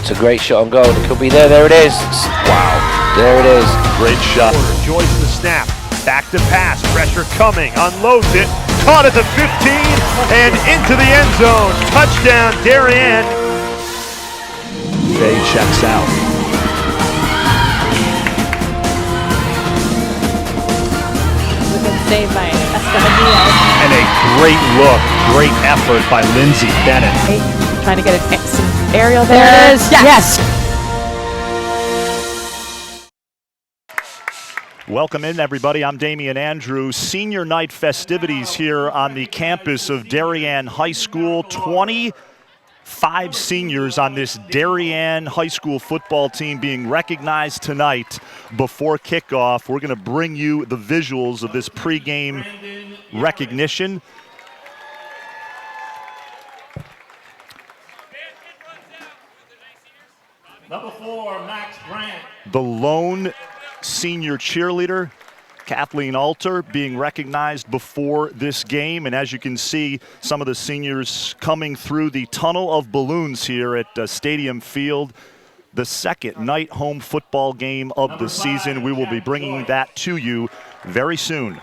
It's a great shot on goal. It could be there. There it is. Wow. There it is. Great shot. Enjoys the snap. Back to pass. Pressure coming. Unloads it. Caught at the 15 and into the end zone. Touchdown, Darien. Bay checks out. Saved by Escamilla. And a great look, great effort by Lindsay Bennett. Trying to get an aerial there. There it is. Yes. Welcome in, everybody. I'm Damian Andrew. Senior night festivities here on the campus of Darien High School. 25 seniors on this Darien High School football team being recognized tonight before kickoff. We're going to bring you the visuals of this pregame recognition. Number 4, Max Grant. The lone senior cheerleader, Kathleen Alter, being recognized before this game. And as you can see, some of the seniors coming through the tunnel of balloons here at Stadium Field. The second night home football game of the season. We will be bringing that to you very soon.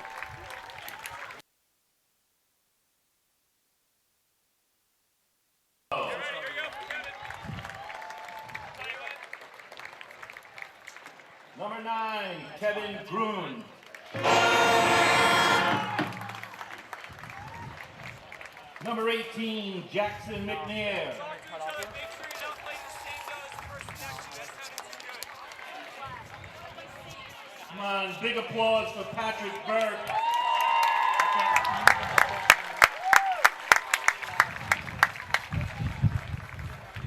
Number 9, Kevin Grun. Number 18, Jackson McNair. Come on, big applause for Patrick Burke.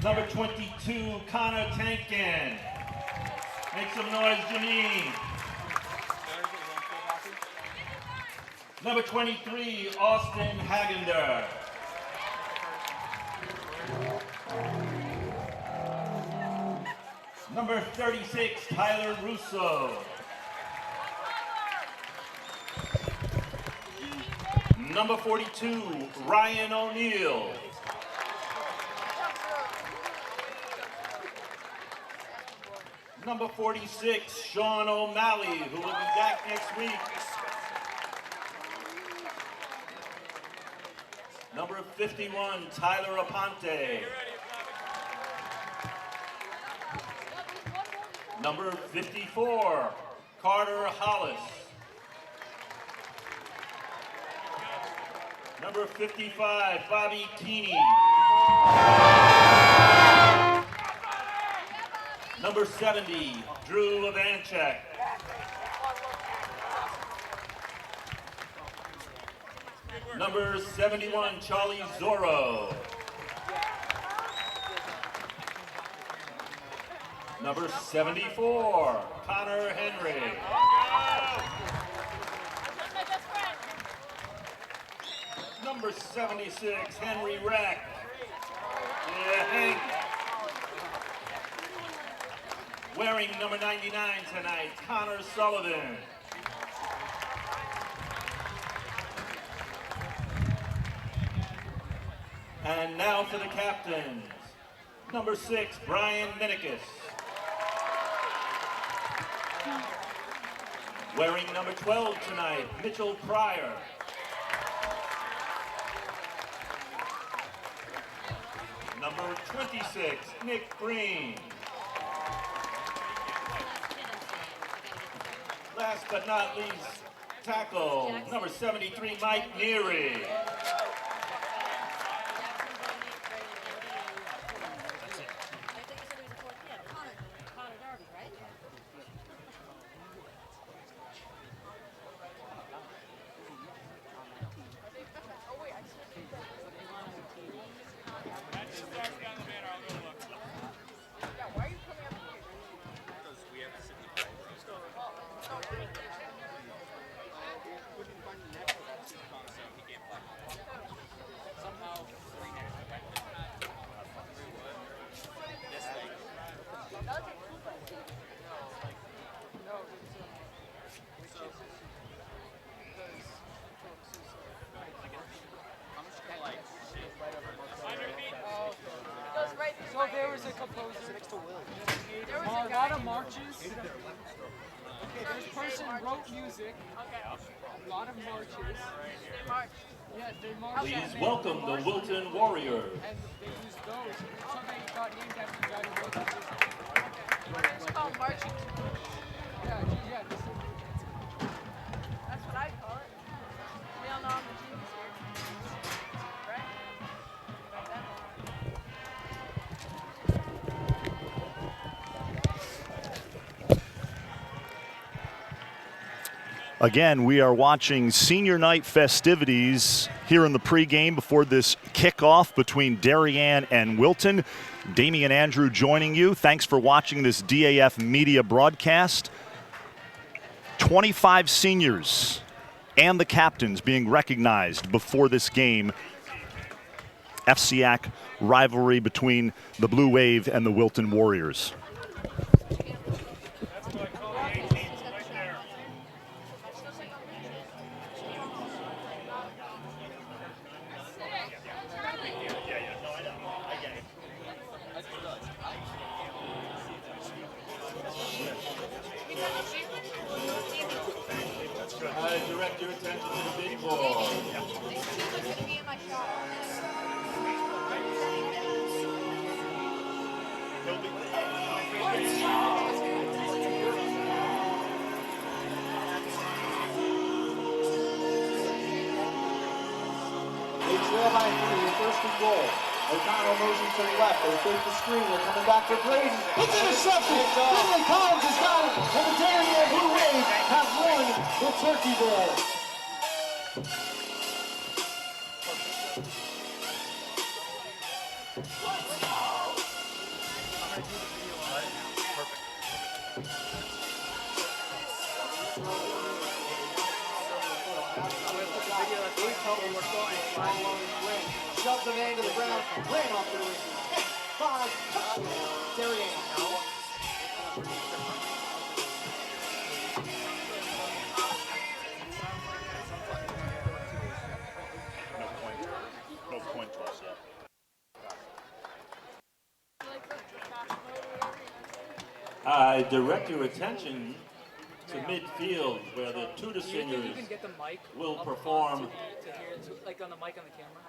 Number 22, Connor Tankin. Make some noise, Janine. Number 23, Austin Hagender. Number 36, Tyler Russo. Number 42, Ryan O'Neill. Number 46, Sean O'Malley, who will be back next week. Number 51, Tyler Aponte. Number 54, Carter Hollis. Number 55, Bobby Keeney. Number 70, Drew Levanchek. Number 71, Charlie Zorro. Number 74, Connor Henry. Number 76, Henry Rack. Yeah, Hank. Wearing number 99 tonight, Connor Sullivan. And now for the captains. Number 6, Brian Minikis. Wearing number 12 tonight, Mitchell Pryor. Number 26, Nick Green. Last but not least, tackle, number 73, Mike Neary. music. A lot of marches. They march. Yeah, they march. Please welcome the Wilton Warriors. And they use those. Something got named after the guy who wrote that music. It's called marching. Yeah, yeah. That's what I call it. We all know I'm the genius here. Right? Like that. Again, we are watching senior night festivities here in the pregame before this kickoff between Darien and Wilton. Damian Andrew joining you. Thanks for watching this DAF media broadcast. 25 seniors and the captains being recognized before this game. FCIAC rivalry between the Blue Wave and the Wilton Warriors. Direct your attention to the big board. They trail by 3, first and goal. O'Connell motions to the left. They fake the screen. They're coming back for Brady. It's intercepted. Finley Collins has got it. And the Darien Blue Wave have won the Turkey Bowl. Shoved the man to the ground, ran off the ring. 5, Darien. No point toss yet. I direct your attention to midfield where the Tudor You can singers even get the mic will up perform. to hear it, like on the mic on the camera,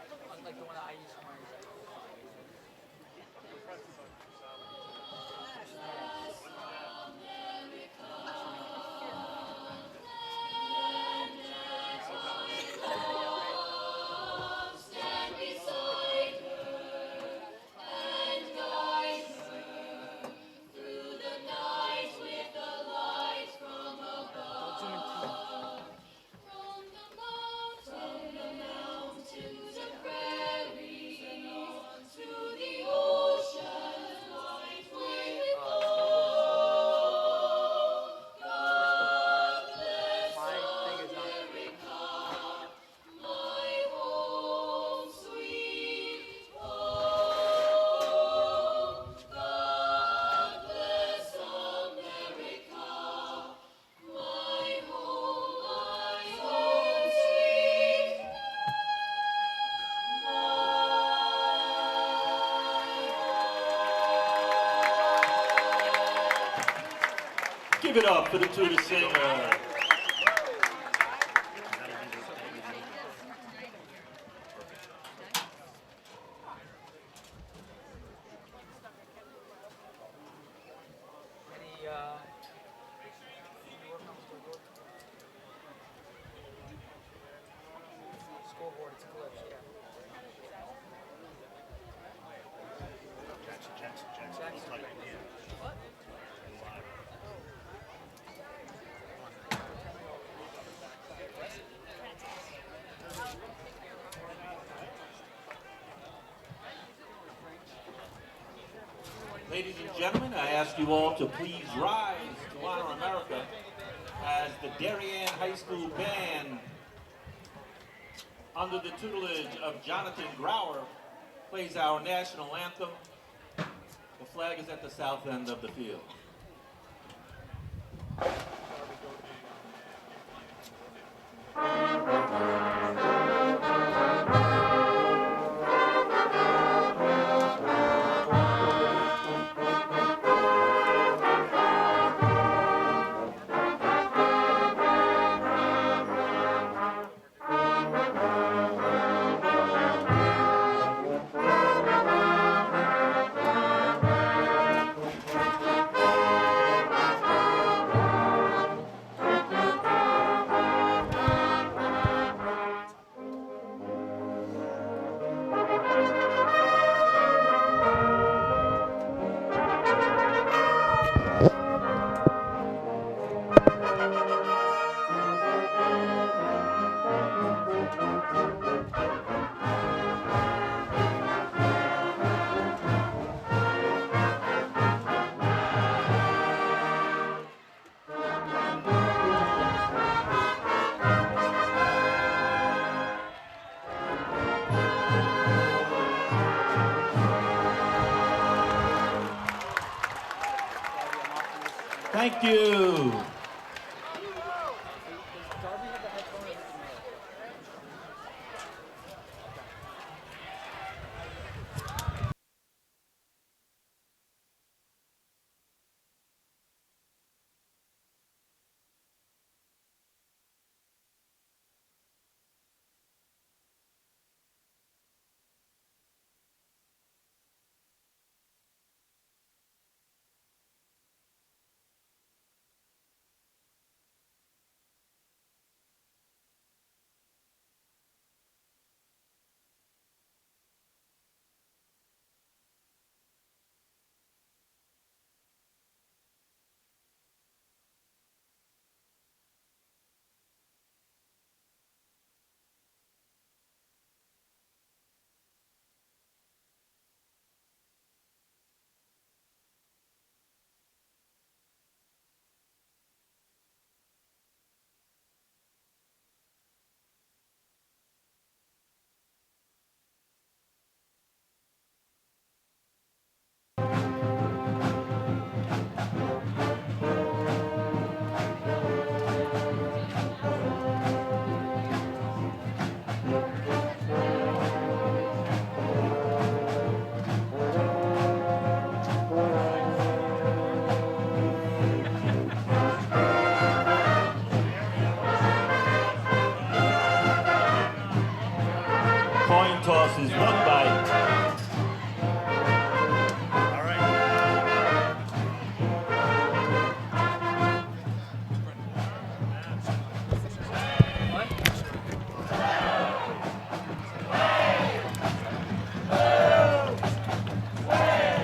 like the one that I use for mine. Give it up for the Tudor singer. Scoreboard, it's a glitch, yeah. Jackson. What? Ladies and gentlemen, I ask you all to please rise to honor America as the Darien High School Band, under the tutelage of Jonathan Grauer, plays our national anthem. The flag is at the south end of the field. Thank you. Coin toss is won by. All right.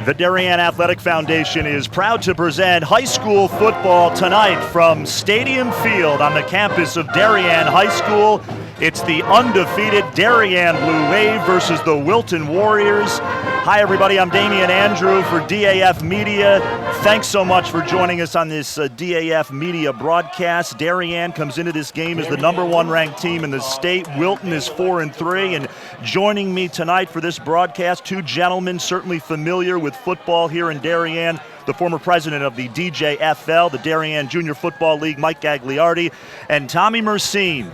The Darien Athletic Foundation is proud to present high school football tonight from Stadium Field on the campus of Darien High School. It's the undefeated Darien Blue Wave versus the Wilton Warriors. Hi everybody, I'm Damian Andrew for DAF Media. Thanks so much for joining us on this DAF Media broadcast. Darien comes into this game as the #1 ranked team in the state. Wilton is 4-3, and joining me tonight for this broadcast, two gentlemen certainly familiar with football here in Darien. The former president of the DJFL, the Darien Junior Football League, Mike Gagliardi, and Tommy Mersine,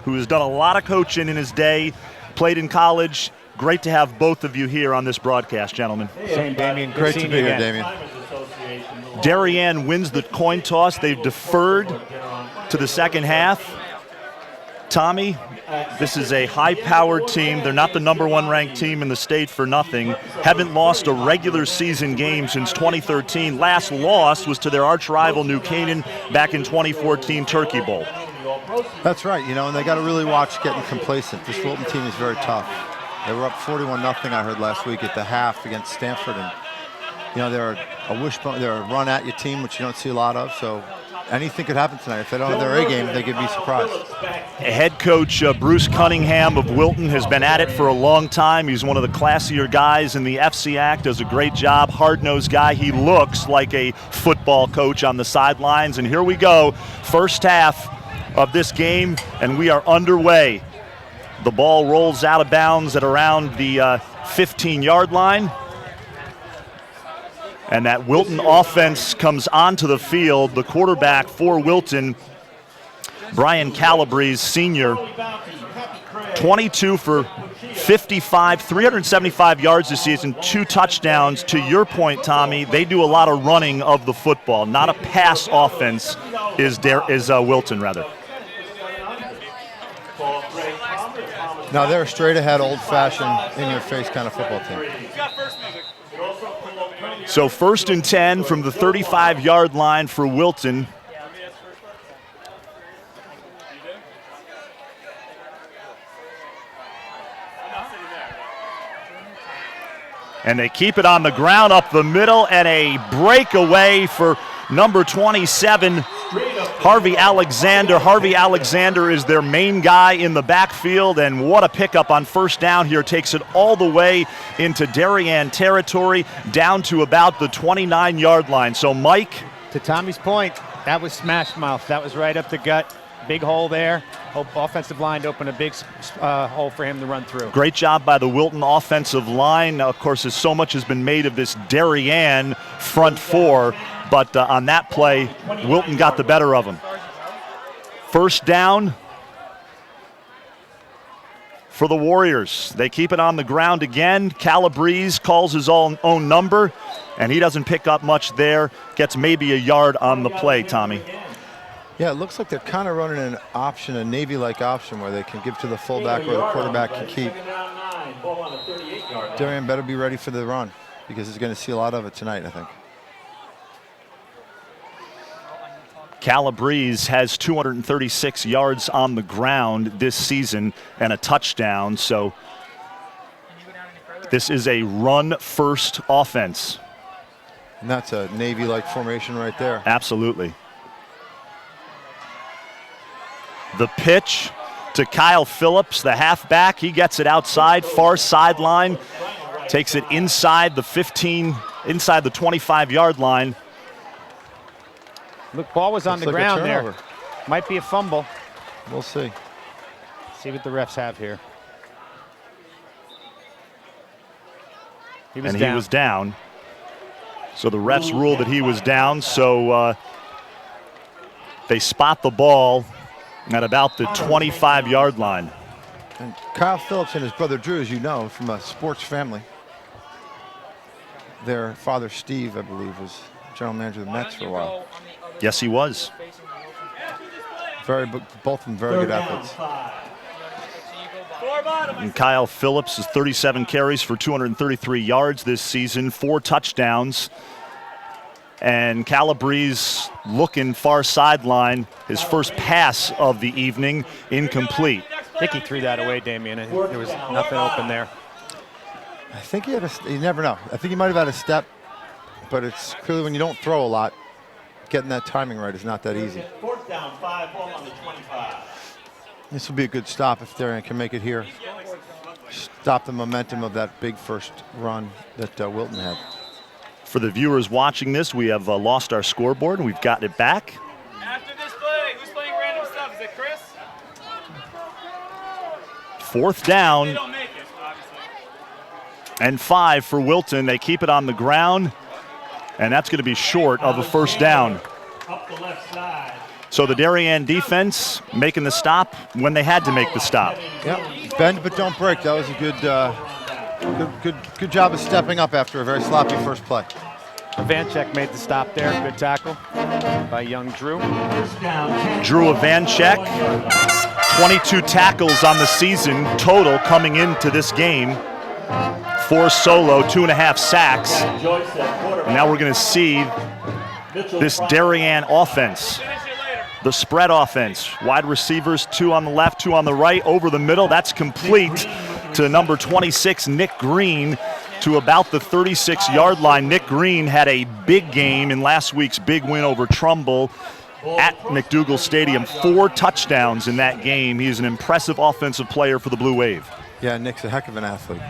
who has done a lot of coaching in his day, played in college. Great to have both of you here on this broadcast, gentlemen. Same, Damien. Great to be here, Damien. Darien wins the coin toss. They've deferred to the second half. Tommy, this is a high-powered team. They're not the #1 ranked team in the state for nothing. Haven't lost a regular season game since 2013. Last loss was to their arch-rival New Canaan back in 2014 Turkey Bowl. That's right, and they got to really watch getting complacent. This Wilton team is very tough. They were up 41-0, I heard last week at the half against Stanford, and they're a wishbone, they're a run-at-you team, which you don't see a lot of. So anything could happen tonight. If they don't have their A game, they could be surprised. Head coach Bruce Cunningham of Wilton has been at it for a long time. He's one of the classier guys in the FCIAC. Does a great job. Hard-nosed guy. He looks like a football coach on the sidelines. And here we go, first half of this game, and we are underway. The ball rolls out of bounds at around the 15-yard line. And that Wilton offense comes onto the field. The quarterback for Wilton, Brian Calabrese, senior, 22 for 55, 375 yards this season, 2 touchdowns. To your point, Tommy, they do a lot of running of the football. Not a pass offense is Wilton, rather. Now they're a straight-ahead, old-fashioned, in-your-face kind of football team. So 1st and 10 from the 35-yard line for Wilton. And they keep it on the ground up the middle, and a breakaway for number 27, Harvey Alexander. Harvey Alexander is their main guy in the backfield, and what a pickup on first down here. Takes it all the way into Darien territory, down to about the 29-yard line. So, Mike? To Tommy's point, that was smash mouth. That was right up the gut. Big hole there. Offensive line to open a big hole for him to run through. Great job by the Wilton offensive line. Now, of course, as so much has been made of this Darien front four, but on that play, Wilton got the better of him. First down for the Warriors. They keep it on the ground again. Calabrese calls his own number, and he doesn't pick up much there. Gets maybe a yard on the play, Tommy. Yeah, it looks like they're kind of running an option, a Navy-like option, where they can give to the fullback or the quarterback can keep. Darien better be ready for the run because he's going to see a lot of it tonight, I think. Calabrese has 236 yards on the ground this season and a touchdown, so this is a run-first offense. And that's a Navy-like formation right there. Absolutely. The pitch to Kyle Phillips, the halfback. He gets it outside, far sideline, takes it inside the 15, inside the 25-yard line. Look, ball was on the ground there. Might be a fumble. We'll see. See what the refs have here. He was down. So the refs ruled that he was down. So they spot the ball at about the 25-yard line. And Kyle Phillips and his brother Drew, as you know, from a sports family. Their father Steve, I believe, was general manager of the Mets for a while. Yes, he was. Both of them very good athletes. And Kyle Phillips is 37 carries for 233 yards this season, 4 touchdowns. And Calabrese looking far sideline, his first pass of the evening, incomplete. I think he threw that away, Damien. There was nothing open there. I think he had you never know. I think he might have had a step, but it's clearly when you don't throw a lot, getting that timing right is not that easy. Fourth down, 5, ball on the 25. This will be a good stop if Darien can make it here. Stop the momentum of that big first run that Wilton had. For the viewers watching this, we have lost our scoreboard, and we've gotten it back. After this play, who's playing random stuff? Is it Chris? Fourth down. They don't make it, obviously. And 5 for Wilton. They keep it on the ground, and that's going to be short of a first down. Up the left side. So the Darien defense making the stop when they had to make the stop. Yep, bend but don't break. That was a good job of stepping up after a very sloppy first play. Vanchek made the stop there. Good tackle by young Drew. Drew Vanchek, 22 tackles on the season total coming into this game. 4 solo, 2.5 sacks. And now we're going to see this Darien offense. The spread offense. Wide receivers, 2 on the left, 2 on the right, over the middle. That's complete to number 26, Nick Green, to about the 36-yard line. Nick Green had a big game in last week's big win over Trumbull at McDougal Stadium. 4 touchdowns in that game. He is an impressive offensive player for the Blue Wave. Yeah, Nick's a heck of an athlete.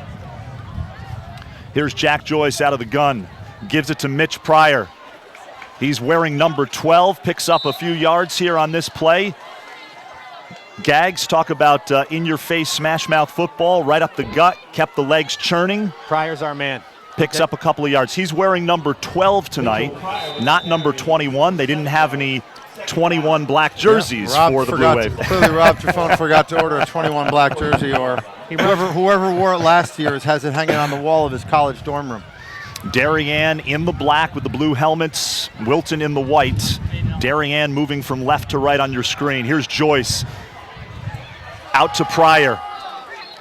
Here's Jack Joyce out of the gun. Gives it to Mitch Pryor. He's wearing number 12, picks up a few yards here on this play. Gags, talk about in-your-face smash-mouth football, right up the gut, kept the legs churning. Pryor's our man. Picks up a couple of yards. He's wearing number 12 tonight, not number 21. They didn't have any 21 black jerseys for the Blue Wave. Clearly Rob Trifone forgot to order a 21 black jersey, or whoever wore it last year has it hanging on the wall of his college dorm room. Darien in the black with the blue helmets, Wilton in the white. Darien moving from left to right on your screen. Here's Joyce. Out to Pryor.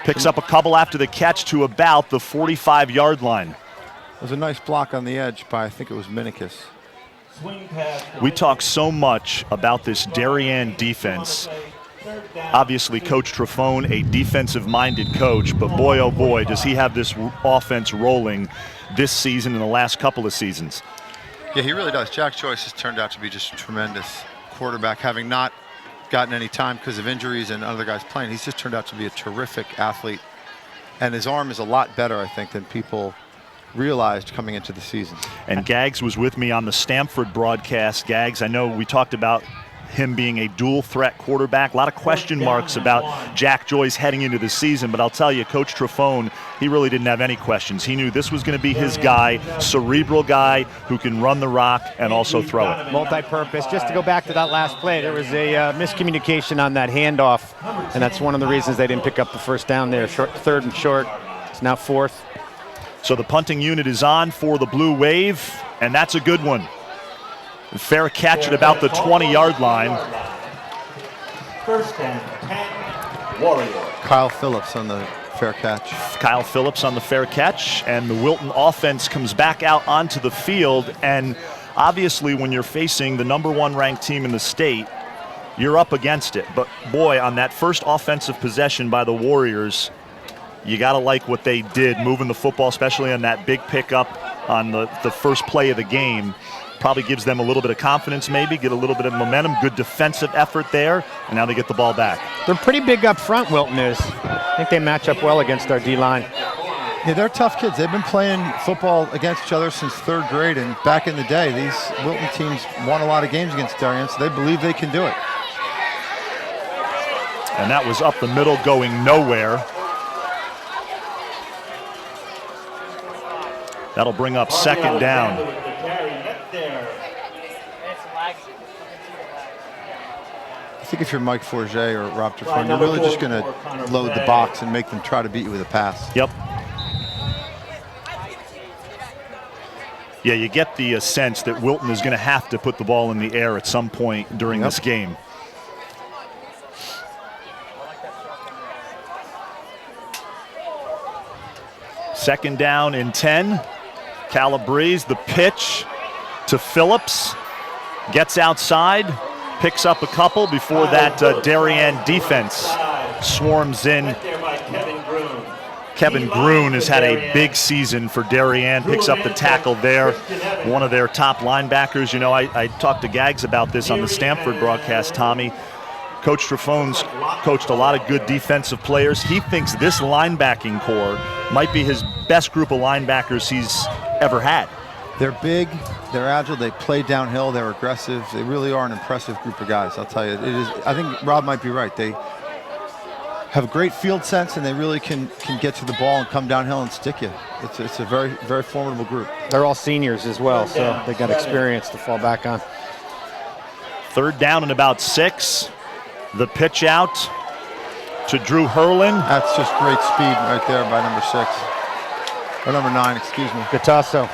Picks up a couple after the catch to about the 45-yard line. It was a nice block on the edge by, I think it was Minikis. We talk so much about this Darien defense. Obviously, Coach Trifone, a defensive-minded coach, but boy, oh boy, does he have this offense rolling this season and the last couple of seasons. Yeah, he really does. Jack Joyce has turned out to be just a tremendous quarterback, having not gotten any time because of injuries and other guys playing. He's just turned out to be a terrific athlete, and his arm is a lot better, I think, than people realized coming into the season. And Gags was with me on the Stamford broadcast. Gags, I know we talked about him being a dual threat quarterback. A lot of question marks about Jack Joyce heading into the season, but I'll tell you, Coach Trefone, he really didn't have any questions. He knew this was going to be his guy, cerebral guy who can run the rock and also throw it. Multi-purpose. Just to go back to that last play, there was a miscommunication on that handoff, and that's one of the reasons they didn't pick up the first down there. Third and short. It's now fourth. So the punting unit is on for the Blue Wave, and that's a good one. Fair catch at about the 20-yard line. First and 10, Warrior. Kyle Phillips on the fair catch. Kyle Phillips on the fair catch, and the Wilton offense comes back out onto the field. And obviously, when you're facing the #1 ranked team in the state, you're up against it. But boy, on that first offensive possession by the Warriors, you got to like what they did, moving the football, especially on that big pickup on the first play of the game. Probably gives them a little bit of confidence, maybe, get a little bit of momentum. Good defensive effort there, and now they get the ball back. They're pretty big up front, Wilton is. I think they match up well against our D-line. Yeah, they're tough kids. They've been playing football against each other since 3rd grade, and back in the day, these Wilton teams won a lot of games against Darien, so they believe they can do it. And that was up the middle, going nowhere. That'll bring up second down. I think if you're Mike Forget or Rob Trefone, you're really just going to load the box and make them try to beat you with a pass. Yep. Yeah, you get the sense that Wilton is going to have to put the ball in the air at some point during this game. Second down and 10. Calabrese, the pitch to Phillips. Gets outside. Picks up a couple before that Darien defense swarms in. Kevin Grun has had a big season for Darien, picks up the tackle there. One of their top linebackers. You know, I talked to Gags about this on the Stanford broadcast, Tommy. Coach Trefone's coached a lot of good defensive players. He thinks this linebacking core might be his best group of linebackers he's ever had. They're big, they're agile, they play downhill, they're aggressive. They really are an impressive group of guys, I'll tell you. It is. I think Rob might be right. They have great field sense, and they really can get to the ball and come downhill and stick you. It's a very, very formidable group. They're all seniors as well, so they got experience to fall back on. Third down and about 6. The pitch out to Drew Hurlin. That's just great speed right there by number 6. Or number 9, excuse me. Gatasso.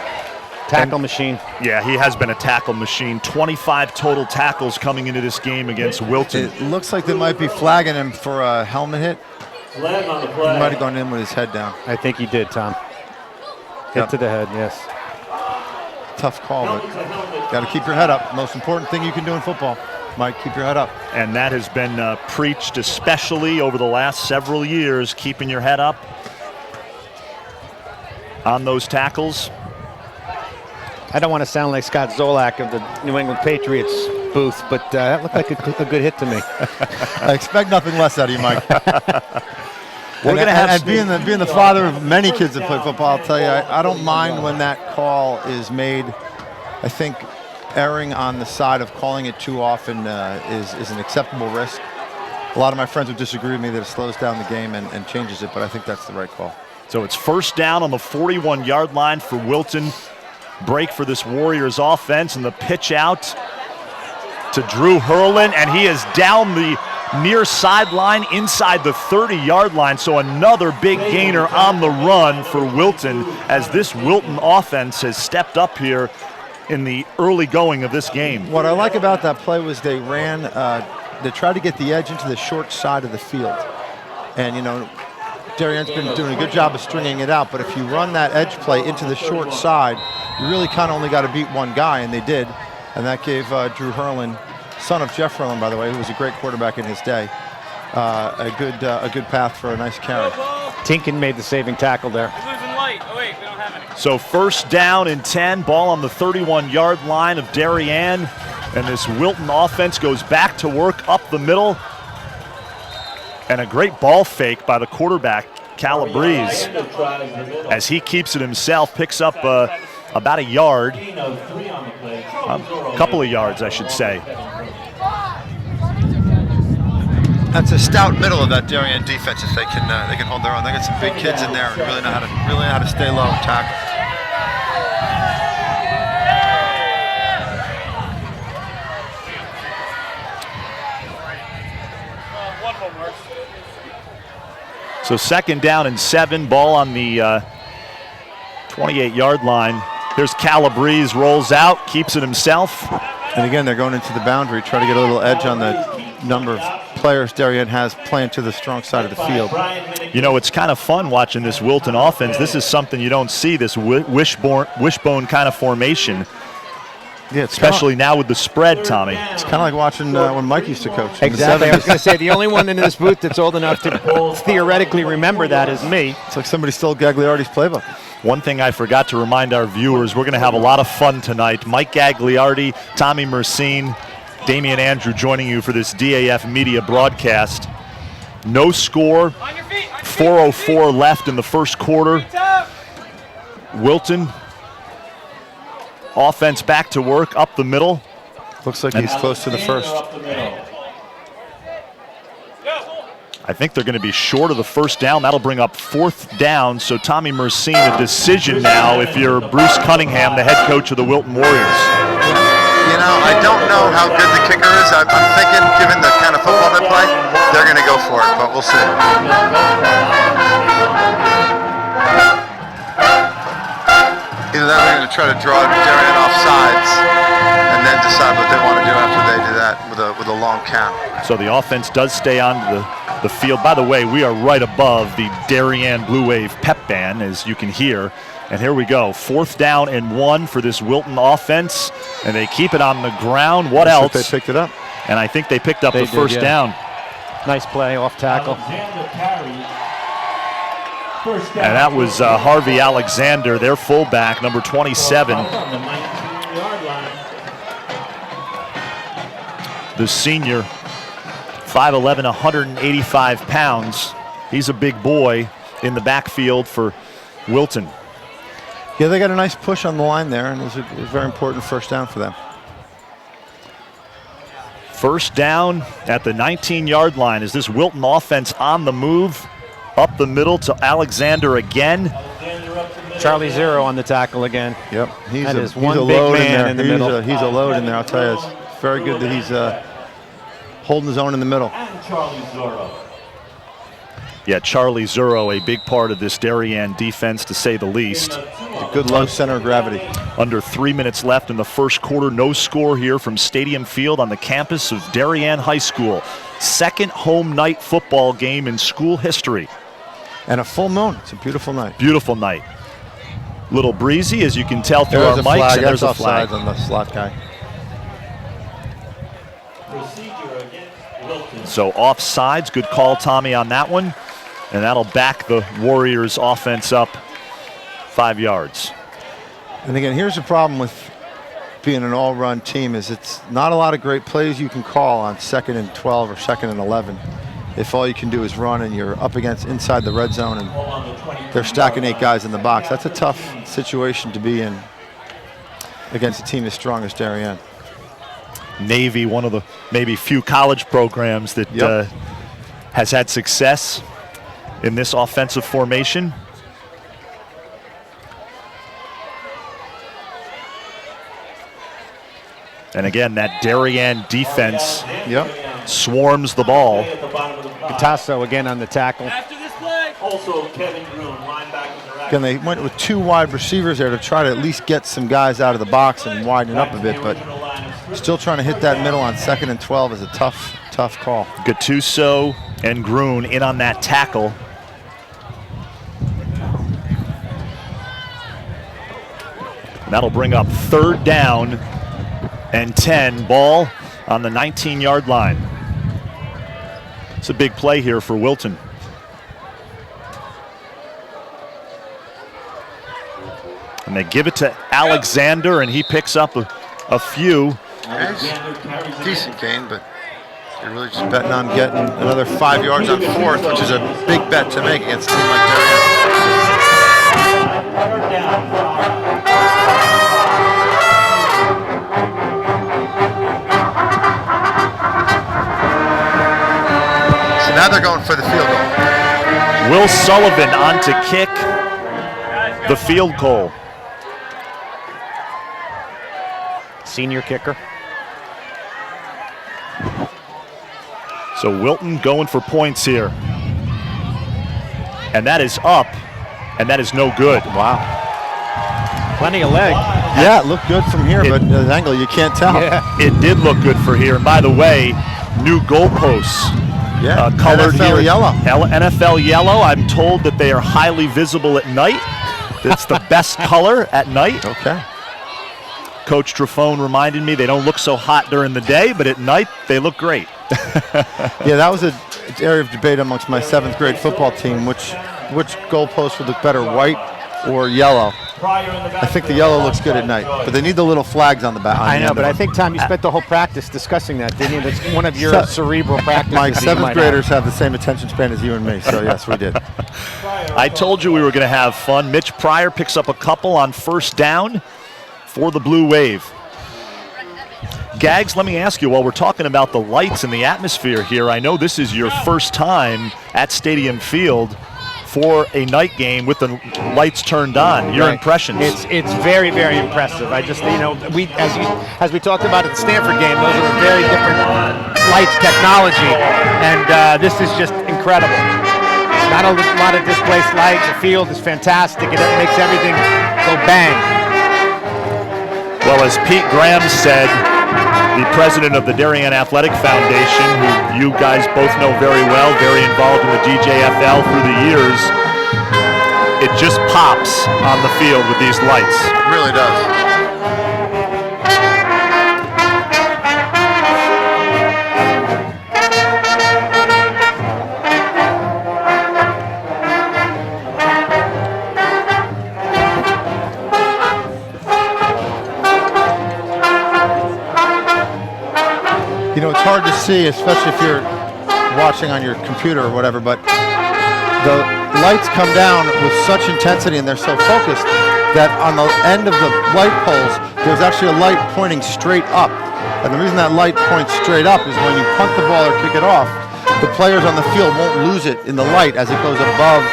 Tackle machine. Yeah, he has been a tackle machine. 25 total tackles coming into this game against Wilton. It looks like they might be flagging him for a helmet hit. Flag on the play. He might have gone in with his head down. I think he did, Tom. Hit to the head, yes. Tough call, but got to keep your head up. Most important thing you can do in football. Mike, keep your head up. And that has been preached, especially over the last several years, keeping your head up on those tackles. I don't want to sound like Scott Zolak of the New England Patriots booth, but that looked like a good hit to me. I expect nothing less out of you, Mike. We're going to have and being the father of many kids that play football, I'll tell you, I don't mind when that call is made. I think erring on the side of calling it too often is an acceptable risk. A lot of my friends would disagree with me that it slows down the game and changes it, but I think that's the right call. So it's first down on the 41-yard line for Wilton. Break for this Warriors offense, and the pitch out to Drew Hurlin, and he is down the near sideline inside the 30-yard line. So another big gainer on the run for Wilton, as this Wilton offense has stepped up here in the early going of this game. What I like about that play was they tried to get the edge into the short side of the field. And, you know, Darien's been doing a good job of stringing it out, but if you run that edge play into the short side, you really kind of only got to beat one guy, and they did. And that gave Drew Hurlin, son of Jeff Hurlin, by the way, who was a great quarterback in his day, a good path for a nice carry. Tinkin made the saving tackle there. Losing light. Oh wait, we don't have any. So first down and 10, ball on the 31-yard line of Darien, and this Wilton offense goes back to work up the middle. And a great ball fake by the quarterback, Calabrese, as he keeps it himself, picks up about a yard, a couple of yards, I should say. That's a stout middle of that Darien defense. If they can hold their own. They got some big kids in there and really know how to stay low and tackle. So 2nd down and 7, ball on the 28-yard line. Here's Calabrese, rolls out, keeps it himself. And again, they're going into the boundary, try to get a little edge on the number of players Darien has playing to the strong side of the field. You know, it's kind of fun watching this Wilton offense. This is something you don't see, this wishbone kind of formation. Yeah, especially now with the spread, Tommy. It's kind of like watching when Mike used to coach. Exactly. I was going to say, the only one in this booth that's old enough to theoretically remember that is me. It's like somebody stole Gagliardi's playbook. One thing I forgot to remind our viewers, we're going to have a lot of fun tonight. Mike Gagliardi, Tommy Mercine, Damian Andrew joining you for this DAF media broadcast. No score, 4:04 left in the first quarter. Wilton, offense back to work, up the middle. Looks like he's close to the first. I think they're going to be short of the first down. That'll bring up 4th down. So Tommy Mercine, a decision now if you're Bruce Cunningham, the head coach of the Wilton Warriors. You know, I don't know how good the kicker is. I'm thinking, given the kind of football they play, they're going to go for it, but we'll see. Either that or they're going to try to draw Darien off sides and then decide what they want to do after they do that with a long count. So the offense does stay on the field. By the way, we are right above the Darien Blue Wave pep band, as you can hear. And here we go, 4th down and 1 for this Wilton offense. And they keep it on the ground. What else? They picked it up. And I think they picked up the first down. Nice play, off tackle. And that was Harvey Alexander, their fullback, number 27. The senior, 5'11", 185 pounds. He's a big boy in the backfield for Wilton. Yeah, they got a nice push on the line there, and it was a very important first down for them. First down at the 19-yard line. Is this Wilton offense on the move? Up the middle to Alexander again. Charlie Zero on the tackle again. Yep, he's a load in the middle. He's a load in there, I'll tell you. It's very good that he's holding his own in the middle. Yeah, Charlie Zuro, a big part of this Darien defense, to say the least. A good low center of gravity. Under 3 minutes left in the first quarter. No score here from Stadium Field on the campus of Darien High School. 2nd home night football game in school history. And a full moon. It's a beautiful night. Beautiful night. Little breezy, as you can tell through our mics. Flag. And there's a flag on the slot guy. So offsides, good call, Tommy, on that one. And that'll back the Warriors offense up 5 yards. And again, here's the problem with being an all-run team is it's not a lot of great plays you can call on 2nd and 12 or 2nd and 11 if all you can do is run and you're up against inside the red zone and they're stacking 8 guys in the box. That's a tough situation to be in against a team as strong as Darien. Navy, one of the maybe few college programs that has had success in this offensive formation. And again, that Darien defense swarms the ball. Gatasso again on the tackle. After this play. Also, Kevin Groom, linebacker. Again, they went with 2 wide receivers there to try to at least get some guys out of the box and widen up a bit, but still trying to hit that middle on 2nd and 12 is a tough call. Gattuso and Groon in on that tackle. That'll bring up 3rd down and 10. Ball on the 19-yard line. It's a big play here for Wilton. And they give it to Alexander, and he picks up a few. Decent gain, but you're really just betting on getting another 5 yards on 4th, which is a big bet to make against a team like Darien. So now they're going for the field goal. Will Sullivan on to kick the field goal. Senior kicker. So Wilton going for points here. And that is up, and that is no good. Wow. Plenty of leg. Yeah, it looked good from here, but the angle, you can't tell. Yeah. It did look good for here. And by the way, new goalposts. Yeah, Colored NFL here. yellow. NFL yellow. I'm told that they are highly visible at night. It's the best color at night. Okay. Coach Trafone reminded me they don't look so hot during the day, but at night they look great. Yeah, that was an area of debate amongst my 7th grade football team, which goalpost would look better, white or yellow. I think the yellow looks good at night, but they need the little flags on the back. I know, but I think, Tom, you spent the whole practice discussing that, didn't you? That's one of your cerebral practices. My 7th graders have the same attention span as you and me, so yes, we did. I told you we were going to have fun. Mitch Pryor picks up a couple on first down for the Blue Wave. Gags, let me ask you, while we're talking about the lights and the atmosphere here, I know this is your first time at Stadium Field for a night game with the lights turned on. Your impressions? It's very, very impressive. I just, we as we talked about at the Stanford game, those are very different lights technology, and this is just incredible. Not a lot of displaced light. The field is fantastic, and it makes everything go bang. Well, as Pete Graham said, the president of the Darien Athletic Foundation, who you guys both know very well, very involved in the DJFL through the years, it just pops on the field with these lights. It really does. You know, it's hard to see, especially if you're watching on your computer or whatever, but the lights come down with such intensity and they're so focused that on the end of the light poles, there's actually a light pointing straight up. And the reason that light points straight up is when you punt the ball or kick it off, the players on the field won't lose it in the light as it goes above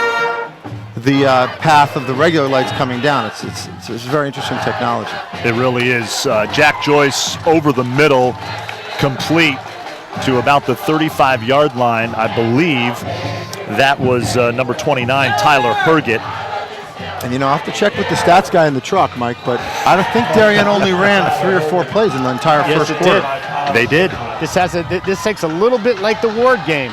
the path of the regular lights coming down. It's very interesting technology. It really is. Jack Joyce over the middle, complete to about the 35-yard line. I believe that was number 29, Tyler Herget. And, I'll have to check with the stats guy in the truck, Mike, but I don't think Darien only ran 3 or 4 plays in the entire first quarter. They did. This takes a little bit like the Ward game.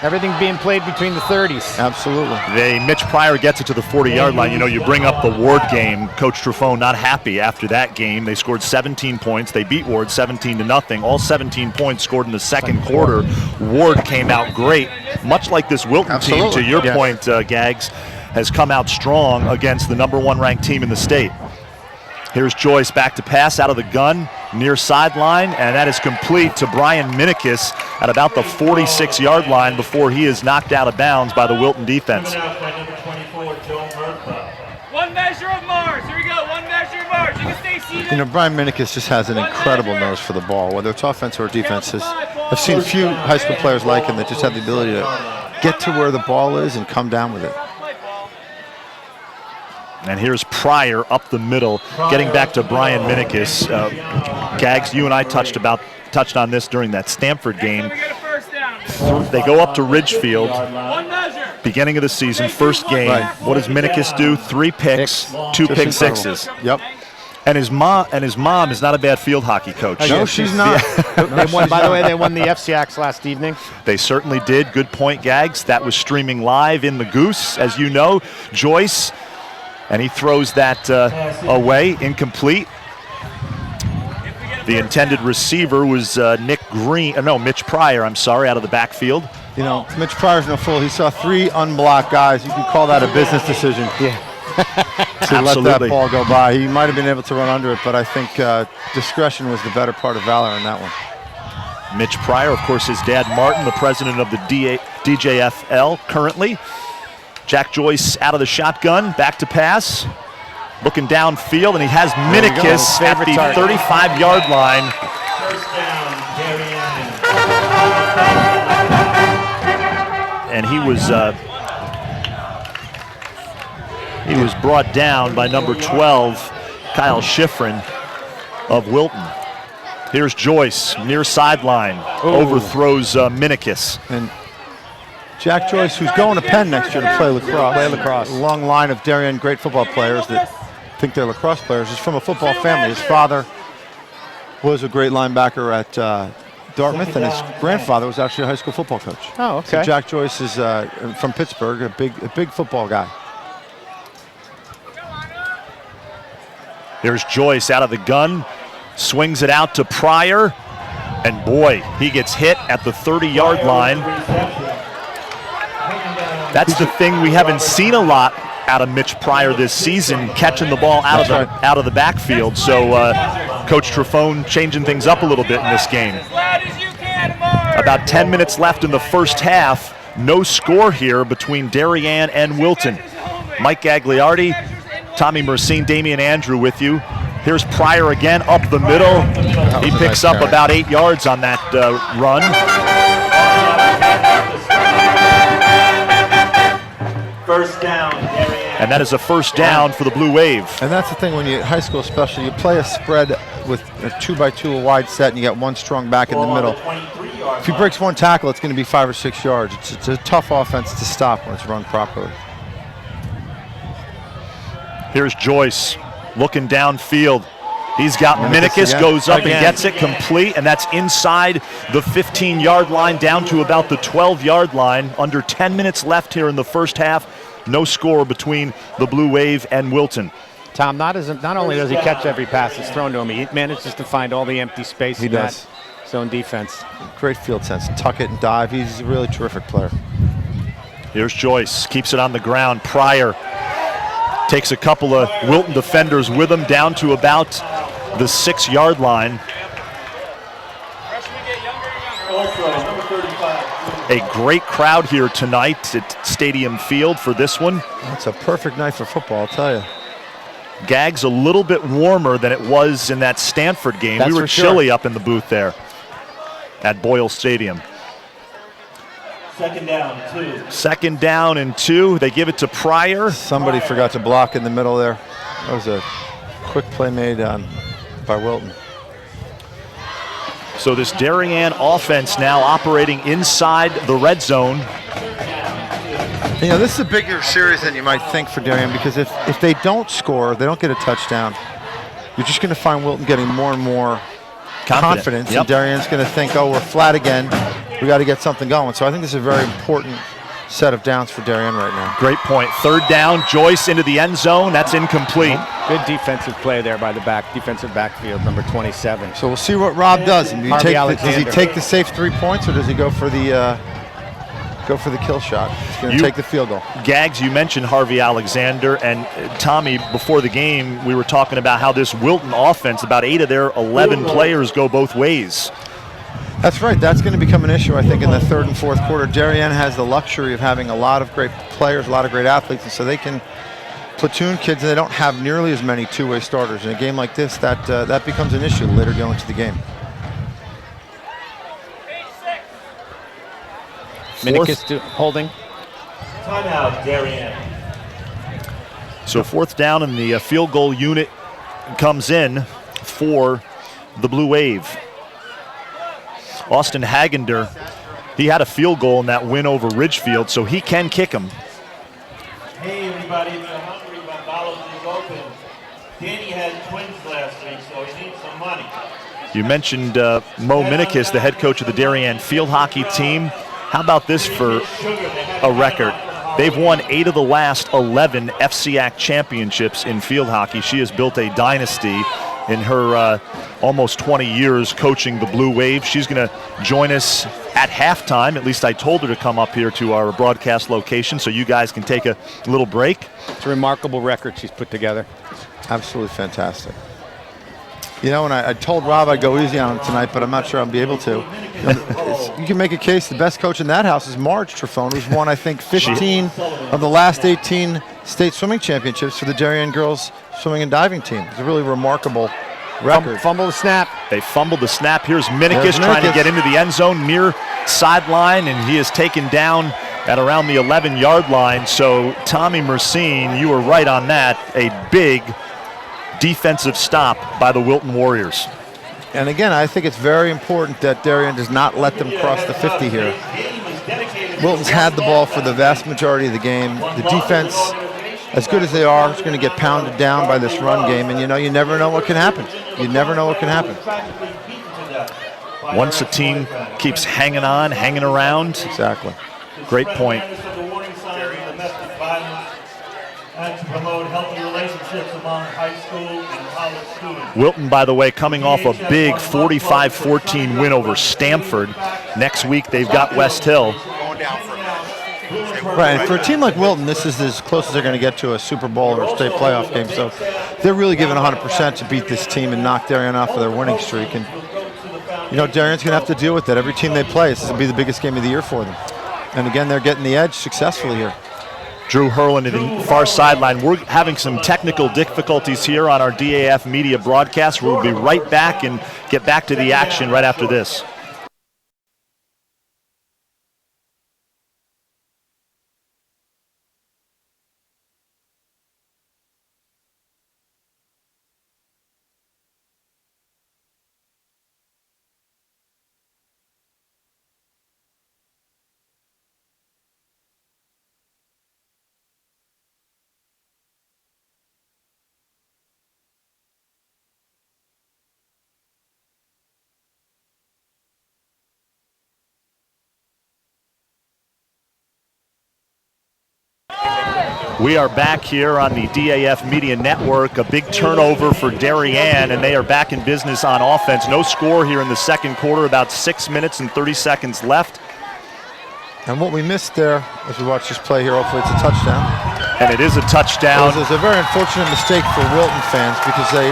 Everything being played between the 30s. Absolutely. Mitch Pryor gets it to the 40-yard line. You bring up the Ward game. Coach Trafone not happy after that game. They scored 17 points. They beat Ward 17-0. All 17 points scored in the second quarter. Ward came out great, much like this Wilton team, to your point, Gags, has come out strong against the number 1 ranked team in the state. Here's Joyce back to pass out of the gun, near sideline, and that is complete to Brian Minikis at about the 46-yard line before he is knocked out of bounds by the Wilton defense. One measure of Mars. Here we go. One measure of Mars. You can stay seated. Brian Minikis just has an incredible nose for the ball, whether it's offense or defense. I've seen few high school players like him that just have the ability to get to where the ball is and come down with it. And here's Pryor up the middle, getting back to Brian Minikis. Gags, you and I touched on this during that Stanford game. They go up to Ridgefield, beginning of the season, first game. Right. What does Minikis do? 3 picks, 2 pick sixes. Yep. And his mom is not a bad field hockey coach. No, she's not. By the way, they won the FCIAC last evening. They certainly did. Good point, Gags. That was streaming live in the Goose, as you know. Joyce. And he throws that away, incomplete. The intended receiver was Mitch Pryor, out of the backfield. Mitch Pryor's no fool. He saw 3 unblocked guys. You can call that a business decision. Yeah. To let that ball go by. He might have been able to run under it, but I think discretion was the better part of valor in that one. Mitch Pryor, of course, his dad Martin, the president of the DJFL currently. Jack Joyce out of the shotgun, back to pass, looking downfield, and he has Minikis at the 35-yard line. First down, Darien. and he was brought down by number 12, Kyle Schifrin of Wilton. Here's Joyce, near sideline, overthrows Minikis. And Jack Joyce, who's going to Penn next year to play lacrosse. A long line of Darien great football players that think they're lacrosse players, is from a football family. His father was a great linebacker at Dartmouth, and his grandfather was actually a high school football coach. Oh, okay. So Jack Joyce is from Pittsburgh, a big football guy. Here's Joyce out of the gun, swings it out to Pryor, and boy, he gets hit at the 30-yard line. That's the thing we haven't seen a lot out of Mitch Pryor this season, catching the ball out of the backfield. So Coach Trefone changing things up a little bit in this game. About 10 minutes left in the first half. No score here between Darien and Wilton. Mike Gagliardi, Tommy Mercine, Damian Andrew with you. Here's Pryor again up the middle. He picks up about 8 yards on that run. First down, and that is a first down for the Blue Wave. And that's the thing when you high school especially, you play a spread with a 2x2, a wide set, and you got one strong back in the middle. If he breaks one tackle, it's going to be 5 or 6 yards. It's a tough offense to stop when it's run properly. Here's Joyce looking downfield. He's got Minikis, goes up and gets it complete, and that's inside the 15-yard line down to about the 12-yard line. Under 10 minutes left here in the first half. No score between the Blue Wave and Wilton. Tom, not only does he catch every pass that's thrown to him, he manages to find all the empty space in that zone defense. Great field sense, tuck it and dive. He's a really terrific player. Here's Joyce, keeps it on the ground. Pryor takes a couple of Wilton defenders with him down to about the 6-yard line. A great crowd here tonight at Stadium Field for this one. It's a perfect night for football, I'll tell you. Gag's a little bit warmer than it was in that Stanford game. We were chilly up in the booth there at Boyle Stadium. Second down, 2. Second down and 2. They give it to Pryor. Somebody forgot to block in the middle there. That was a quick play made by Wilton. So this Darien offense now operating inside the red zone. You know, this is a bigger series than you might think for Darien, because if they don't score, they don't get a touchdown, you're just going to find Wilton getting more and more confidence. And Darien's going to think, oh, we're flat again. We got to get something going. So I think this is a very important set of downs for Darien right now. Great point. Third down, Joyce into the end zone. That's incomplete. Good defensive play there by the defensive backfield, number 27. So we'll see what Rob does. Does he take the safe 3 points, or does he go for the kill shot? He's going to take the field goal. Gags, you mentioned Harvey Alexander, and Tommy, before the game, we were talking about how this Wilton offense, about 8 of their 11 players go both ways. That's right. That's going to become an issue, I think, in the third and fourth quarter. Darien has the luxury of having a lot of great players, a lot of great athletes, and so they can platoon kids, and they don't have nearly as many two-way starters. In a game like this, that becomes an issue later going into the game. Minikis holding. Timeout, Darien. So fourth down, and the field goal unit comes in for the Blue Wave. Austin Hagender, he had a field goal in that win over Ridgefield, so he can kick him. Hey everybody, if you're hungry but Bowles is open. Danny had twins last week, so he needs some money. You mentioned Mo Minikis, the head coach of the Darien field hockey team. How about this for a record? They've won 8 of the last 11 FCIAC championships in field hockey. She has built a dynasty in her almost 20 years coaching the Blue Wave. She's going to join us at halftime. At least I told her to come up here to our broadcast location so you guys can take a little break. It's a remarkable record she's put together. Absolutely fantastic. You know, and I told Rob I'd go easy on him tonight, but I'm not sure I'll be able to. You can make a case the best coach in that house is Marge Trefone, who's won, I think, 15 of the last 18 state swimming championships for the Darien girls swimming and diving team. It's a really remarkable record. Fumble the snap. They fumbled the snap. Here's Minikis trying to get into the end zone near sideline, and he is taken down at around the 11-yard line. So Tommy Mercine, you were right on that. A big defensive stop by the Wilton Warriors. And again, I think it's very important that Darien does not let them cross the 50 here. Wilton's had the ball for the vast majority of the game. The defense, as good as they are, is going to get pounded down by this run game. And you never know what can happen. You never know what can happen. Once a team keeps hanging on, hanging around. Exactly. Great point. And to promote healthy relationships among high school and college students. Wilton, by the way, coming off a big 45-14 win over Stanford. Next week, they've got West Hill. Right, and for a team like Wilton, this is as close as they're going to get to a Super Bowl or a state playoff game. So they're really giving 100% to beat this team and knock Darien off of their winning streak. And, Darien's going to have to deal with that. Every team they play, this will be the biggest game of the year for them. And again, they're getting the edge successfully here. Drew Hurlin at the far sideline. We're having some technical difficulties here on our DAF media broadcast. We'll be right back and get back to the action right after this. We are back here on the DAF Media Network. A big turnover for Darien, and they are back in business on offense. No score here in the second quarter, about 6 minutes and 30 seconds left. And what we missed there, as we watch this play here, hopefully it's a touchdown. And it is a touchdown. It was a very unfortunate mistake for Wilton fans because they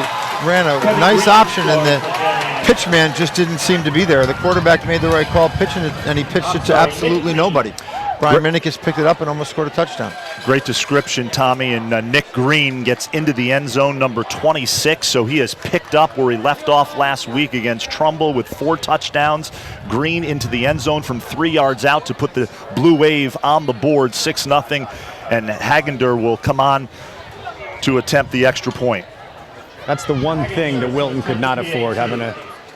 ran a nice option and the pitch man just didn't seem to be there. The quarterback made the right call pitching it, and he pitched it to absolutely nobody. Brian Minikis picked it up and almost scored a touchdown. Great description, Tommy. And Nick Green gets into the end zone, number 26. So he has picked up where he left off last week against Trumbull with 4 touchdowns. Green into the end zone from 3 yards out to put the Blue Wave on the board, 6-0. And Hagender will come on to attempt the extra point. That's the one thing that Wilton could not afford, having a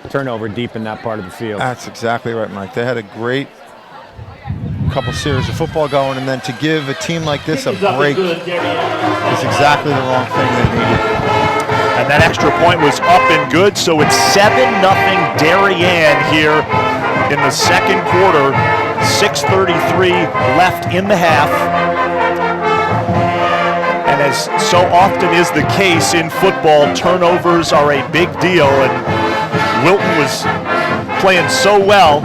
turnover deep in that part of the field. That's exactly right, Mike. They had a great couple series of football going, and then to give a team like this a break is exactly the wrong thing they needed. And that extra point was up and good, so it's 7-0 Darien here in the second quarter. 6:33 left in the half. And as so often is the case in football, turnovers are a big deal, and Wilton was playing so well.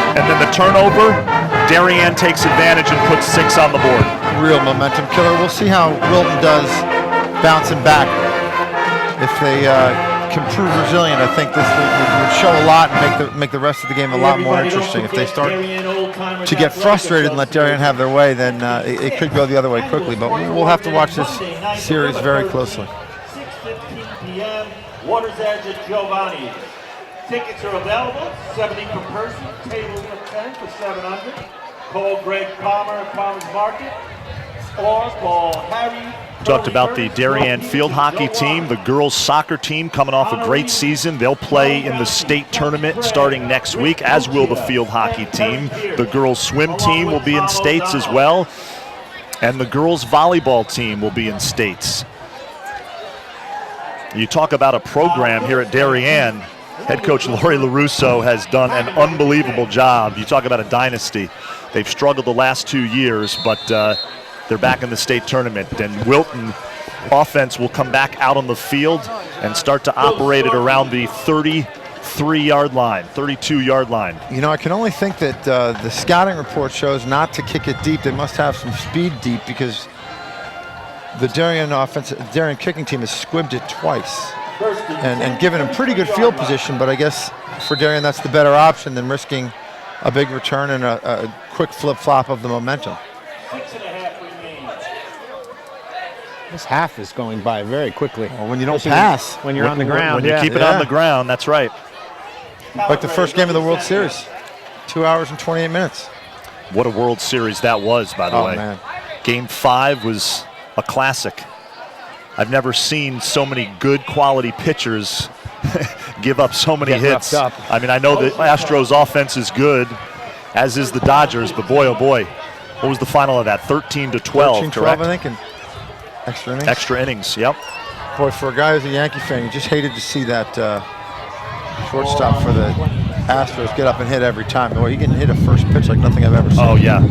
And then the turnover, Darien takes advantage and puts 6 on the board. Real momentum killer. We'll see how Wilton does bouncing back. If they can prove resilient, I think this would show a lot and make the rest of the game a lot more interesting. If they start to get frustrated and let Darien have their way, then it could go the other way quickly. But we'll have to watch this series very closely. 6:15 p.m. Water's Edge at Giovanni's. Tickets are available, $70 per person, tables of 10 for $700. Call Greg Palmer at Palmer's Market, or call Harry. Talked about the Darien field hockey team, the girls soccer team coming off a great season. They'll play in the state tournament starting next week, as will the field hockey team. The girls swim team will be in states as well, and the girls volleyball team will be in states. You talk about a program here at Darien. Head coach Lori LaRusso has done an unbelievable job. You talk about a dynasty. They've struggled the last 2 years, but they're back in the state tournament. And Wilton offense will come back out on the field and start to operate it around the 33-yard line, 32-yard line. I can only think that the scouting report shows not to kick it deep. They must have some speed deep because the Darien kicking team has squibbed it twice. And given him pretty good field position, but I guess for Darien that's the better option than risking a big return and a quick flip-flop of the momentum. 6.5 remains. This half is going by very quickly. Well, when you don't pass. When you're on the ground. When you keep it on the ground, that's right. Like the first game of the World Series, 2 hours and 28 minutes. What a World Series that was, by the way. Man. Game 5 was a classic. I've never seen so many good quality pitchers give up so many hits. I mean, I know the Astros offense is good, as is the Dodgers, but boy, oh boy. What was the final of that? 13-12, 13-12, correct? I think, and extra innings. Extra innings, yep. Boy, for a guy who's a Yankee fan, you just hated to see that shortstop for the Astros get up and hit every time. Boy, he can hit a first pitch like nothing I've ever seen. Oh, yeah.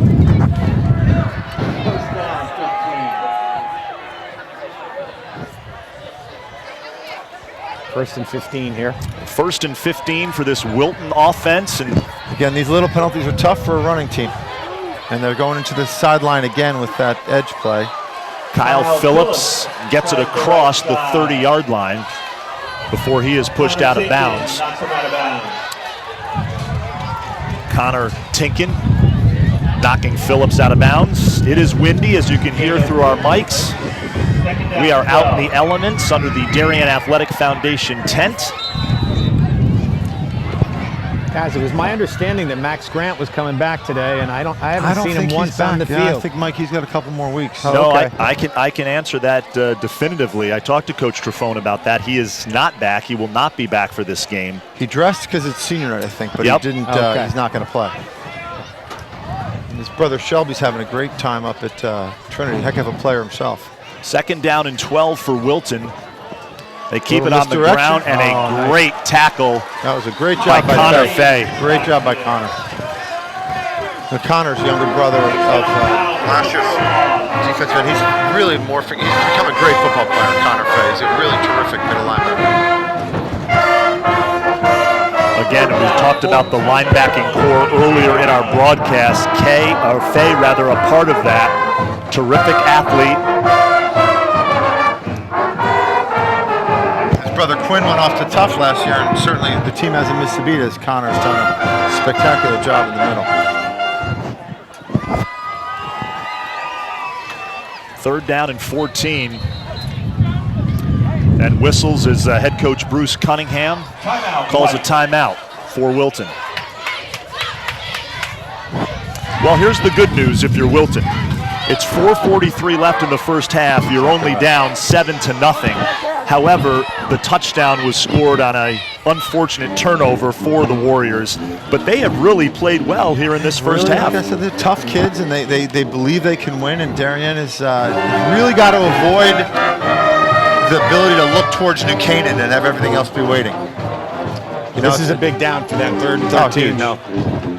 First and 15 here. First and 15 for this Wilton offense. And again, these little penalties are tough for a running team. And they're going into the sideline again with that edge play. Kyle Phillips gets it across the 30-yard line before he is pushed out of bounds. Connor Tinkin knocking Phillips out of bounds. It is windy, as you can hear through our mics. We are out in the elements under the Darien Athletic Foundation tent. Guys, it was my understanding that Max Grant was coming back today, and I haven't seen him once on the field. I think, Mike, he's got a couple more weeks. No, okay. I can answer that definitively. I talked to Coach Trifone about that. He is not back. He will not be back for this game. He dressed because it's senior night, I think, but yep. he didn't. He's not going to play. And his brother Shelby's having a great time up at Trinity. Heck of a player himself. 2nd down and 12 for Wilton. They keep it on the ground, and a great tackle. That was a great job by Connor Fay. Great job by Connor. Connor's younger brother of last year's defensive end. He's really morphing. He's become a great football player, Connor Fay. He's a really terrific middle linebacker. Again, we talked about the linebacking core earlier in our broadcast. Fay, rather, a part of that. Terrific athlete. Brother Quinn went off to tough last year, and certainly the team hasn't missed a beat as Connor's done a spectacular job in the middle. 3rd down and 14. And whistles as head coach Bruce Cunningham calls a timeout for Wilton. Well, here's the good news if you're Wilton. It's 4:43 left in the first half. You're only down 7-0. However, the touchdown was scored on an unfortunate turnover for the Warriors, but they have really played well here in this first half. Like I said, they're tough kids, and they believe they can win, and Darien has really got to avoid the ability to look towards New Canaan and have everything else be waiting. You know, this is a big down for them, 3rd and 13. No.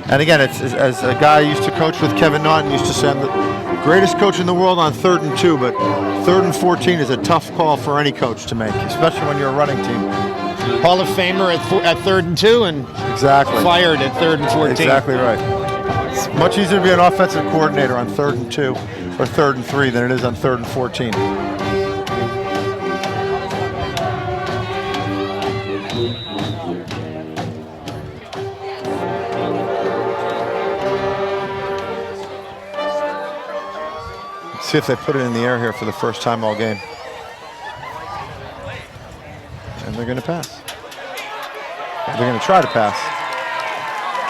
And again, it's as a guy I used to coach with, Kevin Naughton, used to say, I'm the greatest coach in the world on 3rd and 2, but 3rd and 14 is a tough call for any coach to make, especially when you're a running team. Hall of Famer at 3rd and 2 and fired at 3rd and 14. Exactly right. It's much easier to be an offensive coordinator on 3rd and 2 or 3rd and 3 than it is on 3rd and 14. See if they put it in the air here for the first time all game. And they're going to pass. They're going to try to pass.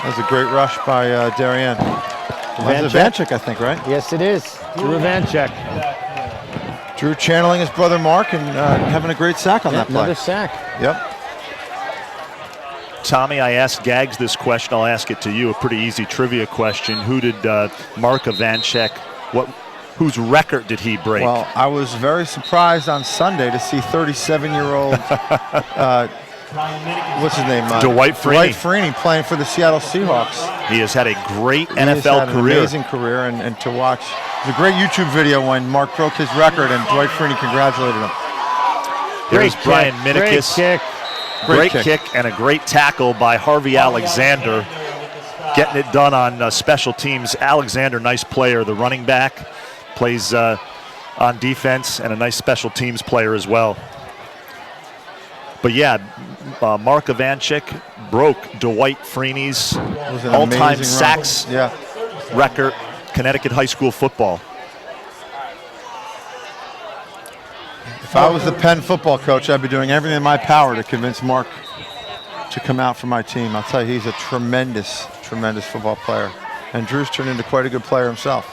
That was a great rush by Darien. Vancic, I think, right? Yes, it is. Drew Vancic. Drew channeling his brother Mark and having a great sack on that play. Another sack. Yep. Tommy, I asked Gags this question. I'll ask it to you. A pretty easy trivia question. Who did Mark Vancic, whose record did he break? Well, I was very surprised on Sunday to see 37-year-old, what's his name? Dwight Freeney. Dwight Freeney playing for the Seattle Seahawks. He has had a great NFL He has had career. An amazing career, and to watch. There's a great YouTube video when Mark broke his record and Dwight Freeney congratulated him. There's Brian Minikis. Great kick. Great kick and a great tackle by Harvey Alexander. Getting it done on special teams. Alexander, nice player, the running back. Plays on defense and a nice special teams player as well. But yeah, Mark Vancic broke Dwight Freeney's all-time sacks record, Connecticut high school football. If I was the Penn football coach, I'd be doing everything in my power to convince Mark to come out for my team. I'll tell you, he's a tremendous, tremendous football player. And Drew's turned into quite a good player himself.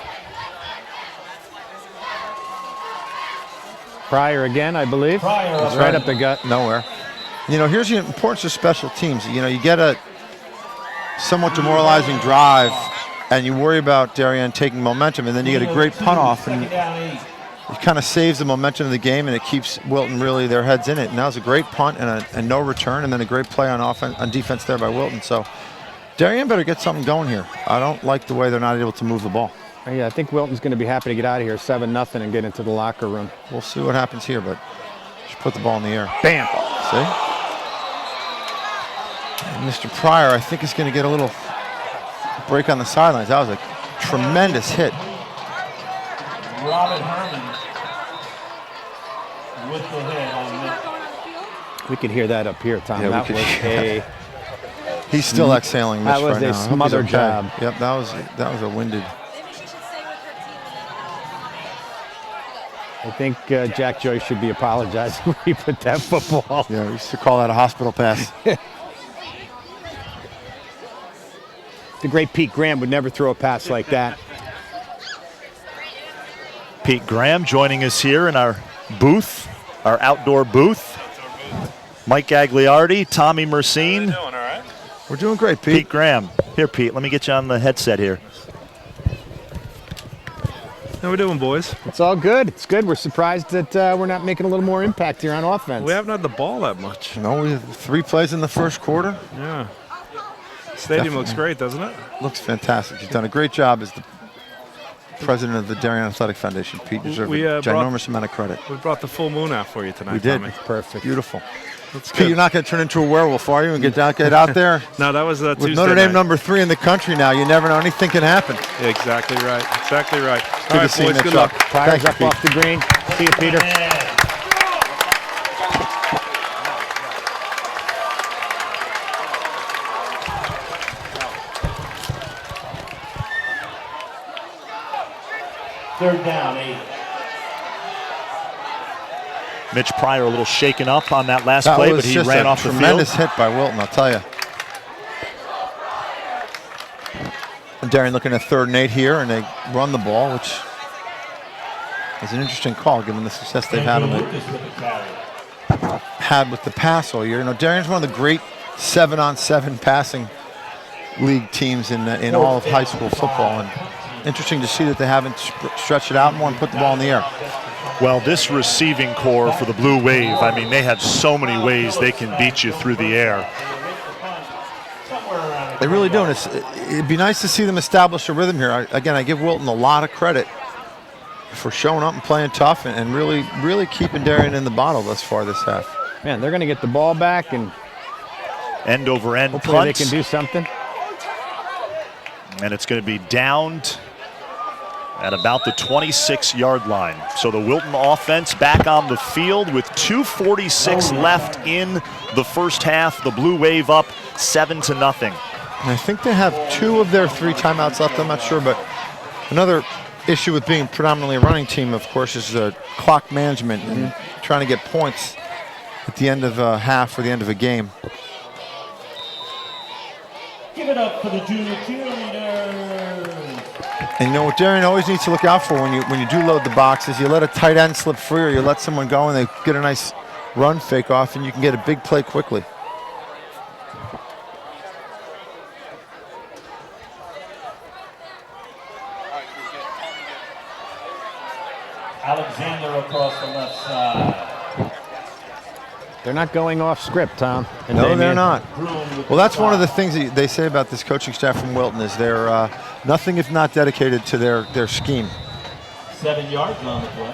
Pryor again, I believe. Pryor It's right up the gut. Nowhere. You know, here's the importance of special teams. You know, you get a somewhat demoralizing drive, and you worry about Darien taking momentum, and then you get a great punt off, and it kind of saves the momentum of the game, and it keeps Wilton really their heads in it. And that was a great punt and no return, and then a great play on defense there by Wilton. So Darien better get something going here. I don't like the way they're not able to move the ball. Yeah, I think Wilton's going to be happy to get out of here 7-0 and get into the locker room. We'll see what happens here, but just put the ball in the air. Bam! See? And Mr. Pryor, I think, is going to get a little break on the sidelines. That was a tremendous hit. Robert Herman with the hit on Mitch. We could hear that up here, Tom. Yeah, that was a... He's still exhaling Mitch That was right now. a smother okay. job. Yep, that was a winded. I think Jack Joyce should be apologizing when he put that football. Yeah, we used to call that a hospital pass. The great Pete Graham would never throw a pass like that. Pete Graham joining us here in our booth, our outdoor booth. Mike Gagliardi, Tommy Mersine. We're doing great, Pete. Pete Graham. Here, Pete, let me get you on the headset here. How we doing, boys? It's all good. It's good. We're surprised that we're not making a little more impact here on offense. We haven't had the ball that much. No, we have 3 plays in the first quarter. Yeah. Stadium looks great, doesn't it? Looks fantastic. You've done a great job as the president of the Darien Athletic Foundation, Pete. You deserve a ginormous amount of credit. We brought the full moon out for you tonight, We did. Tommy. Perfect. Beautiful. That's Pete, good. you're not going to turn into a werewolf, are you? And get out there? No, that was With Tuesday Notre Dame night. #3 in the country now, you never know. Anything can happen. Yeah, exactly right. Exactly right. Good All to right, see you, boys, Mitch. good luck. Pryor's up off the green. See you, Peter. Third down, 8. Mitch Pryor a little shaken up on that last That play, was but he just ran a off the field. tremendous hit by Wilton, I'll tell you. And Darien looking at 3rd and 8 here, and they run the ball, which is an interesting call given the success they've had with the pass all year. You know, Darien's one of the great 7-on-7 passing league teams in all of high school football, and interesting to see that they haven't stretched it out more and put the ball in the air. Well, this receiving core for the Blue Wave, I mean, they have so many ways they can beat you through the air. They really do, and it'd be nice to see them establish a rhythm here. Again, I give Wilton a lot of credit for showing up and playing tough and really keeping Darien in the bottle thus far this half. Man, they're going to get the ball back and end over end hopefully punts. they can do something. And it's going to be downed at about the 26-yard line. So the Wilton offense back on the field with 2:46 left in the first half. The Blue Wave up 7-0. And I think they have 2 of their 3 timeouts left. I'm not sure, but another issue with being predominantly a running team, of course, is clock management and trying to get points at the end of a half or the end of a game. Give it up for the junior cheerleaders. And you know what Darien always needs to look out for when you do load the boxes, you let a tight end slip free or you let someone go and they get a nice run fake off and you can get a big play quickly. Alexander across the left side. They're not going off script, Tom. And No, Damien. they're not. Well, that's one of the things that they say about this coaching staff from Wilton is they're nothing if not dedicated to their scheme. 7 yards on the play.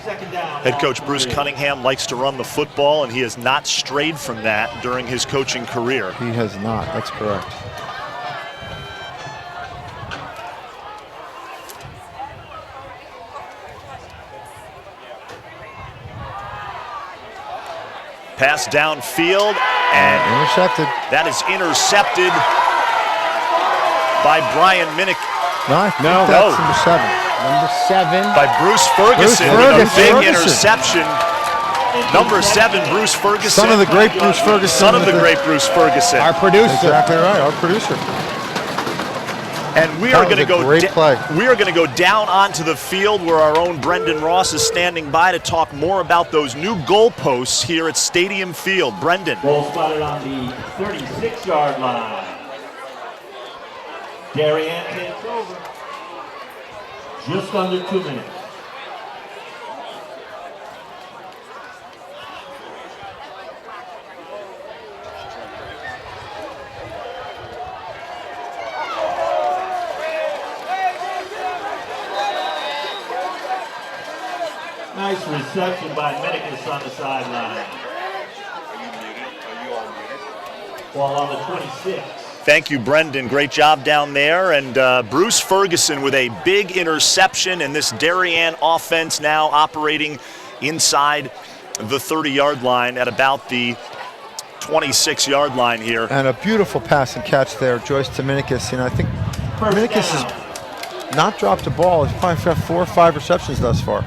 Second down. Head coach Bruce Cunningham likes to run the football, and he has not strayed from that during his coaching career. He has not. That's correct. Pass downfield, and intercepted. That is intercepted by Brian Minnick. No, that's number 7. Number 7. By Bruce Ferguson. With a big interception. Number 7, Bruce Ferguson. Son of the great Bruce Ferguson. Son of the great Bruce Ferguson. Our producer. Exactly right, our producer. And we are going to go. Great play. We are going to go down onto the field where our own Brendan Ross is standing by to talk more about those new goalposts here at Stadium Field. Brendan. Goal spotted on the 36-yard line. Darien takes over. Just under 2 minutes. Nice reception by Minicus on the sideline. Ball on the 26. Thank you, Brendan. Great job down there. And Bruce Ferguson with a big interception, and this Darien offense now operating inside the 30-yard line at about the 26-yard line here. And a beautiful pass and catch there, Joyce to Minicus. You know, I think Minicus has not dropped a ball. He's probably got 4 or 5 receptions thus far.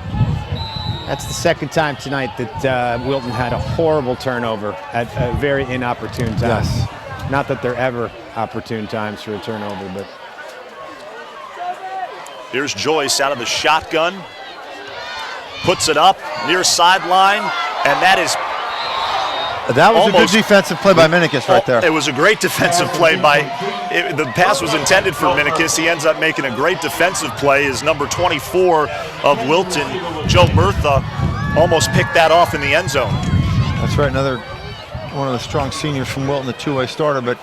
That's the second time tonight that Wilton had a horrible turnover at a very inopportune time. Yes. Not that they're ever opportune times for a turnover, but. Here's Joyce out of the shotgun. Puts it up near sideline, and that is That was a good defensive play by Minicus right there. It was a great defensive play by, the pass was intended for Minicus. He ends up making a great defensive play. His number 24 of Wilton, Joe Murtha, almost picked that off in the end zone. That's right, another one of the strong seniors from Wilton, the two-way starter. But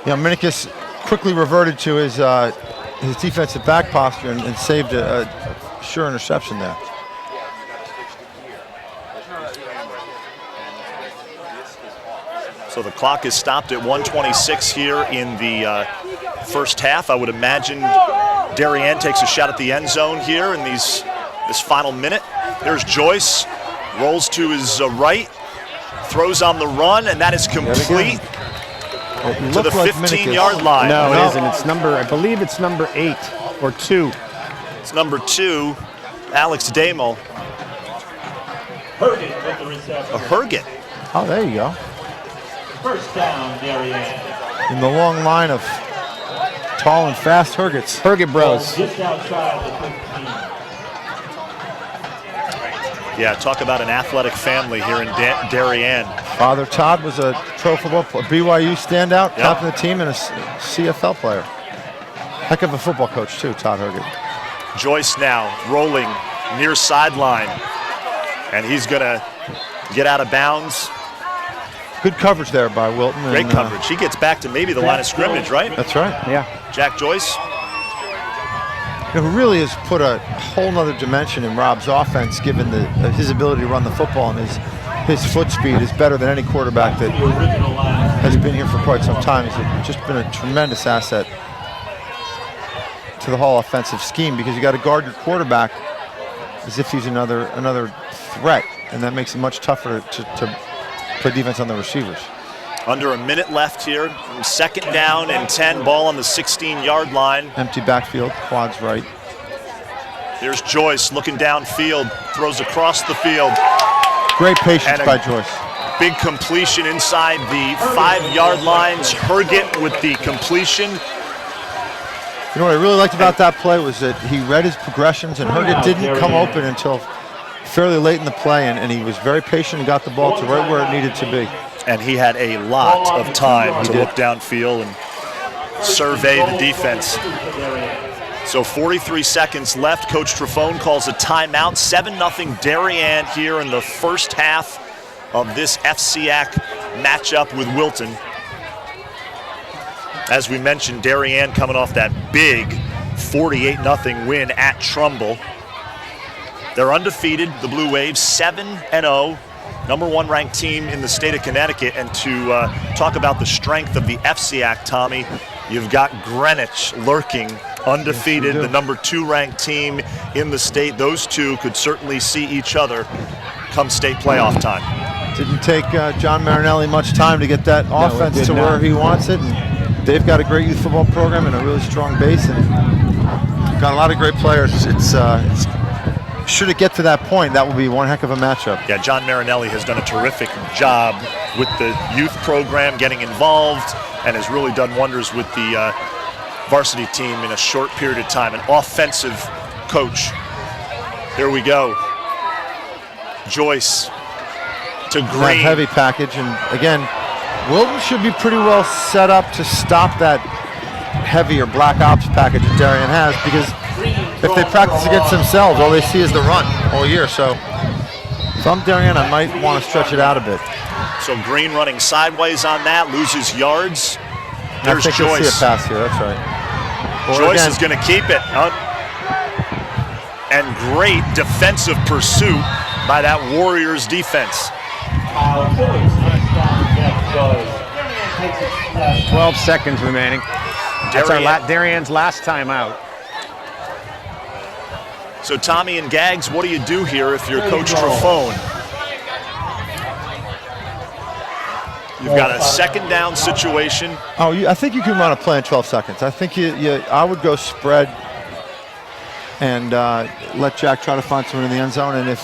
you know, Minicus quickly reverted to his defensive back posture and saved a sure interception there. So the clock is stopped at 1:26 here in the first half. I would imagine Darien takes a shot at the end zone here in this final minute. There's Joyce, rolls to his right, throws on the run, and that is complete to the 15-yard line. No, it isn't. It's number, I believe it's number 8 or 2. It's number 2, Alex Damel. Herget with the reception. Herget. Oh, there you go. First down, Darien. In the long line of tall and fast Hergets. Herget bros. Just outside the 15. Yeah, talk about an athletic family here in Darien. Father Todd was a pro football BYU standout, captain of the team, and a CFL player. Heck of a football coach, too, Todd Herget. Joyce now rolling near sideline, and he's going to get out of bounds. Good coverage there by Wilton. Great coverage. He gets back to maybe the line of scrimmage, right? That's right. Yeah. Jack Joyce. You know, who really has put a whole nother dimension in Rob's offense, given his ability to run the football, and his foot speed is better than any quarterback that has been here for quite some time. He's just been a tremendous asset to the whole offensive scheme, because you got to guard your quarterback as if he's another threat, and that makes it much tougher to play defense on the receivers. Under a minute left here. 2nd down and 10. Ball on the 16-yard line. Empty backfield. Quads right. There's Joyce looking downfield. Throws across the field. Great patience by Joyce. Big completion inside the 5-yard lines. Herget with the completion. You know what I really liked about that play was that he read his progressions, and Herget didn't come open until fairly late in the play, and he was very patient and got the ball to right where it needed to be. And he had a lot of time to look downfield and survey the defense. So 43 seconds left. Coach Trefone calls a timeout. 7-0 Darien here in the first half of this FCIAC matchup with Wilton. As we mentioned, Darien coming off that big 48-0 win at Trumbull. They're undefeated, the Blue Waves, 7-0. Number 1 ranked team in the state of Connecticut. And to talk about the strength of the FCIAC, Tommy, you've got Greenwich lurking, undefeated, the number 2 ranked team in the state. Those two could certainly see each other come state playoff time. Didn't take John Marinelli much time to get that offense to where he wants it. And they've got a great youth football program and a really strong base, and got a lot of great players. Should it get to that point, that will be one heck of a matchup. Yeah, John Marinelli has done a terrific job with the youth program, getting involved, and has really done wonders with the varsity team in a short period of time, an offensive coach. Here we go. Joyce to Green. That heavy package, and again, Wilton should be pretty well set up to stop that heavy or black ops package that Darien has, because if they practice against themselves, all they see is the run all year. So if I'm Darien, I might want to stretch it out a bit. So Green running sideways on that, loses yards. There's I think Joyce. You'll see a pass here, that's right. Joyce is going to keep it. And great defensive pursuit by that Warriors defense. 12 seconds remaining. That's Darien's last time out. So Tommy and Gags, what do you do here if you're Coach Trafone? You've got a second down situation. Oh, I think you can run a play in 12 seconds. I think I would go spread and let Jack try to find someone in the end zone, and if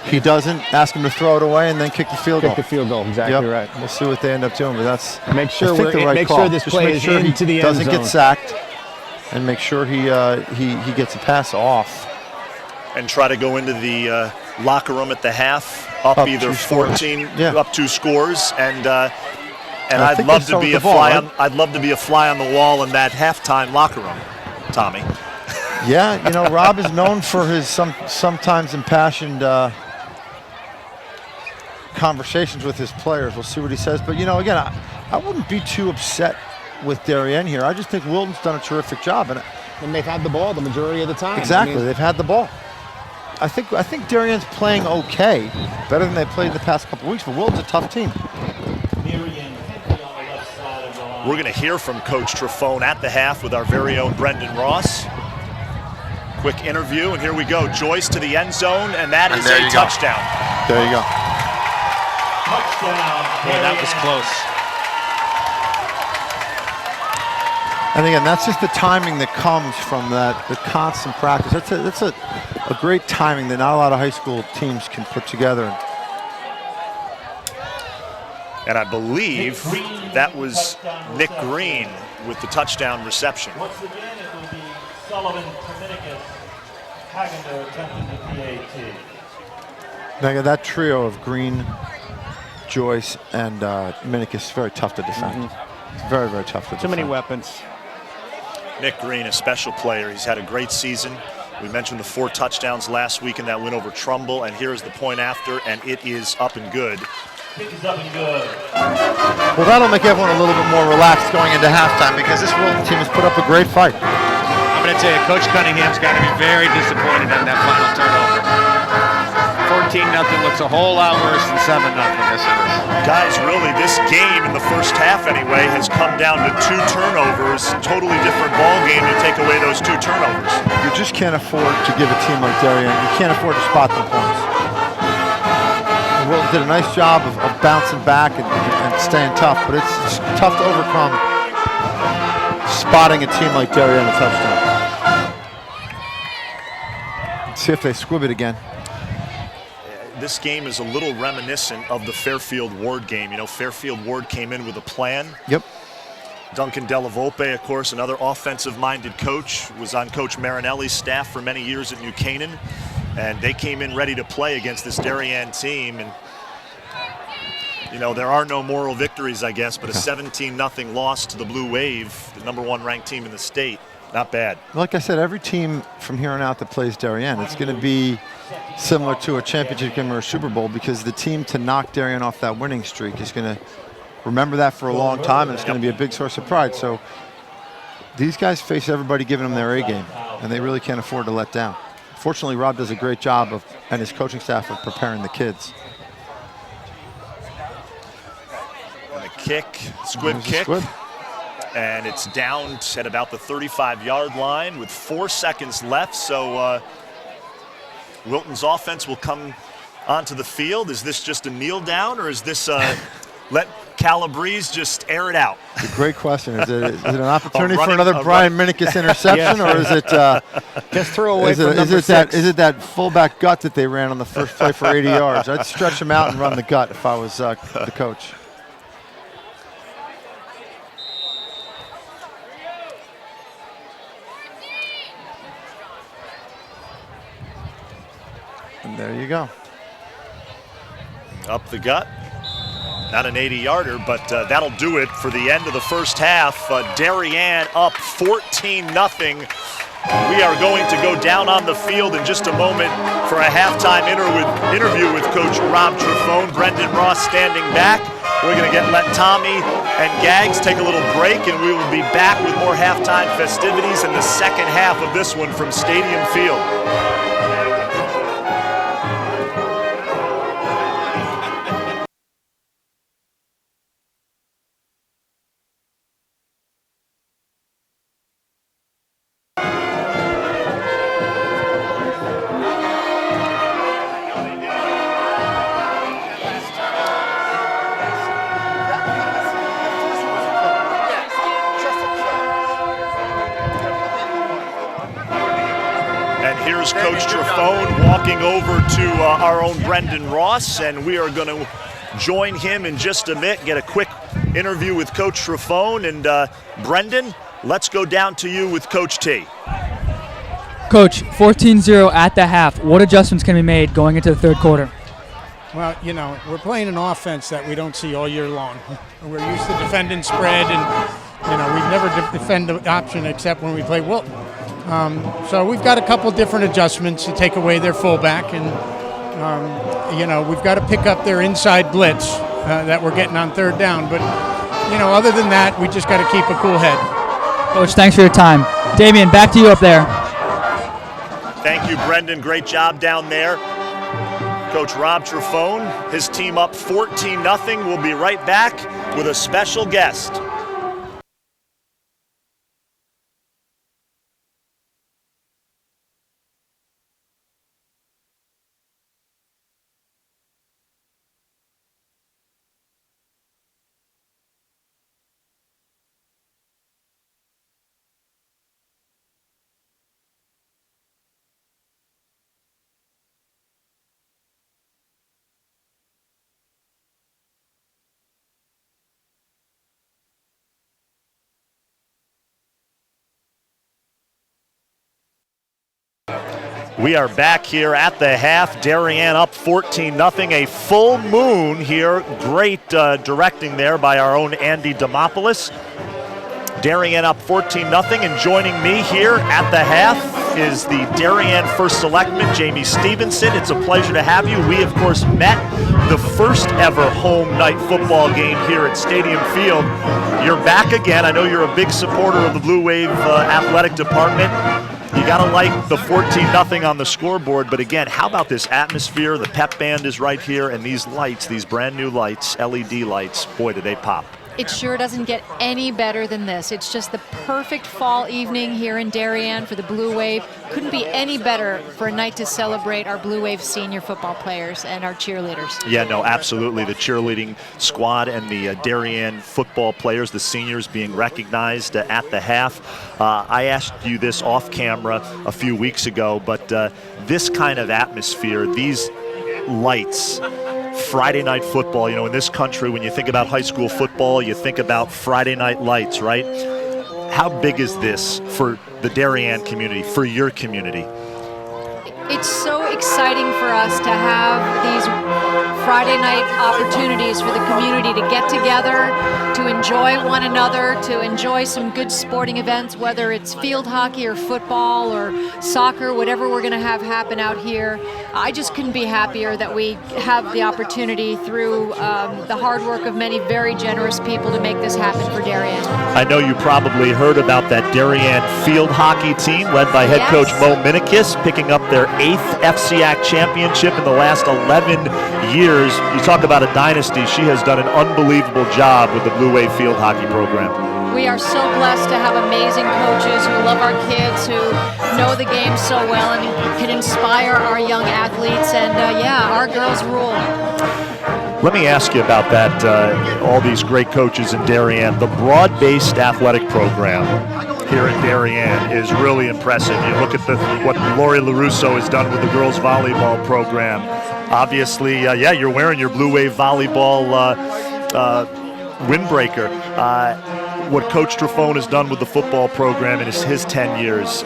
he doesn't, ask him to throw it away and then kick the field goal. Kick the field goal, exactly right. We'll see what they end up doing, but that's make sure the right make call. sure this Just play make is sure into the he end doesn't zone. get sacked, and make sure he gets a pass off. And try to go into the locker room at the half, up either 14, up 2 scores, and I'd love to be a fly on. I'd love to be a fly on the wall in that halftime locker room, Tommy. Yeah, you know, Rob is known for his sometimes impassioned conversations with his players. We'll see what he says, but you know, again, I wouldn't be too upset with Darien here. I just think Wilton's done a terrific job, and they've had the ball the majority of the time. Exactly, they've had the ball. I think Darien's playing okay, better than they played in the past couple of weeks, but Wilton's a tough team. We're going to hear from Coach Trafone at the half with our very own Brendan Ross. Quick interview, and here we go. Joyce to the end zone, and that is a touchdown. There you go. Touchdown. Boy, that was close. And again, that's just the timing that comes from the constant practice. That's a great timing that not a lot of high school teams can put together. And I believe that was Nick Green with the touchdown reception. Once again, it will be Sullivan, Dominicus, Hagender attempting the PAT. Now, that trio of Green, Joyce, and Dominicus is very tough to defend. It's very, very tough to defend. Too many weapons. Nick Green, a special player. He's had a great season. We mentioned the 4 touchdowns last week in that win over Trumbull, and here's the point after, and it is up and good. Kick is up and good. Well, that'll make everyone a little bit more relaxed going into halftime, because this Wilton team has put up a great fight. I'm going to tell you, Coach Cunningham's got to be very disappointed on that final turnover. 14-0 looks a whole lot worse than 7-0. Yes, it is. Guys, really, this game in the first half anyway has come down to 2 turnovers. Totally different ball game to take away those 2 turnovers. You just can't afford to give a team like Darien, you can't afford to spot them points. Wilton did a nice job of bouncing back and staying tough, but it's tough to overcome spotting a team like Darien a touchdown. Let's see if they squib it again. This game is a little reminiscent of the Fairfield-Ward game. You know, Fairfield-Ward came in with a plan. Yep. Duncan Della Volpe, of course, another offensive-minded coach, was on Coach Marinelli's staff for many years at New Canaan, and they came in ready to play against this Darien team. And you know, there are no moral victories, I guess, but a 17-0 loss to the Blue Wave, the #1 ranked team in the state. Not bad. Like I said, every team from here on out that plays Darien, it's going to be similar to a championship game or a Super Bowl, because the team to knock Darien off that winning streak is going to remember that for a long time, and it's going to be a big source of pride. So these guys face everybody giving them their A game, and they really can't afford to let down. Fortunately, Rob does a great job of, and his coaching staff, of preparing the kids. And the kick, squib kick. And it's down at about the 35-yard line with 4 seconds left. So Wilton's offense will come onto the field. Is this just a kneel down, or is this let Calabrese just air it out? It's a great question. Is it an opportunity for another Brian Minikis interception, or is it just throw away from is it that fullback gut that they ran on the first play for 80 yards? I'd stretch him out and run the gut if I was the coach. And there you go. Up the gut. Not an 80-yarder, but that'll do it for the end of the first half. Darien up 14-0. We are going to go down on the field in just a moment for a halftime interview with Coach Rob Trifone. Brendan Ross standing back. We're going to let Tommy and Gags take a little break, and we will be back with more halftime festivities in the second half of this one from Stadium Field. Here's Coach Trifone walking over to our own Brendan Ross, and we are going to join him in just a minute, get a quick interview with Coach Trifone. And Brendan, let's go down to you with Coach T. Coach, 14-0 at the half. What adjustments can be made going into the third quarter? Well, you know, we're playing an offense that we don't see all year long. We're used to defending spread, and, you know, we never defend the option except when we play Wilton. So we've got a couple different adjustments to take away their fullback, and, you know, we've got to pick up their inside blitz that we're getting on third down. But, you know, other than that, we just got to keep a cool head. Coach, thanks for your time. Damien, back to you up there. Thank you, Brendan. Great job down there. Coach Rob Trifone, his team up 14-0. We'll be right back with a special guest. We are back here at the half. Darien up 14-0. A full moon here. Great directing there by our own Andy Demopoulos. Darien up 14-0. And joining me here at the half is the Darien First Selectman, Jamie Stevenson. It's a pleasure to have you. We, of course, met the first ever home night football game here at Stadium Field. You're back again. I know you're a big supporter of the Blue Wave athletic department. You got to like the 14-0 on the scoreboard, but again, how about this atmosphere? The pep band is right here, and these lights, these brand new lights, LED lights, boy, do they pop. It sure doesn't get any better than this. It's just the perfect fall evening here in Darien for the Blue Wave. Couldn't be any better for a night to celebrate our Blue Wave senior football players and our cheerleaders. Yeah, no, absolutely. The cheerleading squad and the Darien football players, the seniors being recognized at the half. I asked you this off camera a few weeks ago, but this kind of atmosphere, these lights, Friday night football, you know, in this country, when you think about high school football, you think about Friday night lights, right? How big is this for the Darien community, for your community? It's so exciting for us to have these Friday night opportunities for the community to get together, to enjoy one another, to enjoy some good sporting events, whether it's field hockey or football or soccer, whatever we're going to have happen out here. I just couldn't be happier that we have the opportunity through the hard work of many very generous people to make this happen for Darien. I know you probably heard about that Darien field hockey team led by head coach Mo Minikis, picking up their 8th FCIAC championship in the last 11 years. You talk about a dynasty. She has done an unbelievable job with the Blue Wave field hockey program. We are so blessed to have amazing coaches who love our kids, who know the game so well and can inspire our young athletes. And yeah, our girls rule. Let me ask you about that, all these great coaches in Darien. The broad-based athletic program here at Darien is really impressive. You look at what Lori LaRusso has done with the girls volleyball program. Obviously, yeah, you're wearing your Blue Wave volleyball windbreaker. What Coach Trifone has done with the football program in his 10 years.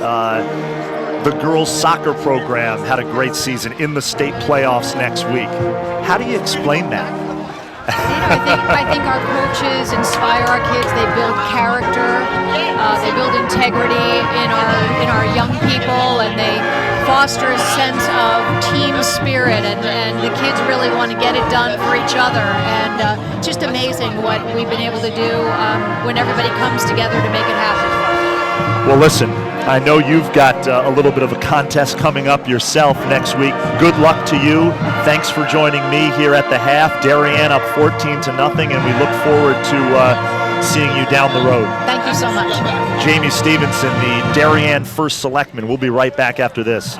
The girls' soccer program had a great season in the state playoffs next week. How do you explain that? I think our coaches inspire our kids. They build character, they build integrity in our young people, and they foster a sense of team spirit. And the kids really want to get it done for each other. And it's just amazing what we've been able to do when everybody comes together to make it happen. Well, listen, I know you've got a little bit of a contest coming up yourself next week. Good luck to you. Thanks for joining me here at the half. Darien up 14-0, and we look forward to seeing you down the road. Thank you so much. Jamie Stevenson, the Darien First Selectman. We'll be right back after this.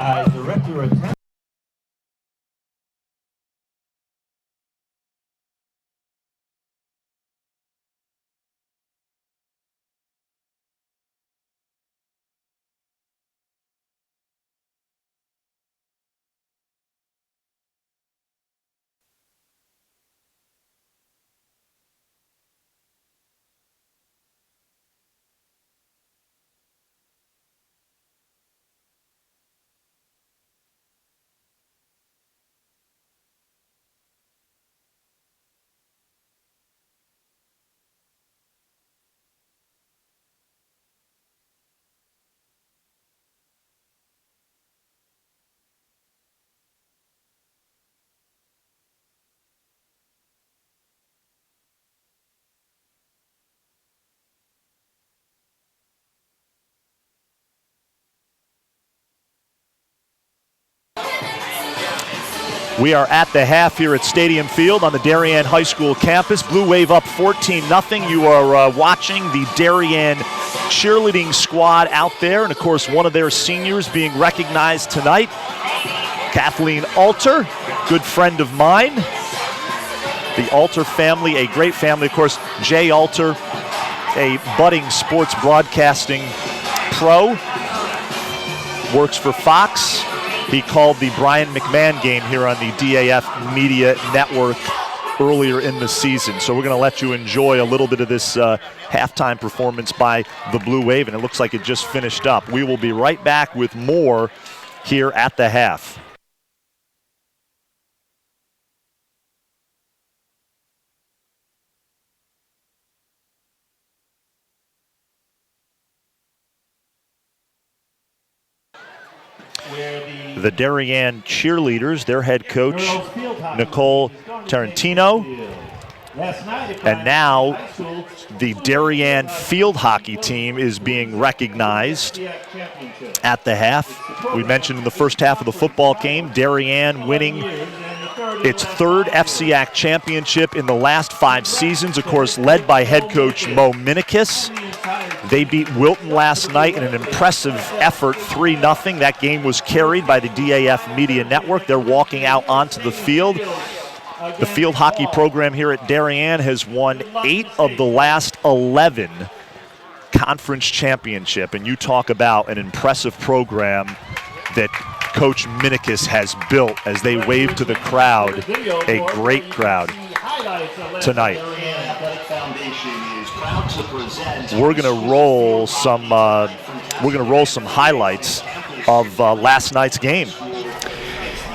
We are at the half here at Stadium Field on the Darien High School campus. Blue Wave up 14-0. You are watching the Darien cheerleading squad out there, and of course one of their seniors being recognized tonight, Kathleen Alter, good friend of mine. The Alter family, a great family. Of course, Jay Alter, a budding sports broadcasting pro, works for Fox. He called the Brian McMahon game here on the DAF Media Network earlier in the season. So we're going to let you enjoy a little bit of this halftime performance by the Blue Wave, and it looks like it just finished up. We will be right back with more here at the half. The Darien cheerleaders, their head coach, Nicole Tarantino, and now the Darien field hockey team is being recognized at the half. We mentioned in the first half of the football game, Darien winning its third FCIAC championship in the last 5 seasons, of course, led by head coach Mo Minikis. They beat Wilton last night in an impressive effort, 3-0. That game was carried by the DAF Media Network. They're walking out onto the field. The field hockey program here at Darien has won 8 of the last 11 conference championship. And you talk about an impressive program that Coach Minikis has built as they wave to the crowd, a great crowd tonight. We're going to roll some highlights of last night's game.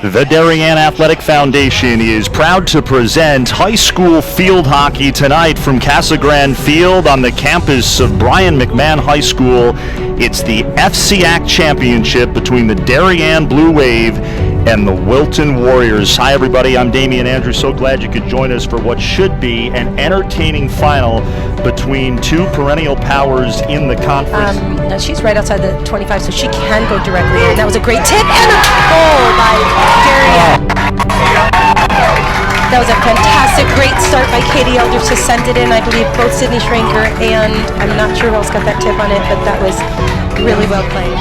The Darien Athletic Foundation is proud to present high school field hockey tonight from Casa Grande Field on the campus of Brian McMahon High School. It's the FCIAC Championship between the Darien Blue Wave and the Wilton Warriors. Hi everybody, I'm Damian Andrews. So glad you could join us for what should be an entertaining final between two perennial powers in the conference. She's right outside the 25, so she can go directly in. That was a great tip and a goal by Darien. That was a fantastic, great start by Katie Elder to send it in. I believe both Sydney Schranker and I'm not sure who else got that tip on it, but that was really well played.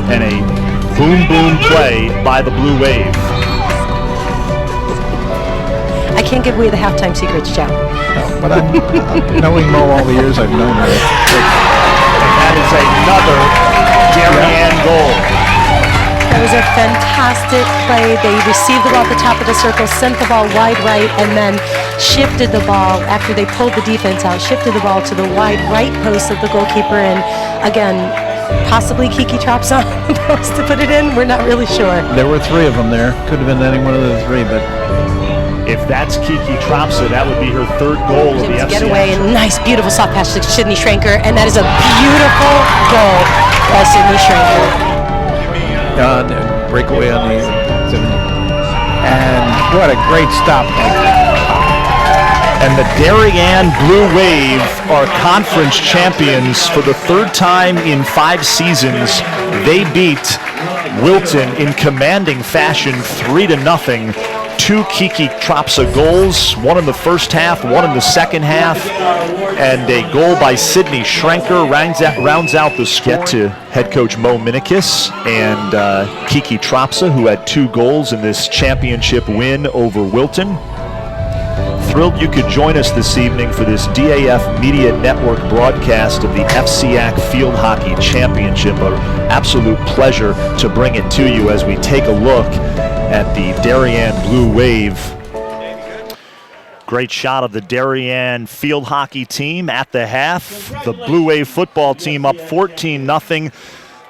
And a boom boom play by the Blue Wave. I can't give away the halftime secrets, Joe. No, but knowing Mo all the years I've known her. And that is another Darien goal. That was a fantastic play. They received the ball at the top of the circle, sent the ball wide right, and then shifted the ball after they pulled the defense out, shifted the ball to the wide right post of the goalkeeper. And again, possibly Kiki Tropson supposed to put it in. We're not really sure. There were 3 of them there. Could have been any one of the 3, but if that's Kiki Tropson, that would be her 3rd goal of the FCIAC. Get away, and nice, beautiful soft pass to Sydney Schranker, and that is a beautiful goal by Sydney Schranker. Breakaway on the 70. And what a great stop. And the Darien Blue Wave are conference champions for the 3rd time in 5 seasons. They beat Wilton in commanding fashion 3-0. 2 Kiki Tropsa goals, 1 in the first half, 1 in the second half, and a goal by Sydney Schranker rounds out the skit to head coach Mo Minikis and Kiki Tropsa, who had 2 goals in this championship win over Wilton. Thrilled you could join us this evening for this DAF Media Network broadcast of the FCIAC Field Hockey Championship. An absolute pleasure to bring it to you as we take a look at the Darien Blue Wave. Great shot of the Darien field hockey team at the half. The Blue Wave football team up 14-0.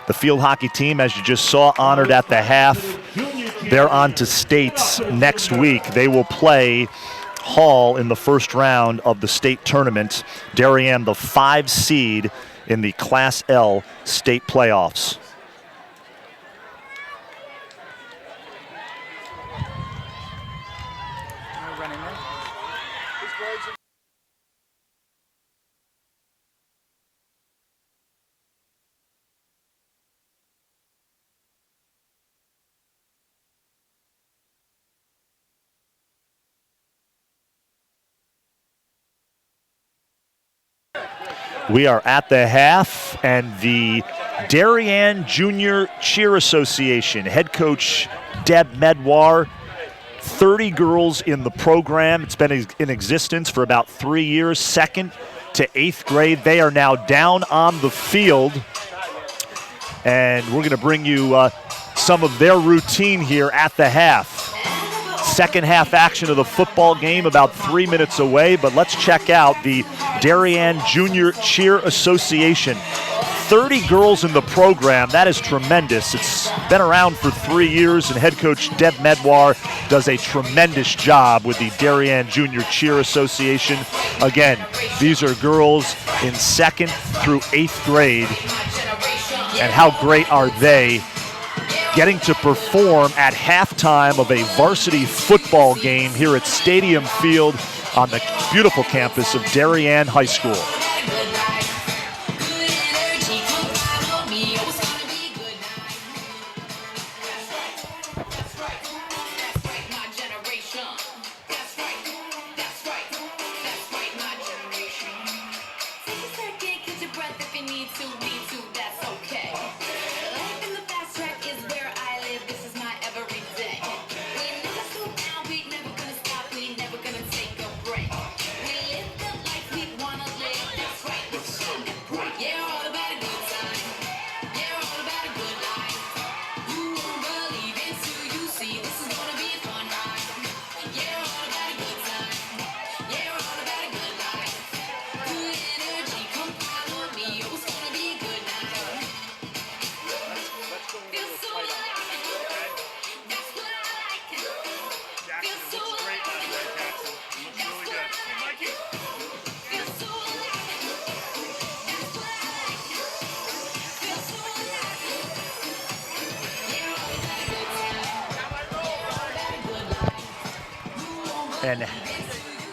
The field hockey team, as you just saw, honored at the half. They're on to states next week. They will play Hall in the first round of the state tournament. Darien, the 5 seed in the Class L state playoffs. We are at the half, and the Darien Junior Cheer Association head coach Deb Medwar, 30 girls in the program. It's been in existence for about 3 years, 2nd to 8th grade. They are now down on the field, and we're going to bring you some of their routine here at the half. Second half action of the football game about 3 minutes away, but let's check out the Darien Junior Cheer Association. 30 girls in the program, that is tremendous. It's been around for 3 years, and head coach Deb Medwar does a tremendous job with the Darien Junior Cheer Association. Again, these are girls in 2nd through 8th grade, and how great are they getting to perform at halftime of a varsity football game here at Stadium Field on the beautiful campus of Darien High School.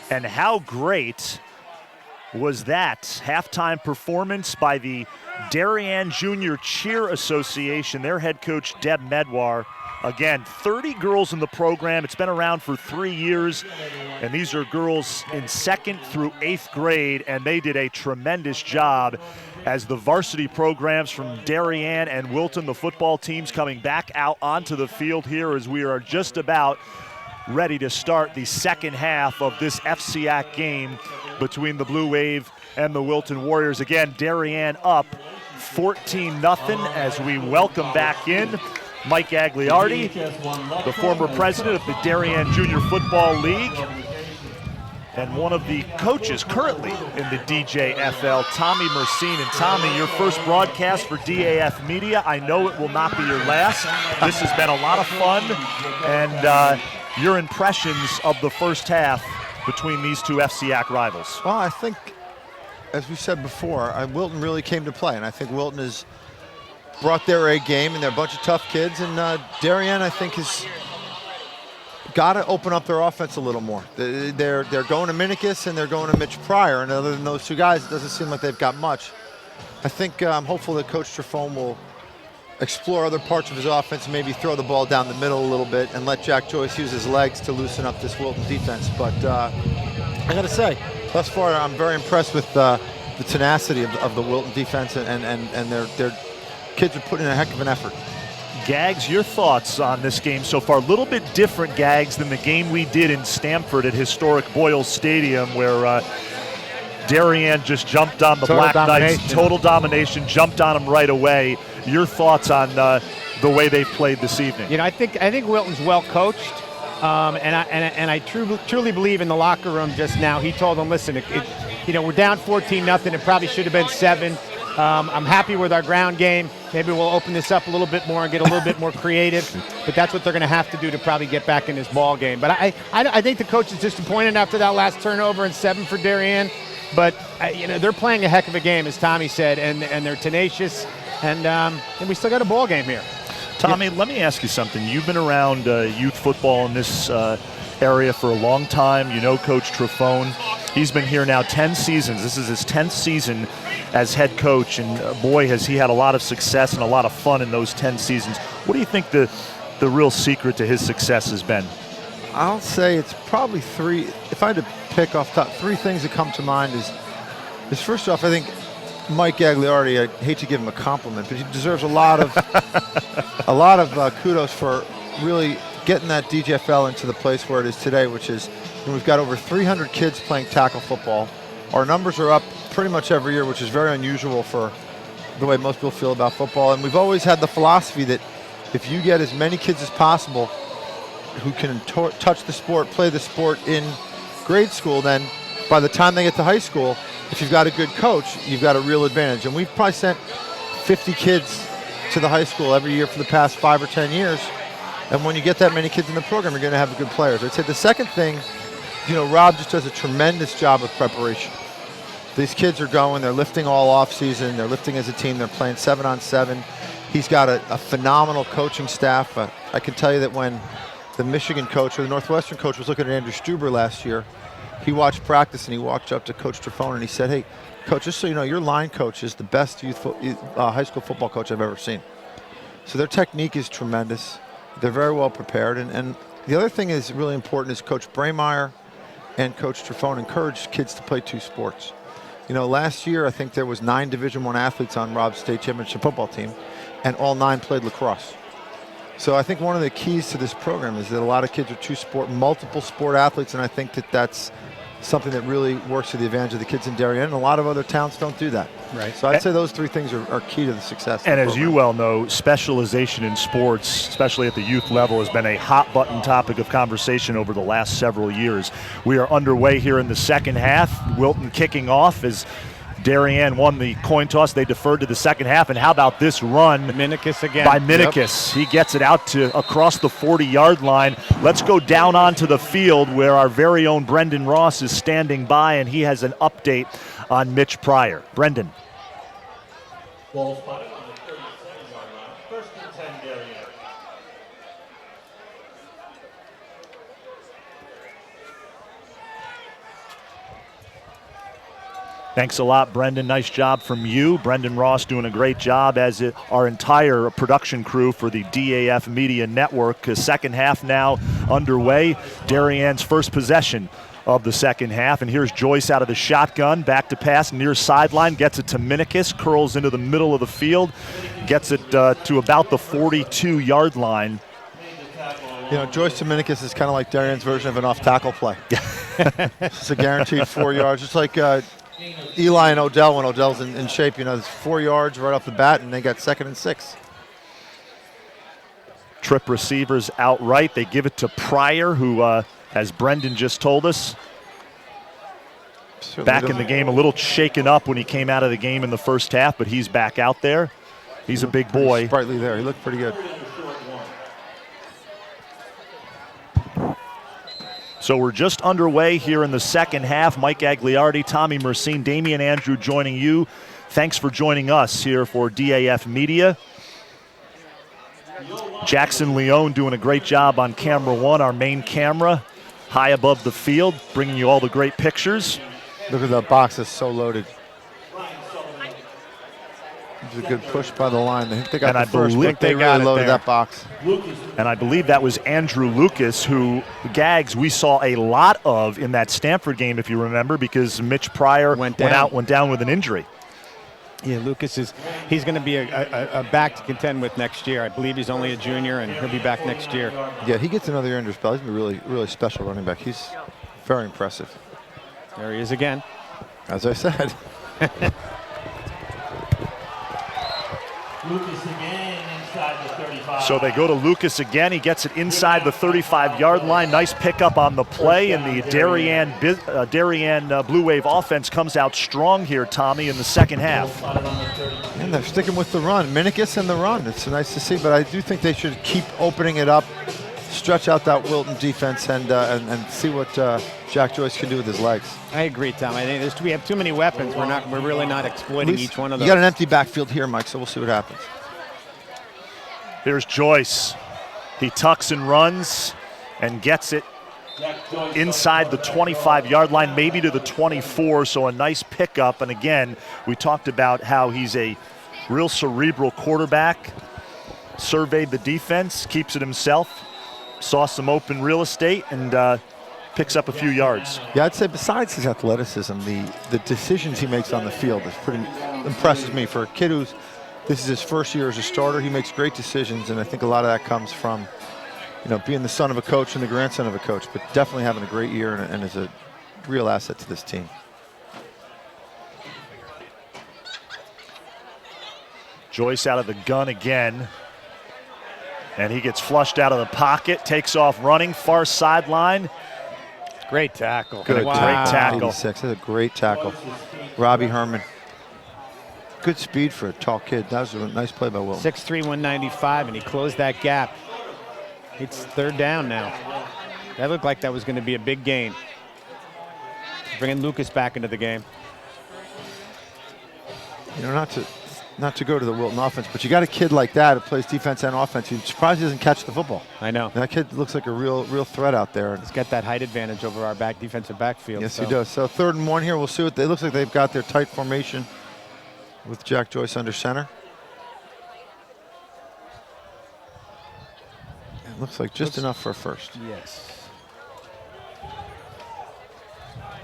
And how great was that halftime performance by the Darien Junior Cheer Association, their head coach Deb Medwar. Again, 30 girls in the program. It's been around for 3 years, and these are girls in 2nd through 8th grade, and they did a tremendous job as the varsity programs from Darien and Wilton, the football teams, coming back out onto the field here as we are just about ready to start the second half of this FCIAC game between the Blue Wave and the Wilton Warriors. Again, Darien up 14-0 as we welcome back in Mike Agliardi, the former president of the Darien Junior Football League. and one of the coaches currently in the DJFL, Tommy Mercine. And Tommy, your first broadcast for DAF Media. I know it will not be your last. This has been a lot of fun, and your impressions of the first half between these two FCIAC rivals. Well, I think, as we said before, Wilton really came to play, and I think Wilton has brought their A game, and they're a bunch of tough kids, and Darien, I think, has got to open up their offense a little more. They're going to Minikis and they're going to Mitch Pryor, and other than those two guys, it doesn't seem like they've got much. I think I'm hopeful that Coach Trefone will explore other parts of his offense and maybe throw the ball down the middle a little bit and let Jack Joyce use his legs to loosen up this Wilton defense. But I got to say, thus far, I'm very impressed with the tenacity of the Wilton defense, and their kids are putting in a heck of an effort. Gags, your thoughts on this game so far? A little bit different, Gags, than the game we did in Stamford at historic Boyle Stadium, where Darien just jumped on the Black Knights. Total domination, jumped on them right away. Your thoughts on the way they've played this evening? You know, I think Wilton's well coached, and I truly believe in the locker room just now. He told them, listen, we're down 14-0. It probably should have been 7. I'm happy with our ground game. Maybe we'll open this up a little bit more and get a little bit more creative. But that's what they're going to have to do to probably get back in this ball game. But I think the coach is disappointed after that last turnover and 7 for Darien. But they're playing a heck of a game, as Tommy said, and they're tenacious. And we still got a ball game here. Tommy, let me ask you something. You've been around youth football in this area for a long time. You know Coach Trefone. He's been here now 10 seasons. This is his 10th season as head coach, and boy, has he had a lot of success and a lot of fun in those 10 seasons. What do you think the real secret to his success has been? I'll say it's probably 3. If I had to pick off top 3 things that come to mind is first off, I think Mike Gagliardi, I hate to give him a compliment, but he deserves a lot of kudos for really getting that DJFL into the place where it is today, which is we've got over 300 kids playing tackle football. Our numbers are up pretty much every year, which is very unusual for the way most people feel about football. And we've always had the philosophy that if you get as many kids as possible who can touch the sport, play the sport in grade school, then by the time they get to high school, if you've got a good coach, you've got a real advantage. And we've probably sent 50 kids to the high school every year for the past 5 or 10 years. And when you get that many kids in the program, you're going to have good players. I'd say the second thing, Rob just does a tremendous job of preparation. These kids are going, they're lifting all off season, they're lifting as a team, they're playing 7-on-7. He's got a phenomenal coaching staff. I can tell you that when the Michigan coach or the Northwestern coach was looking at Andrew Stuber last year, he watched practice and he walked up to Coach Trefone and he said, hey, Coach, just so you know, your line coach is the best high school football coach I've ever seen. So their technique is tremendous. They're very well prepared. And the other thing is really important is Coach Braymeyer and Coach Trefone encouraged kids to play 2 sports. Last year I think there was 9 Division I athletes on Rob's state championship football team, and all 9 played lacrosse. So I think one of the keys to this program is that a lot of kids are multiple sport athletes, and I think that that's something that really works to the advantage of the kids in Darien, and a lot of other towns don't do that. Right. So I'd say those 3 things are key to the success. And as you well know, specialization in sports, especially at the youth level, has been a hot-button topic of conversation over the last several years. We are underway here in the second half. Wilton kicking off as Darien won the coin toss. They deferred to the second half. And how about this run Minikis again by Minikis? Yep. He gets it out to across the 40-yard line. Let's go down onto the field where our very own Brendan Ross is standing by, and he has an update on Mitch Pryor. Brendan. Ball spotted on the 37-yard line. First and 10, Darien. Thanks a lot, Brendan. Nice job from you. Brendan Ross doing a great job, as our entire production crew for the DAF Media Network. Second half now underway. Darien's first possession of the second half. And here's Joyce out of the shotgun. Back to pass near sideline. Gets it to Minikis. Curls into the middle of the field. Gets it to about the 42-yard line. Joyce to Minikis is kind of like Darien's version of an off-tackle play. It's a guaranteed 4 yards. Just like Eli and Odell, when Odell's in shape, it's 4 yards right off the bat, and they got 2nd and 6. Trip receivers outright. They give it to Pryor, who, as Brendan just told us, back in the game, a little shaken up when he came out of the game in the first half, but he's back out there. He's a big boy. Sprightly there. He looked pretty good. So we're just underway here in the second half. Mike Agliardi, Tommy Mercine, Damian Andrew joining you. Thanks for joining us here for DAF Media. Jackson Leone doing a great job on camera one, our main camera, high above the field, bringing you all the great pictures. Look at that box, it's so loaded. It was a good push by the line. I think they got the first, but they really loaded that box. And I believe that was Andrew Lucas, who, Gags, we saw a lot of in that Stanford game, if you remember, because Mitch Pryor went down with an injury. Yeah, Lucas he's going to be a back to contend with next year. I believe he's only a junior, and he'll be back next year. Yeah, he gets another year under his belt. He's going to be really special running back. He's very impressive. There he is again. As I said. Lucas again inside the 35. So they go to Lucas again. He gets it inside the 35-yard line. Nice pickup on the play, and the Darien Blue Wave offense comes out strong here, Tommy, in the second half. And they're sticking with the run. Minikis and the run. It's nice to see, but I do think they should keep opening it up, stretch out that Wilton defense, and see what Jack Joyce can do with his legs. I agree, Tom. I think we have too many weapons. We're really not exploiting each one of those. You got an empty backfield here, Mike, so we'll see what happens. Here's Joyce. He tucks and runs and gets it inside the 25-yard line, maybe to the 24, so a nice pickup. And again, we talked about how he's a real cerebral quarterback, surveyed the defense, keeps it himself, saw some open real estate, and picks up a few yards. Yeah, I'd say besides his athleticism, the decisions he makes on the field is pretty impresses me. For a kid this is his first year as a starter, he makes great decisions, and I think a lot of that comes from, being the son of a coach and the grandson of a coach, but definitely having a great year and is a real asset to this team. Joyce out of the gun again. And he gets flushed out of the pocket, takes off running, far sideline. Great tackle. Good, great tackle. 86, that's a great tackle. Robbie Herman. Good speed for a tall kid. That was a nice play by Wilton. 6'3", 195, and he closed that gap. It's third down now. That looked like that was going to be a big gain. Bringing Lucas back into the game. Not to go to the Wilton offense, but you got a kid like that who plays defense and offense. You're surprised he doesn't catch the football. I know. That kid looks like a real threat out there. He's got that height advantage over our defensive backfield. Yes, he does. So 3rd and 1 here. We'll see what it looks like. They've got their tight formation with Jack Joyce under center. It looks like just enough for a first. Yes.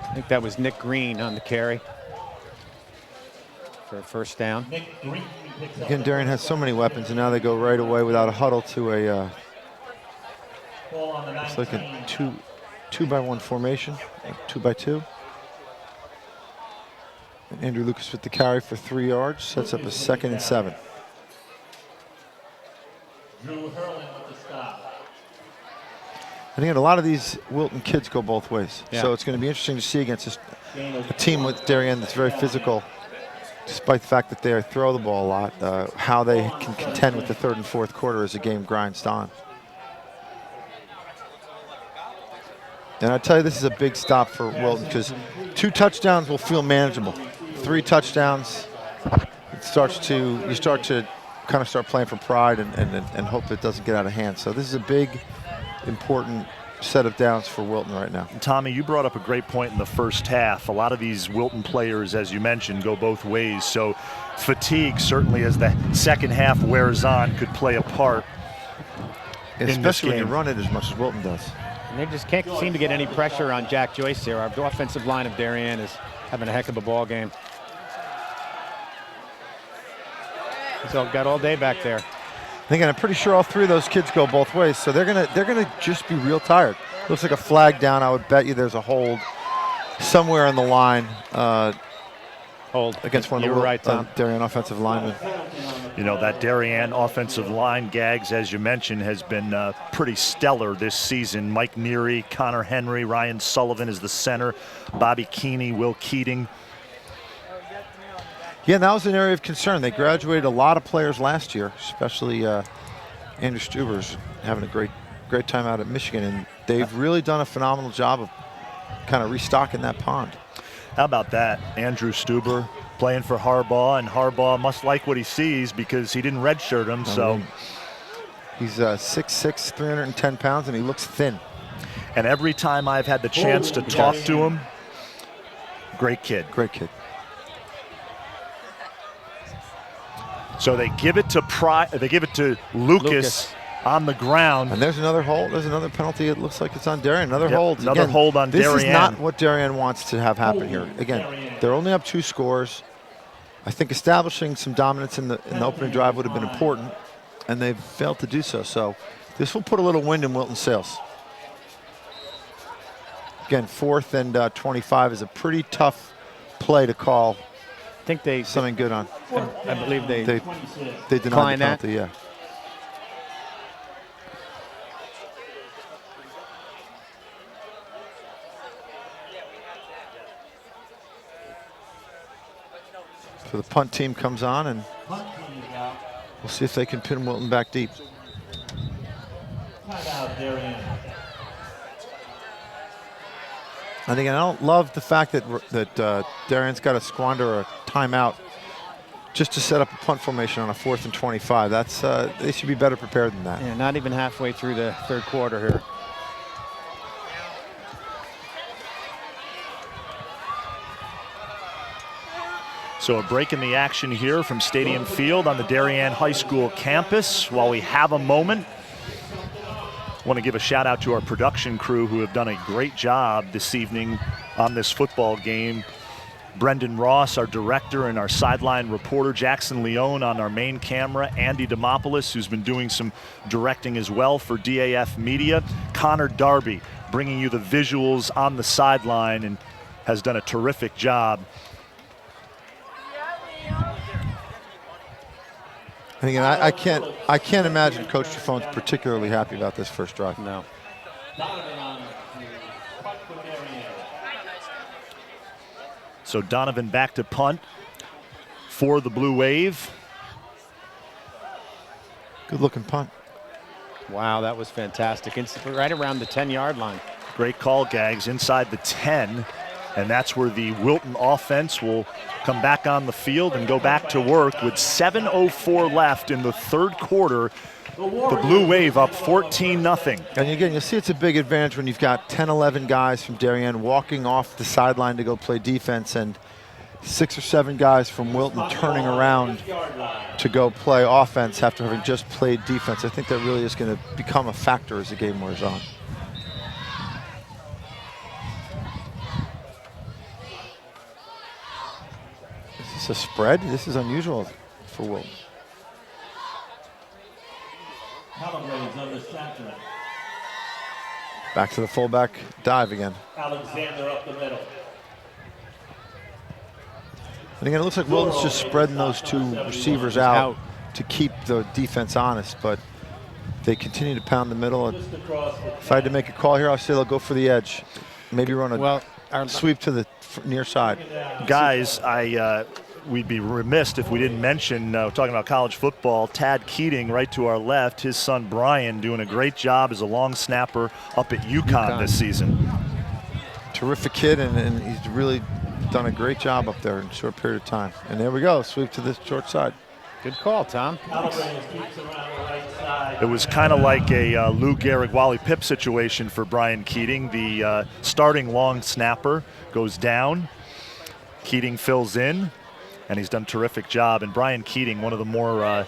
I think that was Nick Green on the carry for a first down. Again, Darien has so many weapons, and now they go right away without a huddle to a it's like a 2-by-1 formation, 2-by-2. And Andrew Lucas with the carry for 3 yards, sets up a 2nd and 7. Drew Hurlin with the stop. I think a lot of these Wilton kids go both ways. Yeah. So it's going to be interesting to see against a team with Darien that's very physical, despite the fact that they throw the ball a lot, how they can contend with the 3rd and 4th quarter as the game grinds on. And I tell you, this is a big stop for Wilton because 2 touchdowns will feel manageable. 3 touchdowns, you start to kind of start playing for pride and hope it doesn't get out of hand. So this is a big, important set of downs for Wilton right now. Tommy, you brought up a great point in the first half. A lot of these Wilton players, as you mentioned, go both ways. So fatigue, certainly as the second half wears on, could play a part. Especially when you run it as much as Wilton does. And they just can't seem to get any pressure on Jack Joyce here. Our offensive line of Darien is having a heck of a ball game. He's got all day back there. Again, I'm pretty sure all 3 of those kids go both ways, so they're gonna just be real tired. Looks like a flag down. I would bet you there's a hold somewhere on the line. Hold against one of the Darien offensive linemen. You know, that Darien offensive line, Gags, as you mentioned, has been pretty stellar this season. Mike Neary, Connor Henry, Ryan Sullivan is the center, Bobby Keeney, Will Keating. Yeah, and that was an area of concern. They graduated a lot of players last year, especially Andrew Stuber's having a great time out at Michigan, and they've really done a phenomenal job of kind of restocking that pond. How about that? Andrew Stuber playing for Harbaugh, and Harbaugh must like what he sees because he didn't redshirt him. So he's 6'6", 310 pounds, and he looks thin. And every time I've had the chance to talk to him, great kid. Great kid. So they give it to Lucas on the ground. And there's another hold. There's another penalty. It looks like it's on Darien. Another hold. Another hold on Darien. This is not what Darien wants to have happen here. Again, they're only up 2 scores. I think establishing some dominance in the opening drive would have been important, and they've failed to do so. So this will put a little wind in Wilton's sails. Again, 4th and 25 is a pretty tough play to call. I think they something good on. I believe they denied the penalty. Yeah. So the punt team comes on, and we'll see if they can pin Wilton back deep. And again, I don't love the fact that Darien's got to squander a timeout just to set up a punt formation on a 4th and 25. That's they should be better prepared than that. Yeah, not even halfway through the 3rd quarter here. So a break in the action here from Stadium Field on the Darien High School campus. While we have a moment, I want to give a shout out to our production crew who have done a great job this evening on this football game. Brendan Ross, our director, and our sideline reporter, Jackson Leone on our main camera, Andy Demopoulos, who's been doing some directing as well for DAF Media, Connor Darby bringing you the visuals on the sideline and has done a terrific job. And again, I can't imagine Coach Truffaut's particularly happy about this first drive. No. So Donovan back to punt for the Blue Wave. Good looking punt. Wow, that was fantastic. It's right around the 10-yard line. Great call, Gags, inside the 10. And that's where the Wilton offense will come back on the field and go back to work with 7:04 left in the 3rd quarter. The Blue Wave up 14-0. And again, you'll see it's a big advantage when you've got 10, 11 guys from Darien walking off the sideline to go play defense and 6 or 7 guys from Wilton turning around to go play offense after having just played defense. I think that really is going to become a factor as the game wears on. Is this a spread? This is unusual for Wilton. Back to the fullback dive again. Alexander up the middle. And again, it looks like Wilton's just spreading those 2 receivers out to keep the defense honest, but they continue to pound the middle. And if I had to make a call here, I'll say they'll go for the edge. Maybe run a sweep to the near side. Guys, we'd be remiss if we didn't mention, talking about college football, Tad Keating right to our left, his son Brian doing a great job as a long snapper up at UConn this season. Terrific kid, and he's really done a great job up there in a short period of time. And there we go, sweep to the short side. Good call, Tom. It was kind of like a Lou Gehrig, Wally Pipp situation for Brian Keating. The starting long snapper goes down. Keating fills in, and he's done a terrific job. And Brian Keating, one of the more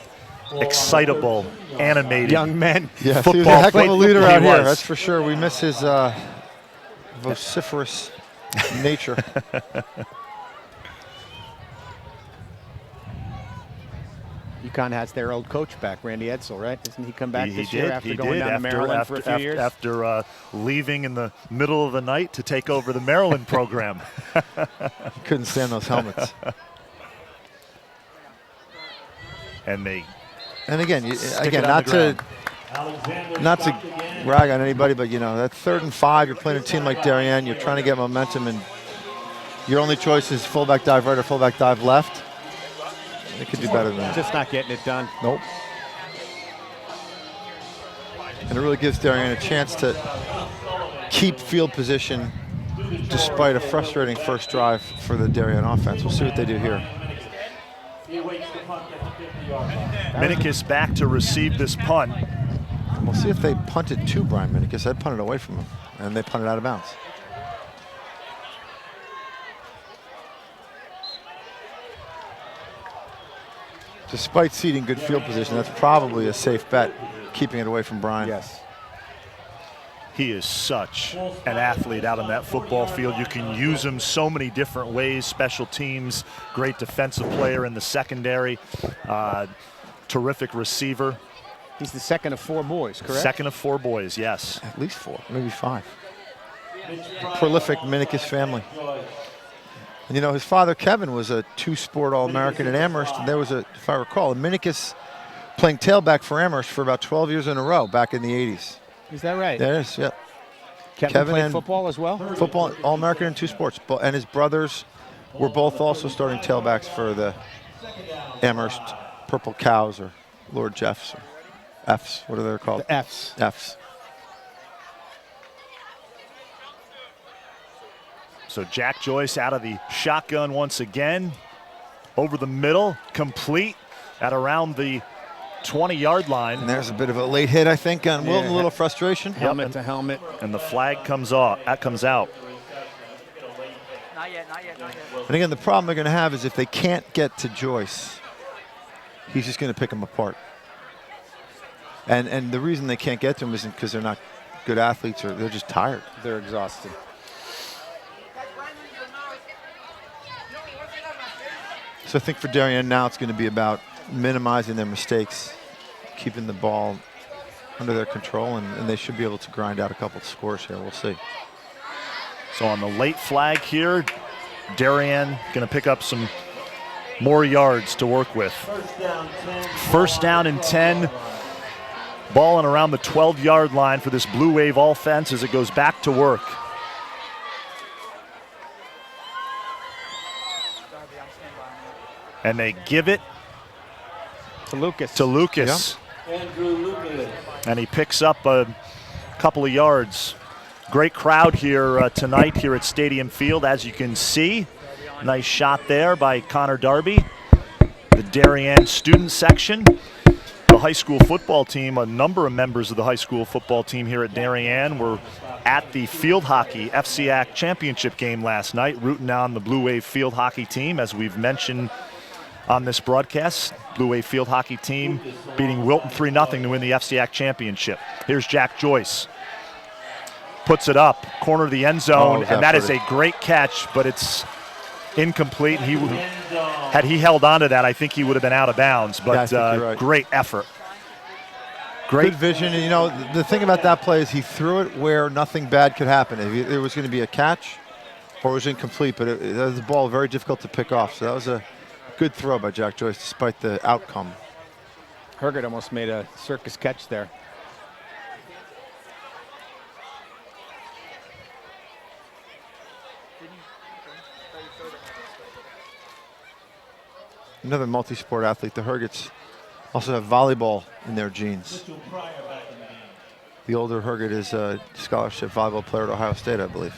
excitable, animated young men. Yeah, football he was a heck of a leader out here, was. that's for sure. We miss his vociferous nature. UConn has their old coach back, Randy Edsall, right? Doesn't he come back this year after he going did. down to Maryland for a few years? After leaving in the middle of the night to take over the Maryland program. Couldn't stand those helmets. And they And again, stick again, it on the not to rag on anybody, but you know, that 3rd and 5, you're playing a team like Darien, you're trying to get momentum, and your only choice is fullback dive right or fullback dive left. It could do better than that. Just not getting it done. Nope. And it really gives Darien a chance to keep field position despite a frustrating first drive for the Darien offense. We'll see what they do here. Minikis back to receive this punt. We'll see if they punt it to Brian Minikis. I'd punt it away from him, and they punt it out of bounds. Despite ceding good field position, that's probably a safe bet, keeping it away from Brian. Yes. He is such an athlete out on that football field. You can use him so many different ways. Special teams, great defensive player in the secondary, terrific receiver. He's the second of 4 boys, correct? Second of 4 boys, yes. At least 4, maybe 5. Prolific Minikis family. And you know, his father, Kevin, was a 2-sport All-American at Amherst, and there was a, if I recall, a Minikis playing tailback for Amherst for about 12 years in a row back in the 80s. Is that right? There is, yeah. Kevin played football as well? Football, All-American in 2 sports. And his brothers were both also starting tailbacks for the Amherst Purple Cows or Lord Jeffs or Fs. What are they called? The Fs. Fs. So Jack Joyce out of the shotgun once again. Over the middle, complete at around the 20-yard line. And there's a bit of a late hit, I think, on Wilton. A little frustration. Helmet to helmet. And the flag comes off. That comes out. Not yet, not yet, not yet. And again, the problem they're going to have is if they can't get to Joyce, he's just going to pick them apart. And the reason they can't get to him isn't because they're not good athletes or they're just tired. They're exhausted. So I think for Darien now it's going to be about minimizing their mistakes, keeping the ball under their control, and they should be able to grind out a couple of scores here. We'll see. So on the late flag here, Darien going to pick up some more yards to work with. First down and 10. Ball and around the 12-yard line for this Blue Wave offense as it goes back to work. And they give it to Lucas. Yep. And he picks up a couple of yards. Great crowd here tonight here at Stadium Field, as you can see. Nice shot there by Connor Darby. The Darien student section. The high school football team, a number of members of the high school football team here at Darien were at the field hockey FCIAC championship game last night, rooting on the Blue Wave field hockey team, as we've mentioned on this broadcast. Blue Wave field hockey team beating Wilton 3-0 to win the FCIAC championship. Here's Jack Joyce. Puts it up, corner of the end zone, and that is a great catch, but it's incomplete. Had he held on to that, I think he would have been out of bounds, but right. Great effort. Great vision, and you know, the thing about that play is he threw it where nothing bad could happen. If it was going to be a catch or it was incomplete, but it was the ball very difficult to pick off, so that was a good throw by Jack Joyce despite the outcome. Hergert almost made a circus catch there. Another multi-sport athlete. The Hergerts also have volleyball in their genes. The older Hergert is a scholarship volleyball player at Ohio State, I believe.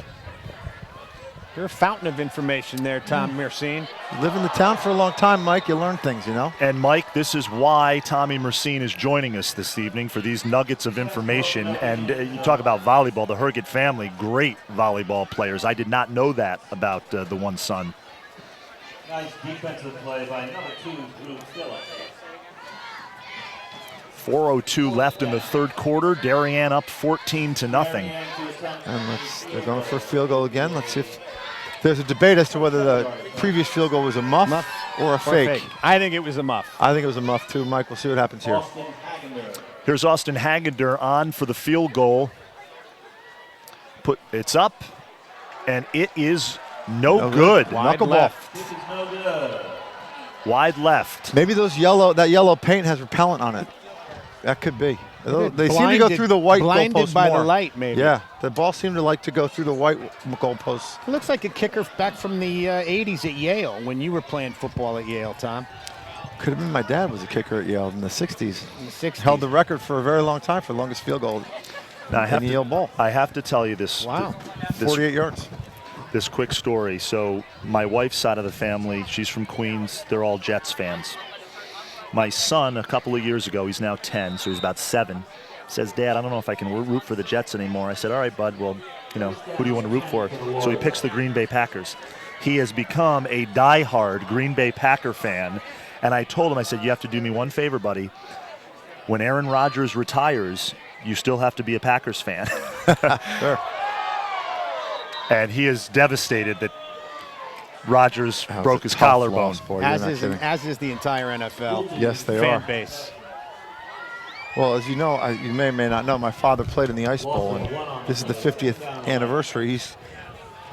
You're a fountain of information there, Tom Mersine. You live in the town for a long time, Mike. You learn things, you know. And Mike, this is why Tommy Mersine is joining us this evening for these nuggets of information. And you talk about volleyball, the Hergert family, great volleyball players. I did not know that about the one son. Nice defensive play by number 2, Drew Phillips. 4:02 left in the third quarter. Darien up 14-0. And they're going for a field goal again. Let's see if there's a debate as to whether the previous field goal was a muff or a fake. I think it was a muff. I think it was a muff too, Mike. We'll see what happens here. Here's Austin Hagender on for the field goal. It's up, and it is no good. Knuckleball. This is no good. Wide left. Maybe that yellow paint has repellent on it. That could be. They seem to go through the white blinded goalposts by more. the light, maybe. Yeah, the ball seemed to like to go through the white goalposts. It looks like a kicker back from the 80s at Yale when you were playing football at Yale, Tom. Could have been my dad was a kicker at Yale in the 60s. In the 60s. Held the record for a very long time for the longest field goal in Yale ball. I have to tell you this. Wow. 48 yards. This quick story. So my wife's side of the family, she's from Queens. They're all Jets fans. My son, a couple of years ago, he's now 10, so he's about 7, says, Dad, I don't know if I can root for the Jets anymore. I said, all right, bud, well, who do you want to root for? So he picks the Green Bay Packers. He has become a diehard Green Bay Packer fan. And I told him, I said, you have to do me one favor, buddy. When Aaron Rodgers retires, you still have to be a Packers fan. Sure. And he is devastated that Rodgers broke his collarbone. As is the entire NFL. Yes, they fan are. base. Well, as you know, you may or may not know, my father played in the Ice Bowl, and this is the 50th anniversary. He's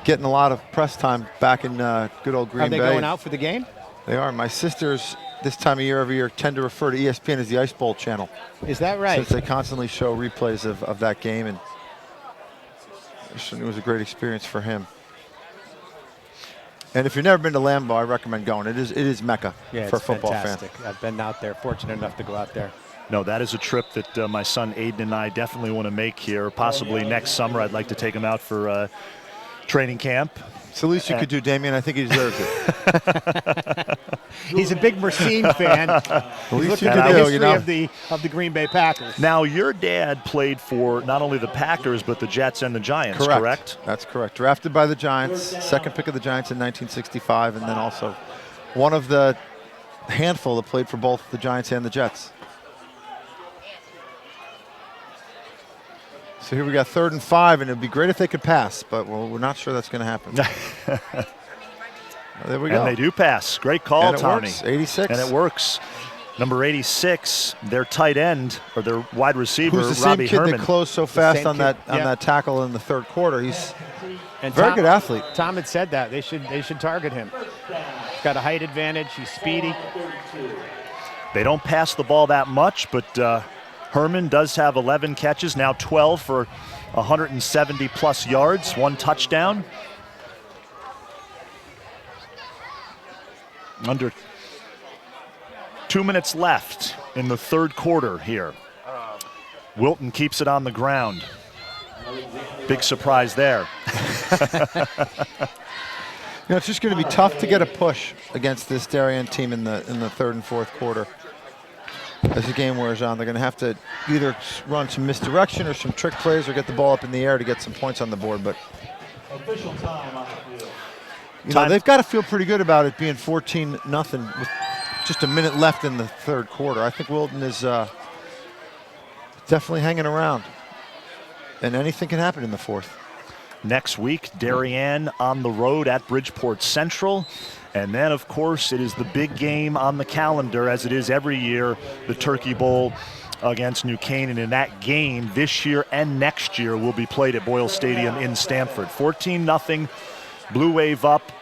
getting a lot of press time back in good old Green Bay. Are they going out for the game? They are. My sisters, this time of year, every year, tend to refer to ESPN as the Ice Bowl channel. Is that right? Since they constantly show replays of that game, and it was a great experience for him. And if you've never been to Lambeau, I recommend going. It is Mecca for a football fantastic. fan. I've been out there, fortunate enough to go out there. No, that is a trip that my son Aiden and I definitely want to make here. Possibly next summer, I'd like to take him out for training camp. It's the least you could do, Damien. I think he deserves it. He's a big Racine fan. He's looking at the history of the Green Bay Packers. Now, your dad played for not only the Packers, but the Jets and the Giants, correct? That's correct. Drafted by the Giants, second pick of the Giants in 1965, and then also one of the handful that played for both the Giants and the Jets. So here we got 3rd and 5, and it would be great if they could pass, but we're not sure that's going to happen. There we go. And they do pass. Great call, and it Tommy. Works. 86. And it works. Number 86, their tight end, or their wide receiver, Who's the Robbie same kid Herman. that closed so fast on that tackle in the 3rd quarter. He's a very good athlete. Tom had said that. They should target him. He's got a height advantage. He's speedy. They don't pass the ball that much, but Herman does have 11 catches, now 12 for 170-plus yards, 1 touchdown. Under 2 minutes left in the 3rd quarter here. Wilton keeps it on the ground. Big surprise there. It's just going to be tough to get a push against this Darien team in the 3rd and 4th quarter. As the game wears on, they're going to have to either run some misdirection or some trick plays or get the ball up in the air to get some points on the board. But official time on the they've field. got to feel pretty good about it being 14-0 with just a minute left in the 3rd quarter. I think Wilton is definitely hanging around, and anything can happen in the 4th. Next week, Darien on the road at Bridgeport Central. And then, of course, it is the big game on the calendar, as it is every year, the Turkey Bowl against New Canaan. And that game this year and next year will be played at Boyle Stadium in Stamford. 14-0, Blue Wave up,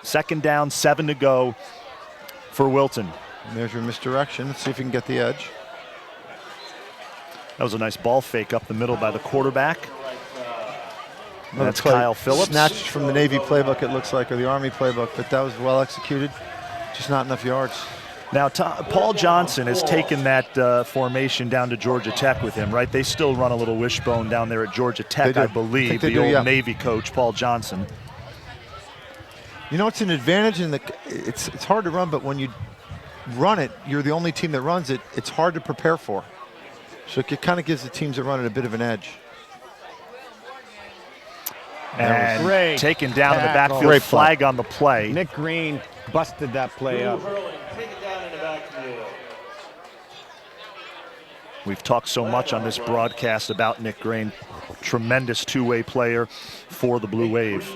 2nd down, 7 to go for Wilton. And there's your misdirection. Let's see if you can get the edge. That was a nice ball fake up the middle by the quarterback. That's play Kyle Phillips. Snatched from the Navy playbook, it looks like, or the Army playbook, but that was well executed. Just not enough yards. Now, Paul Johnson has taken that formation down to Georgia Tech with him, right? They still run a little wishbone down there at Georgia Tech, I believe, the old Navy coach, Paul Johnson. It's an advantage, it's hard to run, but when you run it, you're the only team that runs it. It's hard to prepare for. So it kind of gives the teams that run it a bit of an edge. And taken down in the backfield, flag on the play. Nick Green busted that play up. We've talked so much on this broadcast about Nick Green. Tremendous two-way player for the Blue Wave.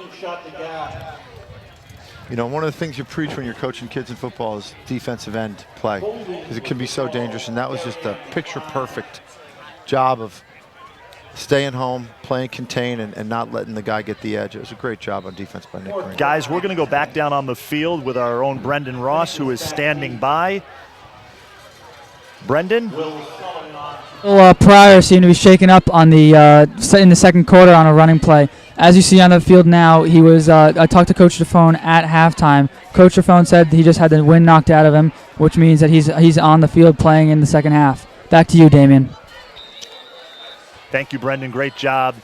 One of the things you preach when you're coaching kids in football is defensive end play, because it can be so dangerous, and that was just a picture-perfect job of staying home, playing contain, and not letting the guy get the edge. It was a great job on defense by Nick Green. Guys, we're going to go back down on the field with our own Brendan Ross, who is standing by. Brendan? Pryor seemed to be shaken up on the in the second quarter on a running play. As you see on the field now, he was. I talked to Coach Defone at halftime. Coach Defone said he just had the wind knocked out of him, which means that he's on the field playing in the second half. Back to you, Damien. Thank you, Brendan. Great job.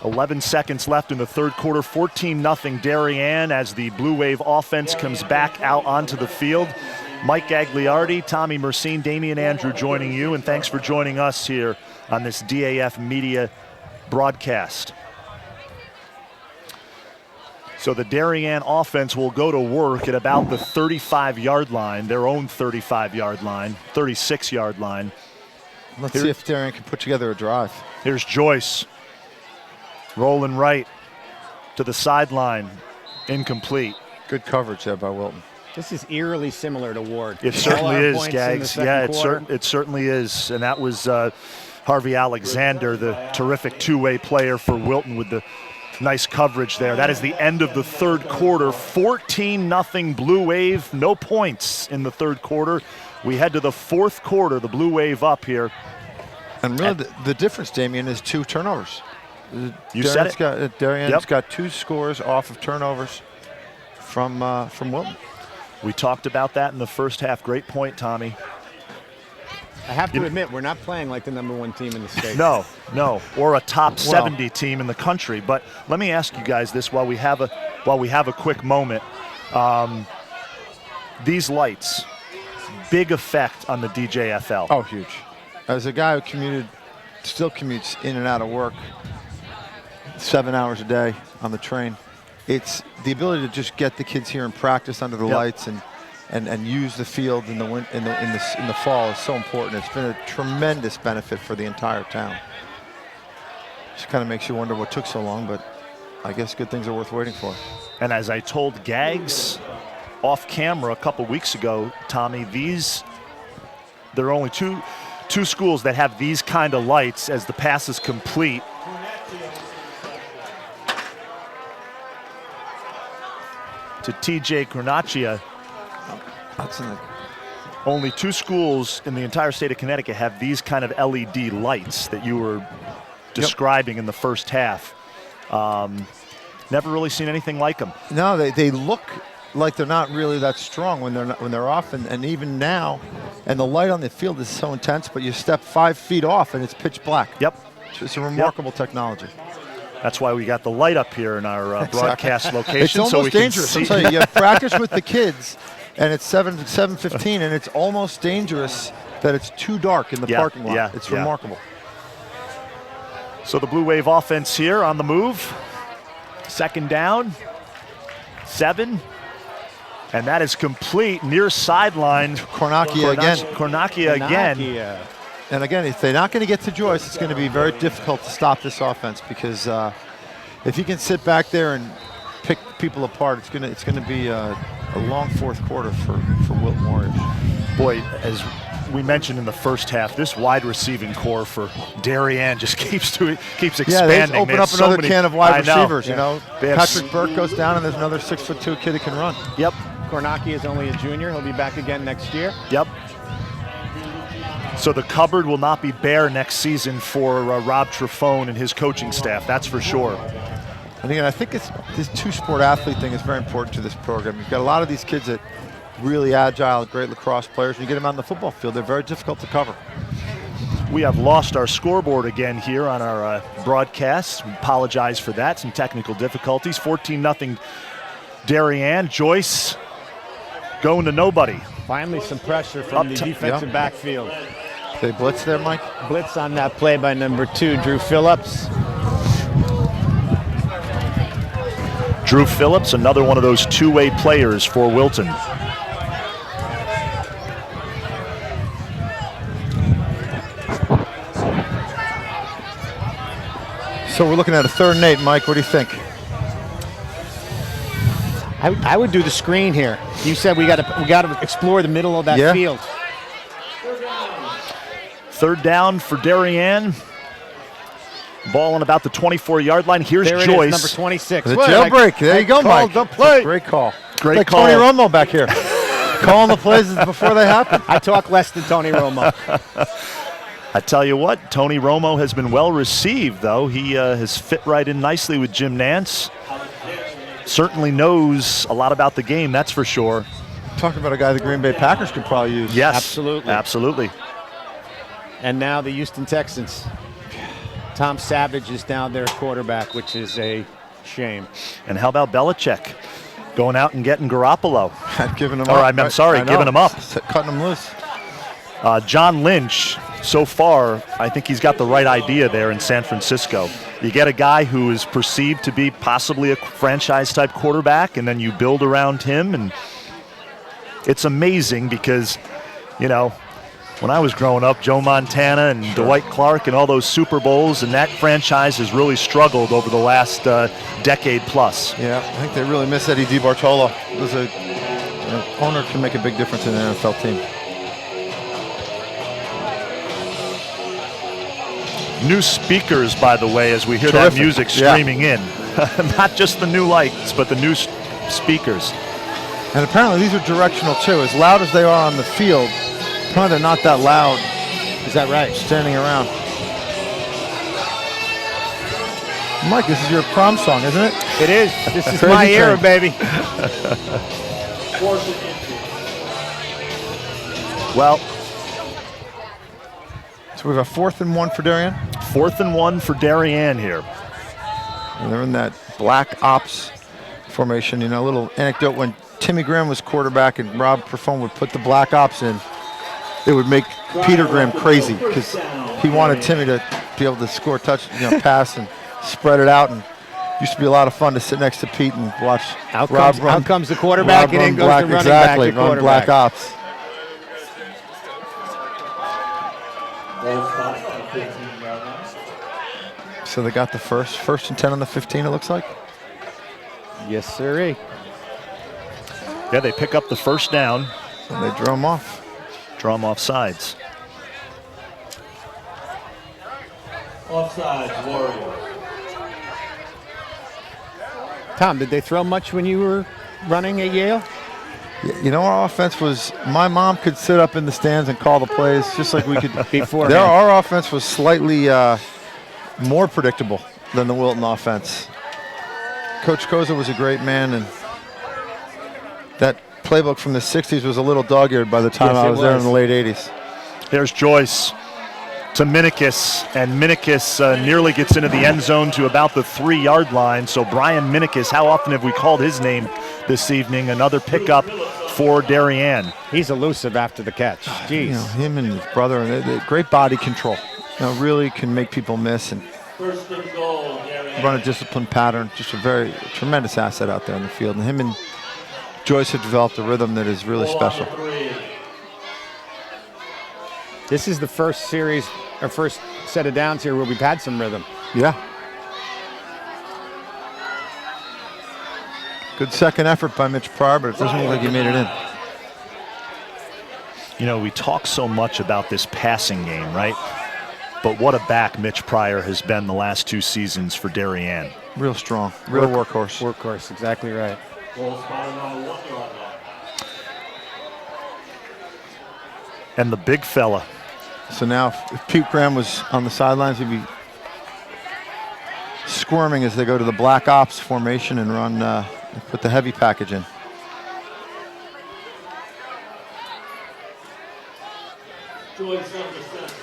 11 seconds left in the third quarter. 14-0 Darien as the Blue Wave offense comes back out onto the field. Mike Gagliardi, Tommy Mercine, Damian Andrew joining you, and thanks for joining us here on this DAF Media broadcast. So the Darien offense will go to work at about the 35-yard line, their own 35-yard line, 36-yard line. Let's see if Darien can put together a drive. Here's Joyce. Rolling right to the sideline. Incomplete. Good coverage there by Wilton. This is eerily similar to Ward. It certainly is, Gags. Yeah, it certainly is. And that was Harvey Alexander, the terrific two-way player for Wilton with the nice coverage there. That is the end of the third quarter. 14-0 Blue Wave. No points in the third quarter. We head to the fourth quarter. The Blue Wave up here. And really the difference, Damien, is 2 turnovers. You said it. Darien's got 2 scores off of turnovers from Wilton. We talked about that in the first half. Great point, Tommy. I have to admit, we're not playing like the #1 team in the state. No, or a top 70 team in the country. But let me ask you guys this while we have a quick moment. These lights, big effect on the DJFL. Oh, huge. As a guy who still commutes in and out of work 7 hours a day on the train, it's the ability to just get the kids here and practice under the lights and use the field in the fall is so important. It's been a tremendous benefit for the entire town. Just kind of makes you wonder what took so long, but I guess good things are worth waiting for. And as I told Gags off camera a couple weeks ago, Tommy, there are only two schools that have these kind of lights as the pass is complete. To TJ Cornacchia. Only 2 schools in the entire state of Connecticut have these kind of LED lights that you were describing in the first half. Never really seen anything like them. No, they look like they're not really that strong when they're off, and even now, and the light on the field is so intense, but you step 5 feet off and it's pitch black. Yep. It's a remarkable technology. That's why we got the light up here in our broadcast location. It's almost so we dangerous. Can see. I'll tell you, you practice with the kids, and it's 7:15, and it's almost dangerous that it's too dark in the parking lot. It's remarkable. So the Blue Wave offense here on the move. Second down, 7. And that is complete near sideline. Cornacchia again. Cornacchia again. And again, if they're not going to get to Joyce, it's going to be very difficult to stop this offense because if he can sit back there and pick people apart, it's going to be a long fourth quarter for Wilton Warriors. Boy, as we mentioned in the first half, this wide receiving core for Darien just keeps expanding. Yeah, they open up another can of wide receivers. Yeah. You know, Patrick Burke goes down, and there's another 6'2" kid that can run. Yep. Cornacchia is only a junior. He'll be back again next year. Yep. So the cupboard will not be bare next season for Rob Trefone and his coaching staff, that's for sure. And again, I think this two-sport athlete thing is very important to this program. You've got a lot of these kids that really agile, great lacrosse players. When you get them out on the football field, they're very difficult to cover. We have lost our scoreboard again here on our broadcast. We apologize for that, some technical difficulties. 14-0 Darien. Joyce going to nobody. Finally some pressure from the defensive backfield. They blitz there, Mike? Blitz on that play by number 2, Drew Phillips. Drew Phillips, another one of those two-way players for Wilton. So we're looking at a 3rd and 8, Mike. What do you think? I would do the screen here. You said we got to explore the middle of that field. Third down for Darien. Ball on about the 24-yard line. Here's There it Joyce. is, number 26. The What? jailbreak. There you go, Mike. The play. Great call. Great like call. Tony Romo back here. Calling the plays before they happen. I talk less than Tony Romo. I tell you what, Tony Romo has been well received, though. He has fit right in nicely with Jim Nance. Certainly knows a lot about the game, that's for sure. Talking about a guy the Green Bay Packers could probably use. Yes, Absolutely. absolutely. And now the Houston Texans. Tom Savage is now their quarterback, which is a shame. And how about Belichick going out and getting Garoppolo? Giving him Or up. I'm sorry, giving him up. Cutting him loose. John Lynch, so far, I think he's got the right idea there in San Francisco. You get a guy who is perceived to be possibly a franchise-type quarterback, and then you build around him. And it's amazing because, you know, when I was growing up, Joe Montana and Dwight Clark and all those Super Bowls, and that franchise has really struggled over the last decade plus. Yeah, I think they really miss Eddie DiBartolo. An owner can make a big difference in an NFL team. New speakers, by the way, as we hear Terrific. that music streaming in. Not just the new lights, but the new speakers. And apparently these are directional too. As loud as they are on the field, probably they're not that loud. Is that right? Standing around. Mike, this is your prom song, isn't it? It is. This is Crazy my train. era, baby. Well, so we have a 4th and 1 for Darien. 4th and 1 for Darien here. And they're in that black ops formation. You know, a little anecdote, when Timmy Graham was quarterback and Rob Perfone would put the black ops in, it would make Peter Graham crazy because he wanted Timmy to be able to score pass and spread it out. And it used to be a lot of fun to sit next to Pete and watch Out Rob comes, run. out comes the quarterback, Rob and run in goes black, the running exactly, back to run quarterback. black ops. So they got the first and 10 on the 15, it looks like. Yes, sirree. Yeah, they pick up the first down. And they draw them off. Draw them off sides. Offsides, Warriors. Tom, did they throw much when you were running at Yale? You know, our offense was, my mom could sit up in the stands and call the plays just like we could before. Our offense was slightly more predictable than the Wilton offense. Coach Koza was a great man, and that playbook from the 60s was a little dog-eared by the time I was there in the late 80s. There's Joyce to Minikis, and Minikis nearly gets into the end zone to about the 3-yard line. So Brian Minikis, how often have we called his name this evening? Another pickup for Darien. He's elusive after the catch. Jeez. You know, him and his brother, and they great body control. You know, really can make people miss and First and goal, Darien. run a disciplined pattern. Just a very tremendous asset out there in the field. And him and Joyce have developed a rhythm that is really special. This is the first series, or first set of downs here where we've had some rhythm. Yeah. Good second effort by Mitch Pryor, but it doesn't look like he made it in. You know, we talk so much about this passing game, right? But what a back Mitch Pryor has been the last 2 seasons for Darien. Real strong, real workhorse. Workhorse, exactly right. Ball spotted on the 1 yard line. And the big fella. So now if Pete Graham was on the sidelines, he'd be squirming as they go to the black ops formation and run, put the heavy package in. Joyce under center.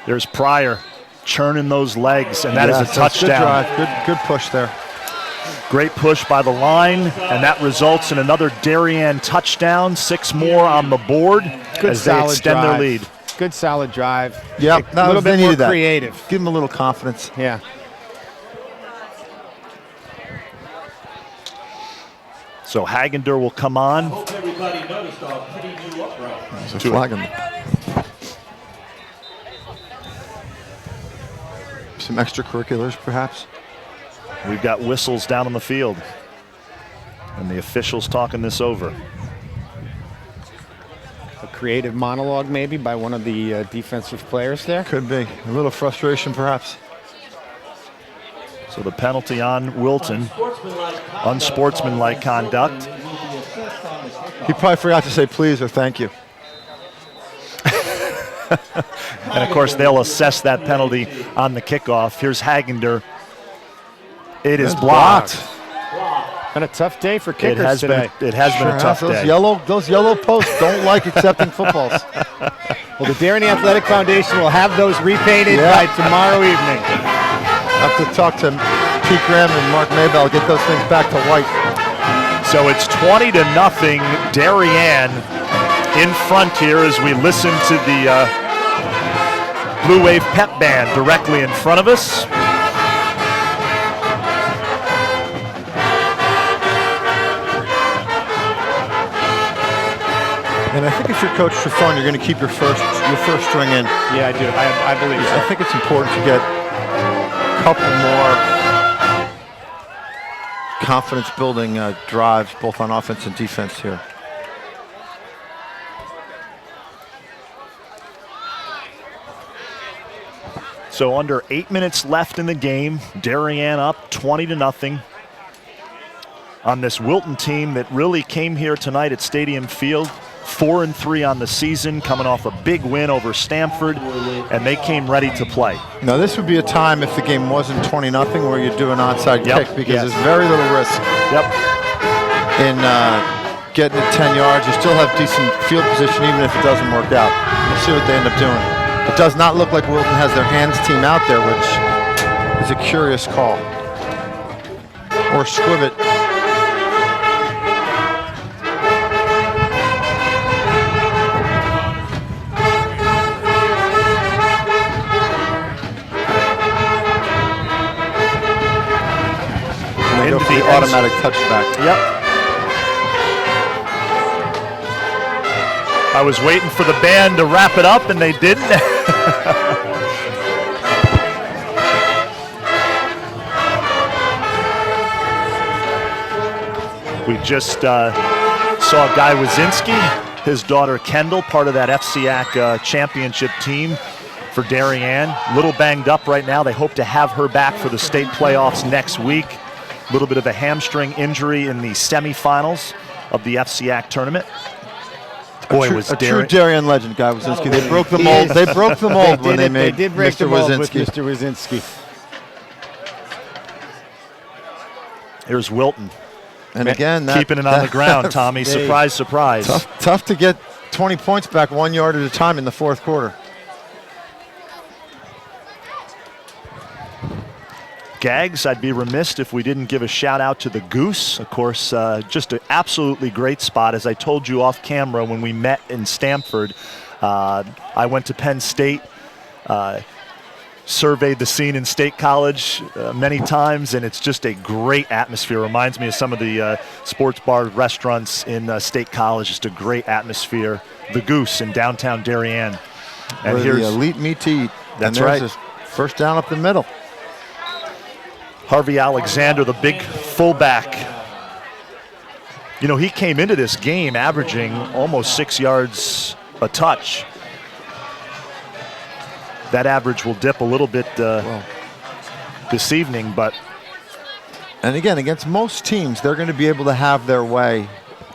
There's Pryor churning those legs, and that is Yes, a that's touchdown. Good drive, good push there. Great push by the line, and that results in another Darien touchdown. 6 more on the board as they extend their lead. Good solid drive. Yep, a little bit more creative. Give them a little confidence. Yeah. So Hagender will come on. Hope everybody noticed our pretty new upright. There's a flag on them. Some extracurriculars, perhaps. We've got whistles down on the field, and the officials talking this over. creative monologue maybe by one of the defensive players there. Could be. A little frustration, perhaps. So the penalty on Wilton, unsportsmanlike conduct. He probably forgot to say please or thank you. And of course, they'll assess that penalty on the kickoff. Here's Hagender. It is blocked. Been a tough day for kickers today. It has been a tough day. Those yellow posts don't like accepting footballs. Well, the Darien Athletic Foundation will have those repainted by tomorrow evening. I have to talk to Pete Graham and Mark Maybell, get those things back to white. So it's 20-0 Darien in front here as we listen to the Blue Wave pep band directly in front of us. And I think if you're Coach Trifon, you're going to keep your first string in. Yeah, I do. I believe so. I think it's important to get a couple more confidence-building drives, both on offense and defense here. So under 8 minutes left in the game, Darien up 20-0 on this Wilton team that really came here tonight at Stadium Field. 4-3 on the season, coming off a big win over Stamford, and they came ready to play. Now this would be a time if the game wasn't 20-0 where you do an onside kick, because there's very little risk in getting it 10 yards. You still have decent field position even if it doesn't work out. We'll see what they end up doing. It does not look like Wilton has their hands team out there, which is a curious call. Or Squibbit. Into the automatic touchback. Yep. I was waiting for the band to wrap it up, and they didn't. We just saw Guy Wazinski, his daughter Kendall, part of that FCIAC championship team for Darien. A little banged up right now. They hope to have her back for the state playoffs next week. A little bit of a hamstring injury in the semifinals of the FCIAC tournament. Boy, was a true Darien legend, Guy Wazinski. They broke the mold. They broke the mold when they made Mr. Wazinski. Mr. Wazinski. Here's Wilton. And again, keeping it on the ground, Tommy. Surprise, surprise. Tough to get 20 points back 1 yard at a time in the fourth quarter. Gags, I'd be remiss if we didn't give a shout out to the Goose. Of course, just an absolutely great spot. As I told you off camera when we met in Stamford, I went to Penn State, surveyed the scene in State College many times, and it's just a great atmosphere. Reminds me of some of the sports bar restaurants in State College. Just a great atmosphere. The Goose in downtown Darien. And here's the elite meat to eat. That's and right. First down up the middle. Harvey Alexander, the big fullback. You know, he came into this game averaging almost 6 yards a touch. That average will dip a little bit this evening, but. And again, against most teams, they're going to be able to have their way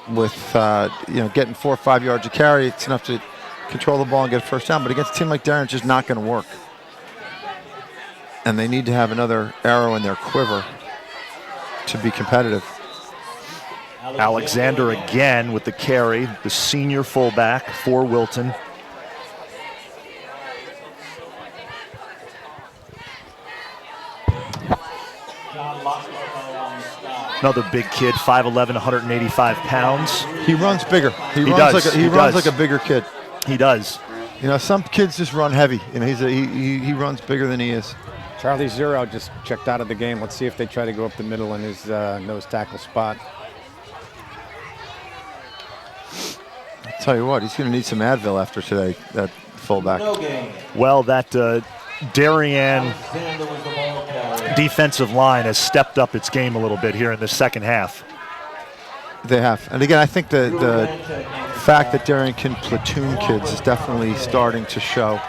with, getting 4 or 5 yards a carry. It's enough to control the ball and get a first down. But against a team like Darien, it's just not going to work. And they need to have another arrow in their quiver to be competitive. Alexander again with the carry, the senior fullback for Wilton. Another big kid, 5'11", 185 pounds. He runs bigger. He runs like a bigger kid. He does. You know, some kids just run heavy. You know, he runs bigger than he is. Charlie Zero just checked out of the game. Let's see if they try to go up the middle in his nose tackle spot. I'll tell you what, he's going to need some Advil after today, that fullback. Well, that Darien defensive line has stepped up its game a little bit here in the second half. They have. And again, I think the fact that Darien can platoon kids is definitely starting to show.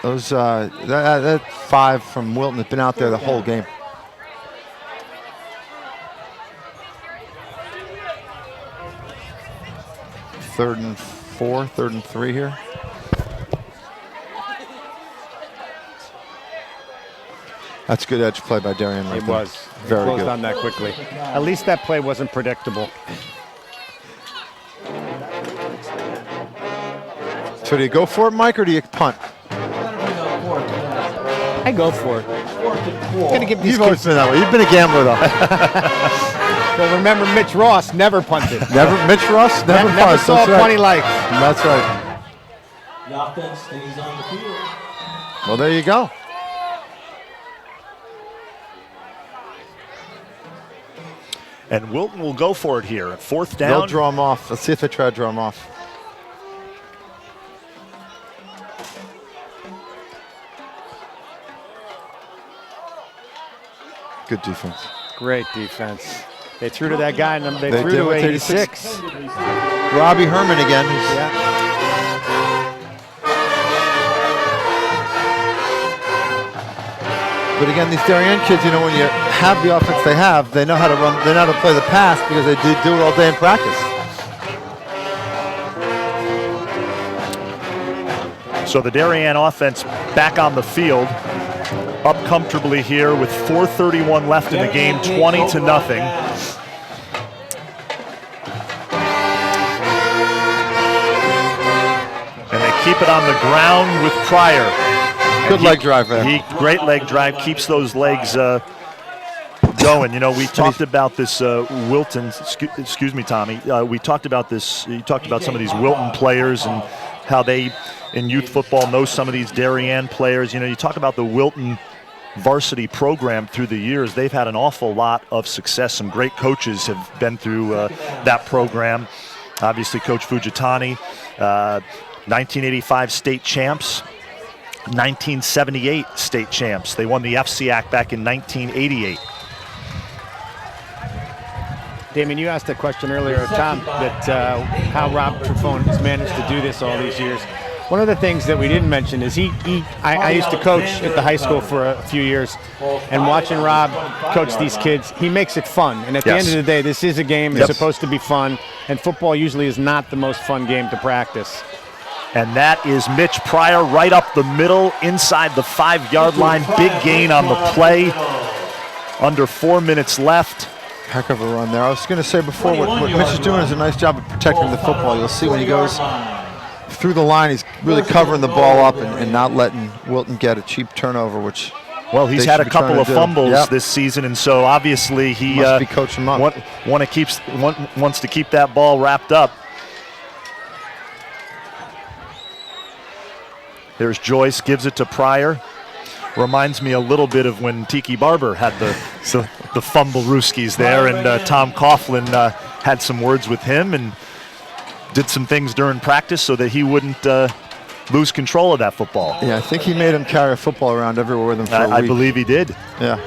Those that 5 from Wilton have been out there the whole game. Third and 4, 3rd and 3 here. That's good edge play by Darien right there. It was. Very closed good. on that quickly. At least that play wasn't predictable. So do you go for it, Mike, or do you punt? I go for it. Gonna give these You've always been that way. You've been a gambler, though. Well, remember Mitch Ross never punted. Mitch Ross never Never punts. saw That's right. 20 likes. That's right. The offense stays on the field. Well, there you go. And Wilton will go for it here. 4th down. They'll draw him off. Let's see if they try to draw him off. Good defense. Great defense. They threw to that guy, and they threw did to with 86. Robbie Herman again. But again, these Darien kids, you know, when you have the offense they have, they know how to run, they know how to play the pass because they do it all day in practice. So the Darien offense back on the field, up comfortably here with 4:31 left in the game, 20-0. And they keep it on the ground with Pryor. Good leg drive there. Great leg drive, keeps those legs going. You know, we talked about this Wilton, excuse me, Tommy. We talked about this, you talked about some of these Wilton players and how they, in youth football, know some of these Darien players. You know, you talk about the Wilton varsity program through the years. They've had an awful lot of success. Some great coaches have been through that program. Obviously, Coach Fujitani, 1985 state champs. 1978 state champs. They won the FCIAC back in 1988. Damien, you asked a question earlier of Tom that how Rob Trufone has managed to do this all these years. One of the things that we didn't mention is I used to coach at the high school for a few years, and watching Rob coach these kids, he makes it fun. And at the end of the day, this is a game. It's supposed to be fun, and football usually is not the most fun game to practice. And that is Mitch Pryor right up the middle, inside the 5-yard line. Big gain on the play. Under 4 minutes left. Heck of a run there. I was going to say before, what Mitch is doing is a nice job of protecting the football. You'll see when he goes through the line, he's really covering the ball up and not letting Wilton get a cheap turnover, which well, he's had a couple of fumbles this season, and so obviously he must be coaching him up. Wants to keep that ball wrapped up. There's Joyce, gives it to Pryor. Reminds me a little bit of when Tiki Barber had the fumble-rooskies there, and Tom Coughlin had some words with him and did some things during practice so that he wouldn't lose control of that football. Yeah, I think he made him carry a football around everywhere with him for a week. I believe he did. Yeah.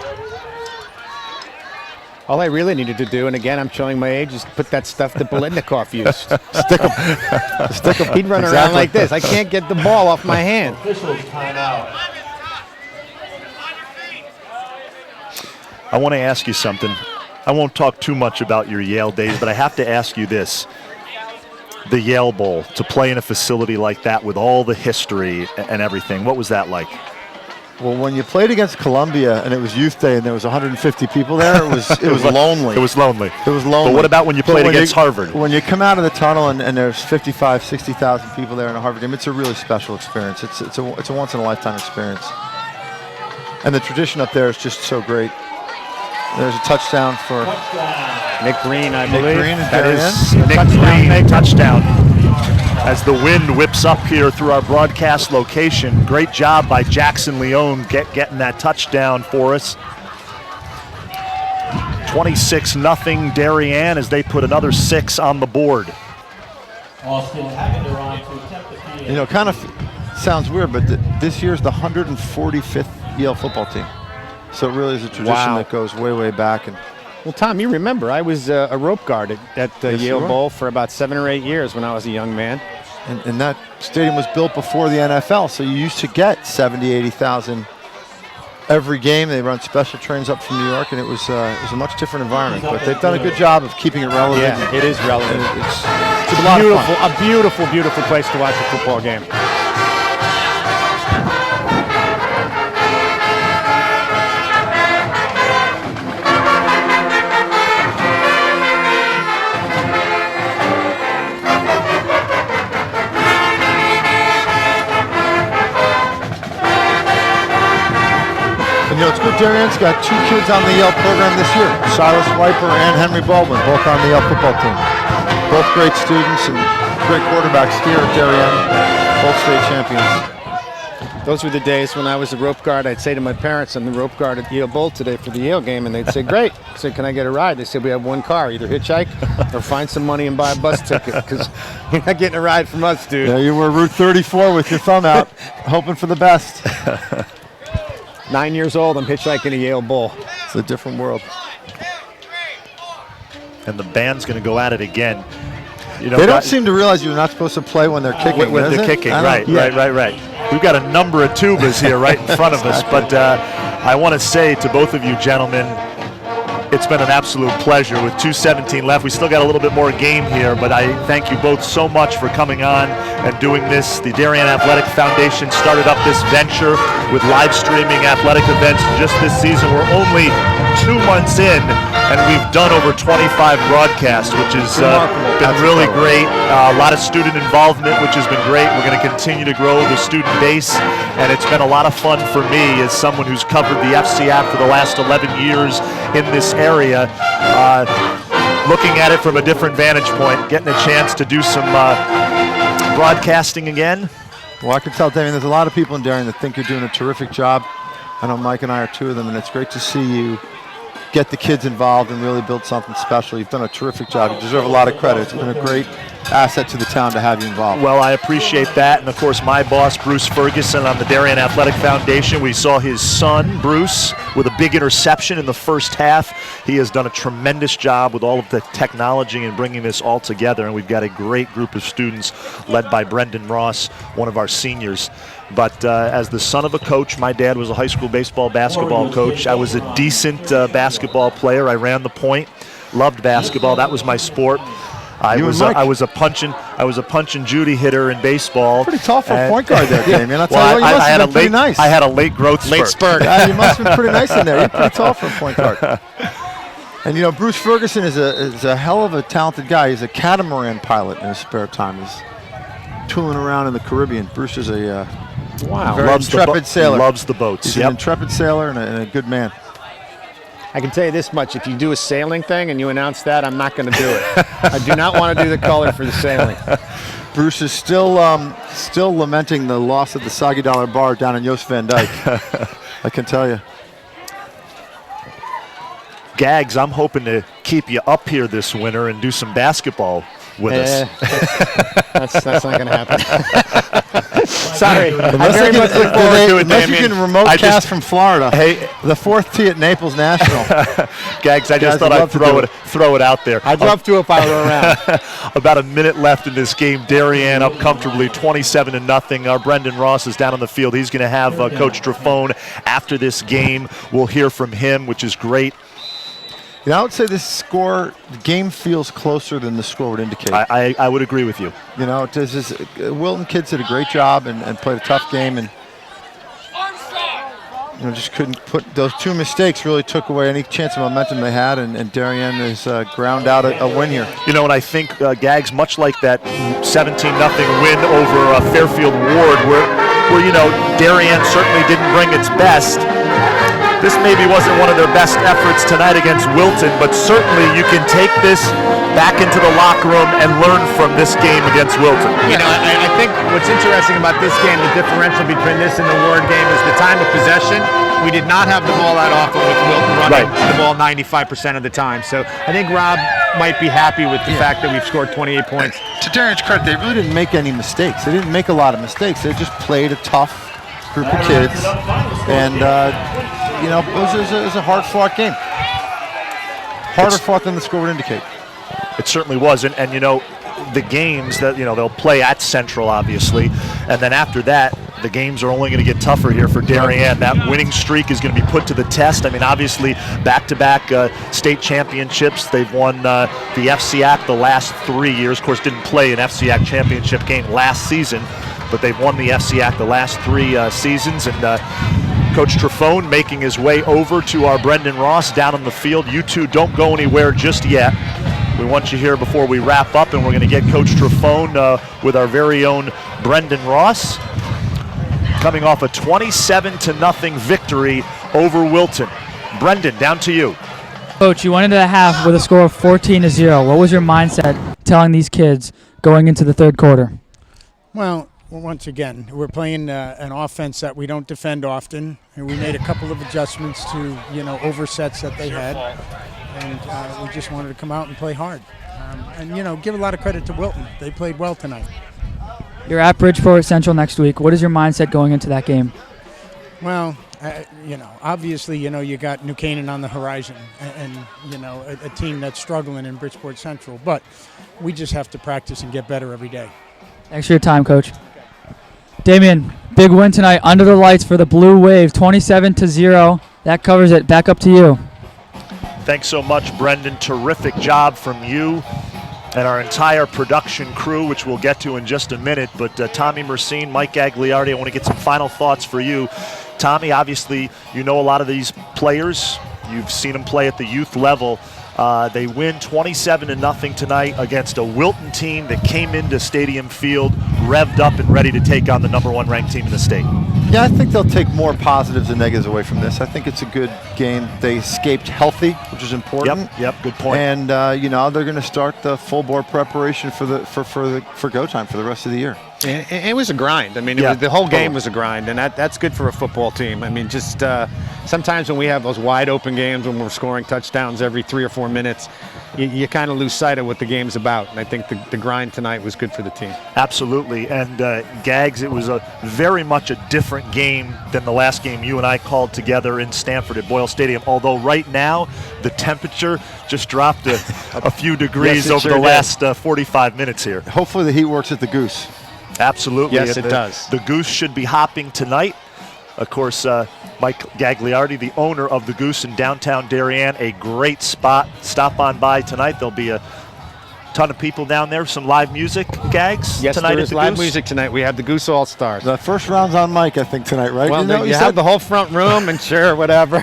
All I really needed to do, and again, I'm showing my age, is put that stuff that Bolitnikov used. Stick him. He'd run around like this. I can't get the ball off my hand. Officials timeout. I want to ask you something. I won't talk too much about your Yale days, but I have to ask you this. The Yale Bowl, to play in a facility like that with all the history and everything, what was that like? Well, when you played against Columbia and it was Youth Day and there was 150 people there, it was lonely. It was lonely. It was lonely. But what about when you played against Harvard? When you come out of the tunnel and there's 55, 60,000 people there in a Harvard game, it's a really special experience. It's a once-in-a-lifetime experience. And the tradition up there is just so great. There's a touchdown for Nick Green, I believe. Nick Green and That is Nick Green, touchdown. As the wind whips up here through our broadcast location. Great job by Jackson Leone getting that touchdown for us. 26-0 Darien as they put another 6 on the board. Austin Hagender on to attempt the PA. You know, kind of sounds weird, but this year's the 145th Yale football team. So it really is a tradition that goes way, way back. And Well, Tom, you remember I was a rope guard at the Yes, you Yale were. Bowl for about 7 or 8 years when I was a young man. And that stadium was built before the NFL, so you used to get 70, 80,000 every game. They run special trains up from New York, and it was a much different environment. But they've done a good job of keeping it relevant. Yeah, it is relevant. It's a a lot of beautiful, fun. a beautiful, beautiful place to watch a football game. And you know, it's good. Darien's got 2 kids on the Yale program this year, Cyrus Wiper and Henry Baldwin, both on the Yale football team. Both great students and great quarterbacks here at Darien, both state champions. Those were the days when I was a rope guard. I'd say to my parents, I'm the rope guard at Yale Bowl today for the Yale game, and they'd say, great. I said, can I get a ride? They said, we have 1 car, either hitchhike or find some money and buy a bus ticket, because you're not getting a ride from us, dude. Yeah, you were Route 34 with your thumb out, hoping for the best. 9 years old, I'm hitchhiking to Yale Bowl. It's a different world. And the band's going to go at it again. You know, They don't seem to realize you're not supposed to play when they're kicking. when they're kicking, right. We've got a number of tubas here right in front of us, but I want to say to both of you gentlemen, it's been an absolute pleasure. With 2:17 left, we still got a little bit more game here, but I thank you both so much for coming on and doing this. The Darien Athletic Foundation started up this venture with live streaming athletic events just this season. We're only 2 months in, and we've done over 25 broadcasts, which has been really great. A lot of student involvement, which has been great. We're going to continue to grow the student base, and it's been a lot of fun for me as someone who's covered the FCIAC for the last 11 years in this area, looking at it from a different vantage point, getting a chance to do some broadcasting again. Well, I can tell, Damien, there's a lot of people in Darien that think you're doing a terrific job. I know Mike and I are 2 of them, and it's great to see you get the kids involved and really build something special. You've done a terrific job. You deserve a lot of credit. It's been a great asset to the town to have you involved. Well, I appreciate that. And, of course, my boss, Bruce Ferguson, on the Darien Athletic Foundation. We saw his son, Bruce, with a big interception in the first half. He has done a tremendous job with all of the technology and bringing this all together. And we've got a great group of students led by Brendan Ross, one of our seniors. But as the son of a coach, my dad was a high school baseball, basketball coach. I was a decent basketball player. I ran the point, loved basketball. That was my sport. I was a punch and Judy hitter in baseball. Pretty tall for a point guard there, Damien. I'll tell well, you what, you must have been pretty nice. I had a late growth spurt. Yeah, you must have been pretty nice in there. You're pretty tall for a point guard. And you know, Bruce Ferguson is a hell of a talented guy. He's a catamaran pilot in his spare time. He's tooling around in the Caribbean. Bruce is a very intrepid sailor. Loves the boats. He's an intrepid sailor and a good man. I can tell you this much, if you do a sailing thing and you announce that, I'm not going to do it. I do not want to do the color for the sailing. Bruce is still lamenting the loss of the Soggy Dollar Bar down in Joost Van Dyke. I can tell you. Gags, I'm hoping to keep you up here this winter and do some basketball with us. That's not going to happen. Sorry. Unless I very much look forward to it, unless you can remote cast from Florida. Hey, the 4th tee at Naples National. Gags, I just thought I'd throw it out there. I'd love to if I were around. About a minute left in this game. Darien up comfortably, 27-0. Our Brendan Ross is down on the field. He's going to have Coach Trafone after this game. We'll hear from him, which is great. You know, I would say the game feels closer than the score would indicate. I would agree with you. You know, Wilton kids did a great job and played a tough game, and you know, just couldn't put those 2 mistakes really took away any chance of momentum they had, and Darien has ground out a win here. You know, and I think Gags, much like that 17-0 win over Fairfield Ward, where you know Darien certainly didn't bring its best. This maybe wasn't one of their best efforts tonight against Wilton, but certainly you can take this back into the locker room and learn from this game against Wilton. You know, I think what's interesting about this game, the differential between this and the Ward game, is the time of possession. We did not have the ball that often with Wilton running the ball 95% of the time. So I think Rob might be happy with the fact that we've scored 28 points. To Darien's credit, they really didn't make any mistakes. They didn't make a lot of mistakes. They just played a tough group of kids, and you know, it was a hard-fought game. Harder fought than the score would indicate. It certainly was, and you know, the games that, you know, they'll play at Central, obviously, and then after that, the games are only going to get tougher here for Darien. That winning streak is going to be put to the test. I mean, obviously, back-to-back state championships. They've won the FCIAC the last 3 years. Of course, didn't play an FCIAC championship game last season, but they've won the FCIAC the last 3 seasons. And Coach Trefone making his way over to our Brendan Ross down on the field. You two don't go anywhere just yet. We want you here before we wrap up, and we're going to get Coach Trefone with our very own Brendan Ross, coming off a 27-0 victory over Wilton. Brendan, down to you. Coach, you went into the half with a score of 14-0. What was your mindset telling these kids going into the third quarter? Well, once again, we're playing an offense that we don't defend often, and we made a couple of adjustments to, you know, oversets that they had, and we just wanted to come out and play hard. And, you know, give a lot of credit to Wilton. They played well tonight. You're at Bridgeport Central next week. What is your mindset going into that game? Well, you know, obviously, you know, you got New Canaan on the horizon and you know, a team that's struggling in Bridgeport Central. But we just have to practice and get better every day. Thanks for your time, Coach. Damien, big win tonight under the lights for the Blue Wave, 27-0. That covers it. Back up to you. Thanks so much, Brendan. Terrific job from you and our entire production crew, which we'll get to in just a minute. But Tommy Mercine, Mike Gagliardi, I want to get some final thoughts for you. Tommy, obviously, you know a lot of these players. You've seen them play at the youth level. They win 27-0 tonight against a Wilton team that came into Stadium Field revved up and ready to take on the #1 ranked team in the state. Yeah, I think they'll take more positives than negatives away from this. I think it's a good game. They escaped healthy, which is important. Yep, good point. And you know, they're going to start the full board preparation for go time for the rest of the year. It was a grind. I mean, the whole game was a grind, and that's good for a football team. I mean, just sometimes when we have those wide open games when we're scoring touchdowns every 3 or 4 minutes, you kind of lose sight of what the game's about. And I think the grind tonight was good for the team. Absolutely. And Gags, it was very much a different game than the last game you and I called together in Stanford at Boyle Stadium. Although right now the temperature just dropped a few degrees over the last 45 minutes here. Hopefully the heat works at the Goose. Absolutely. Yes, it does. The Goose should be hopping tonight. Of course, Mike Gagliardi, the owner of the Goose in downtown Darien, a great spot. Stop on by tonight. There'll be a ton of people down there. Some live music, Gags, yes, tonight there at is the live Goose? Music tonight. We have the Goose All-Stars. The first round's on Mike, I think, tonight, right? Well, you have the whole front room, and sure, whatever.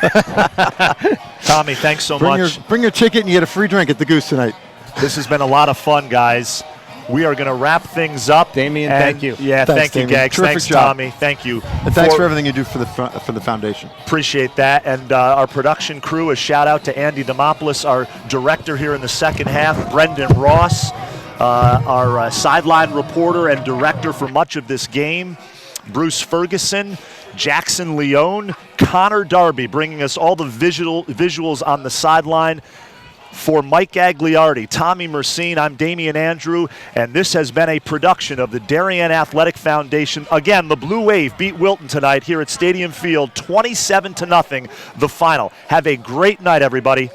Tommy, thanks so much. Bring your ticket and you get a free drink at the Goose tonight. This has been a lot of fun, guys. We are going to wrap things up. Damien, thank you. Yeah, thanks, thank you, Damien. Gags. Terrific Thanks, job. Tommy. Thank you. And thanks for everything you do for the foundation. Appreciate that. And our production crew, a shout out to Andy Demopoulos, our director here in the second half, Brendan Ross, our sideline reporter and director for much of this game, Bruce Ferguson, Jackson Leone, Connor Darby, bringing us all the visuals on the sideline. For Mike Gagliardi, Tommy Mercine, I'm Damian Andrew, and this has been a production of the Darien Athletic Foundation. Again, the Blue Wave beat Wilton tonight here at Stadium Field, 27-0, the final. Have a great night, everybody.